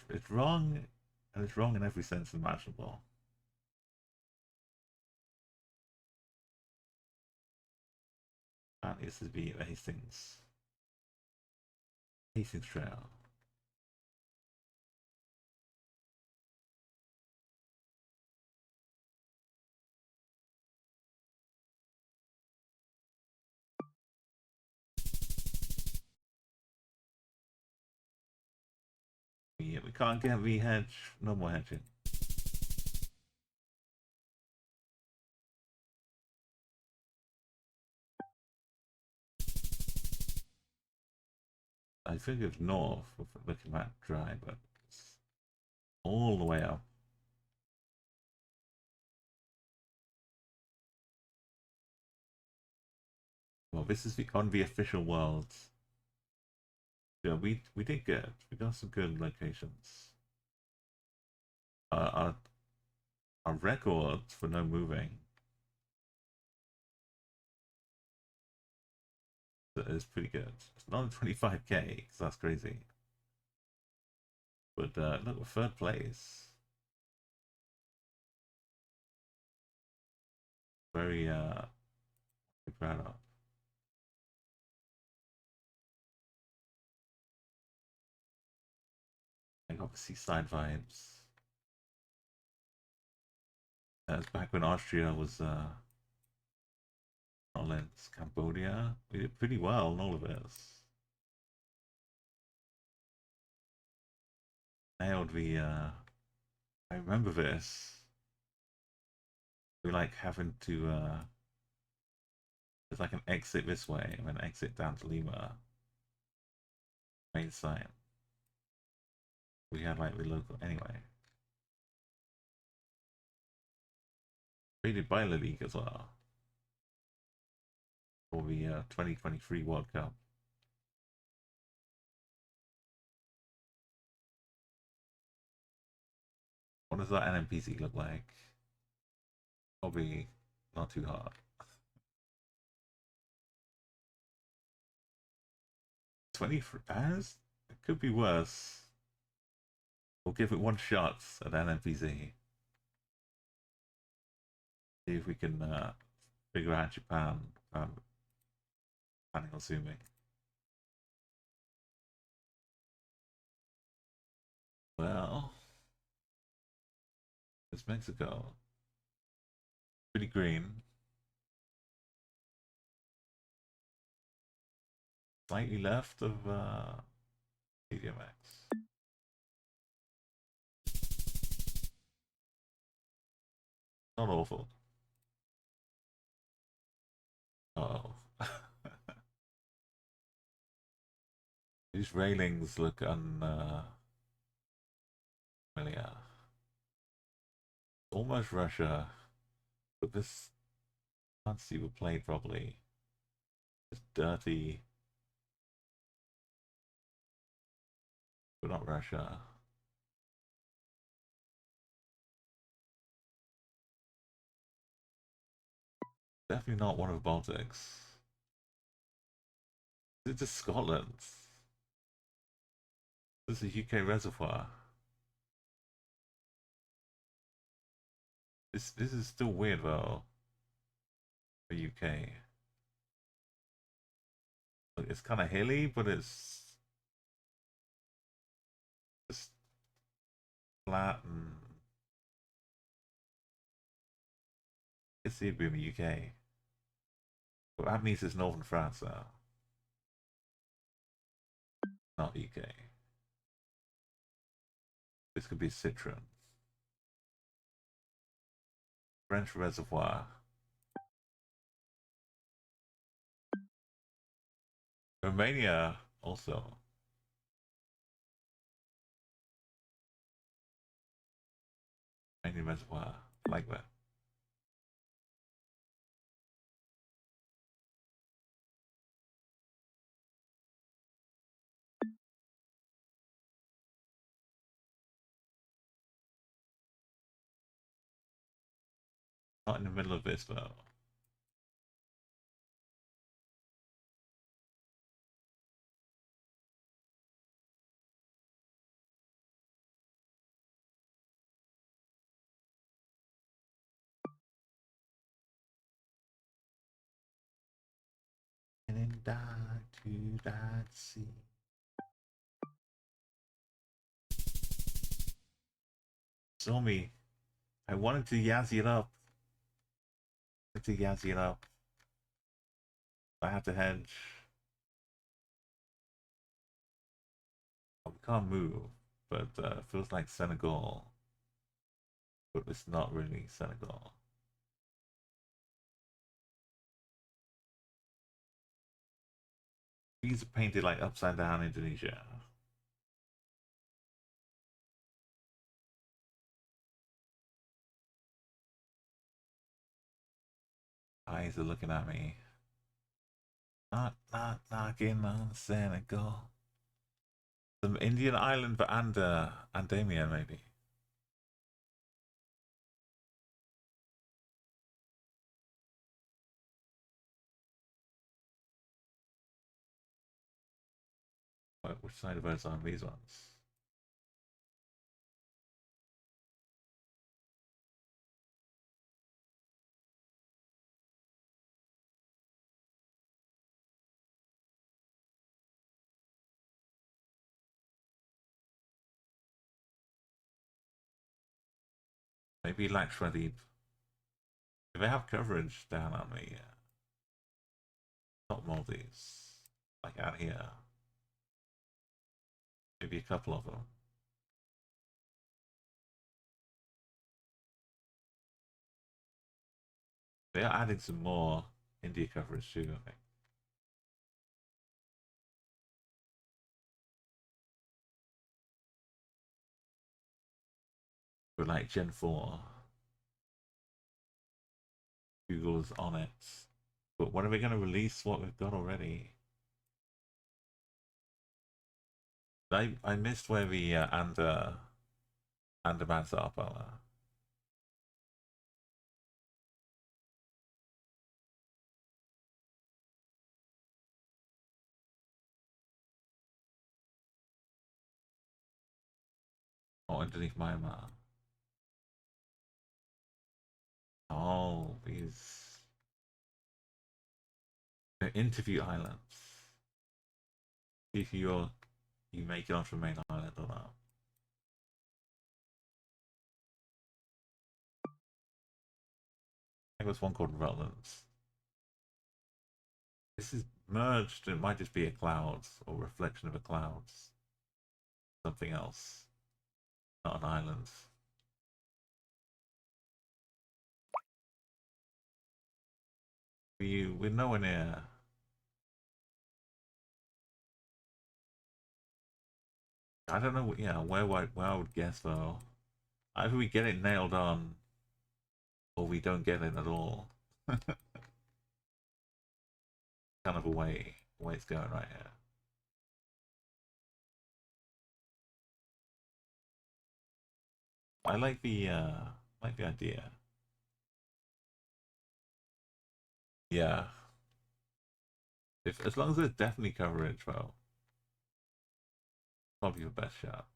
It's wrong, and it's wrong in every sense imaginable. And this is the Hastings Trail. Yeah, we can't get the hedge. No more hedging. I think it's north if we're looking at dry, but it's all the way up. Well, this is on the official world. Yeah, we did good. We got some good locations. Our record for no moving is pretty good. It's not 25k because that's crazy. But look, we're third place. Very proud of. I got the seaside vibes. That's back when Austria was Netherlands, Cambodia. We did pretty well in all of this. Nailed the I remember this. We like having to there's like an exit this way and an exit down to Lima. Main site. We had like the local anyway. Rated by La League as well. For the 2023 World Cup. What does that NMPC look like? Probably not too hard. 23 hours? It could be worse. We'll give it one shot at NMPC. See if we can figure out Japan. Planning on zooming. Well, it's Mexico. Pretty green. Slightly left of CDMX. Not awful. Uh oh. These railings look unfamiliar. Almost Russia, but this can't see the plate properly. It's dirty, but not Russia. Definitely not one of the Baltics. It's just Scotland. This is a UK reservoir. This is still weird though. For UK. It's kind of hilly, but it's just flat and it's the in the UK. But that means it's northern France though. Not UK. This could be Citron. French reservoir. Romania also. Romanian reservoir. Like that. Not in the middle of this though. And then die to that sea. Saw me. I wanted to yazzy it up. I have to hedge. We can't move, but feels like Senegal. But it's not really Senegal. These are painted like upside down Indonesia. Eyes are looking at me. Not knocking on Senegal. Some Indian island for Andamia maybe. Which side of us are these ones? Maybe Lakshadweep. Do they have coverage down on the top Maldives? Like out here. Maybe a couple of them. They are adding some more India coverage too, I think. But like Gen 4. Google is on it. But when are we going to release what we've got already? I missed where the Andamans are, but not underneath Myanmar. Oh, these interview islands. See if you make it onto the main island or not. There was one called Rutlands. This is merged. It might just be a cloud or reflection of a cloud. Something else. Not an island. We're nowhere near. I don't know. Yeah, where I would guess though. Either we get it nailed on, or we don't get it at all. Kind of a way it's going right here. I like the idea. Yeah. If as long as there's definitely coverage, well, probably the best shot.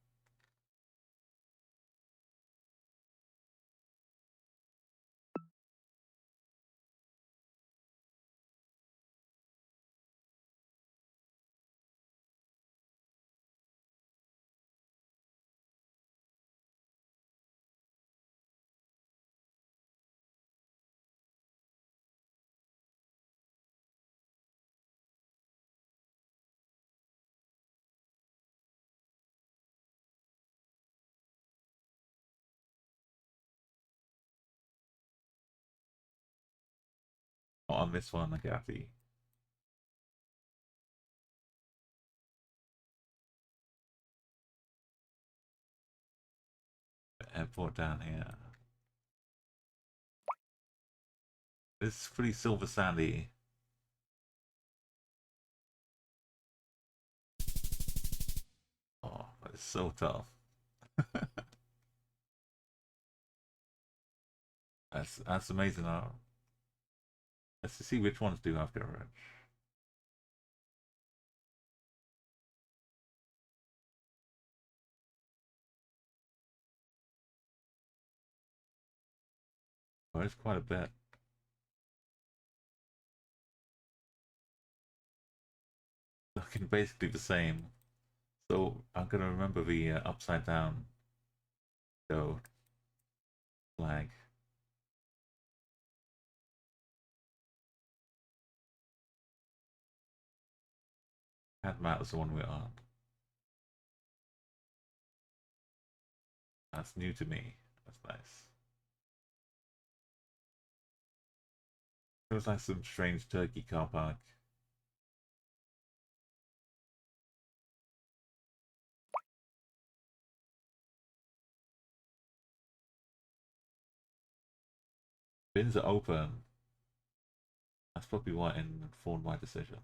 On this one, I got the airport down here. It's pretty silver sandy. Oh, it's so tough. That's amazing. Let's see which ones do have coverage. Oh, it's quite a bit. Looking basically the same. So I'm gonna remember the upside down go flag. Had Matt was the one we're on. That's new to me. That's nice. It was like some strange turkey car park. Bins are open. That's probably what informed my decision.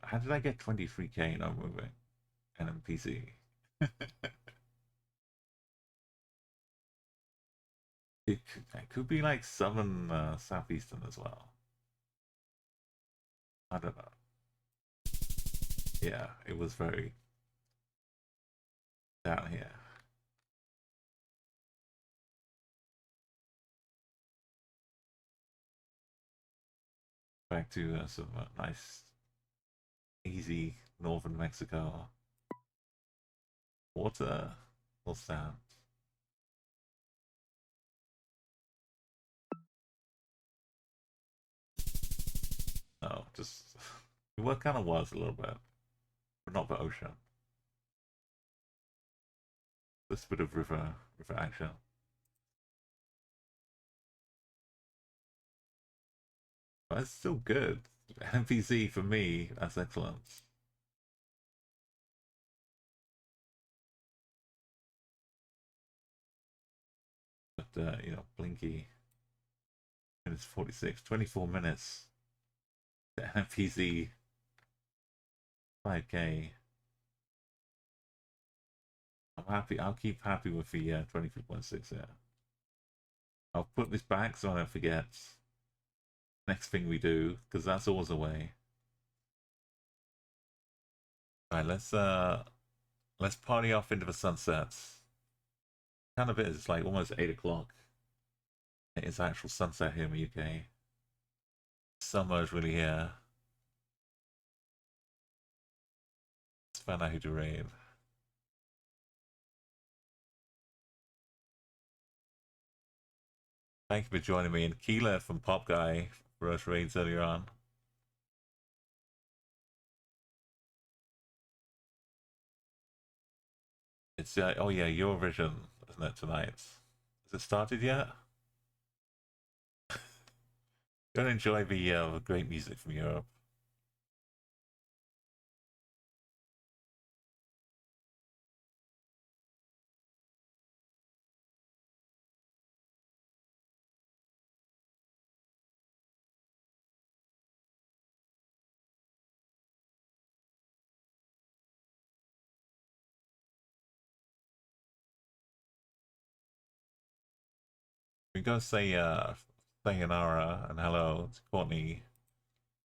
How did I get 23k not moving? NPC. It could be like southern southeastern as well. I don't know. Yeah, it was very down here. Back to some nice, easy northern Mexico. Water or sand? No, just what kind of was a little bit, but not the ocean. Just a bit of river action. But it's still good. NPC for me, that's excellent. But Blinky. Minutes 46, 24 minutes. The NPC 5k. I'm happy. I'll keep happy with the 23.6. Yeah. I'll put this back so I don't forget. Next thing we do, because that's always a way. All right, let's party off into the sunset. Kind of is. It's like almost 8 o'clock. It's actual sunset here in the UK. Summer is really here. find out who to raid. Thank you for joining me, and Keela from Pop Guy for us raids earlier on. It's oh yeah, Eurovision, isn't it, tonight? Has it started yet? Gonna enjoy the great music from Europe. We gotta say sayonara and hello to Courtney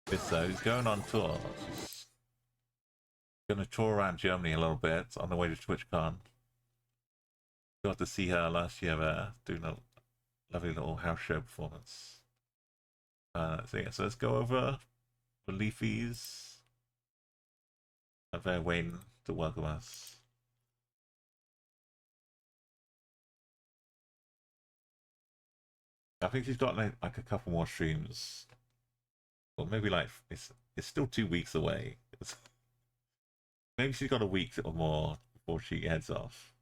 Bissau, who's going on tour. She's gonna tour around Germany a little bit on the way to TwitchCon. Got to see her last year there, doing a lovely little house show performance. So yeah, so let's go over the Leafies. They're waiting to welcome us. I think she's got like a couple more streams. Or maybe like it's still 2 weeks away. Maybe she's got a week or more before she heads off.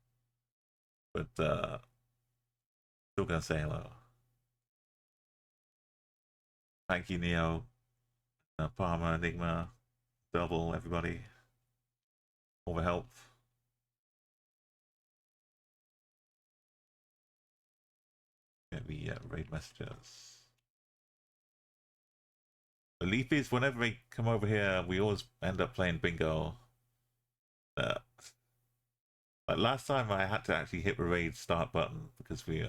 But still gonna say hello. Thank you, Neo, Palmer, Enigma, Double, everybody. All the help. Get the raid messages. The Leafies, whenever they come over here, we always end up playing bingo. Like last time, I had to actually hit the raid start button because we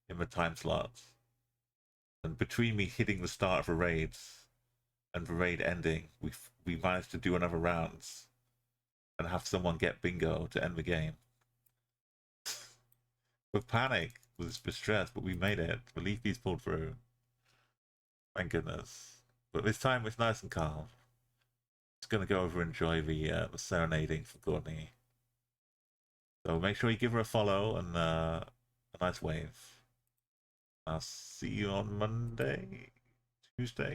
in the time slots. And between me hitting the start of the raids and the raid ending, we managed to do another rounds and have someone get bingo to end the game. With panic, with stress, but we made it. The Leafies pulled through. Thank goodness. But this time it's nice and calm. Just gonna go over and enjoy the serenading for Courtney. So make sure you give her a follow and a nice wave. I'll see you on Monday, Tuesday.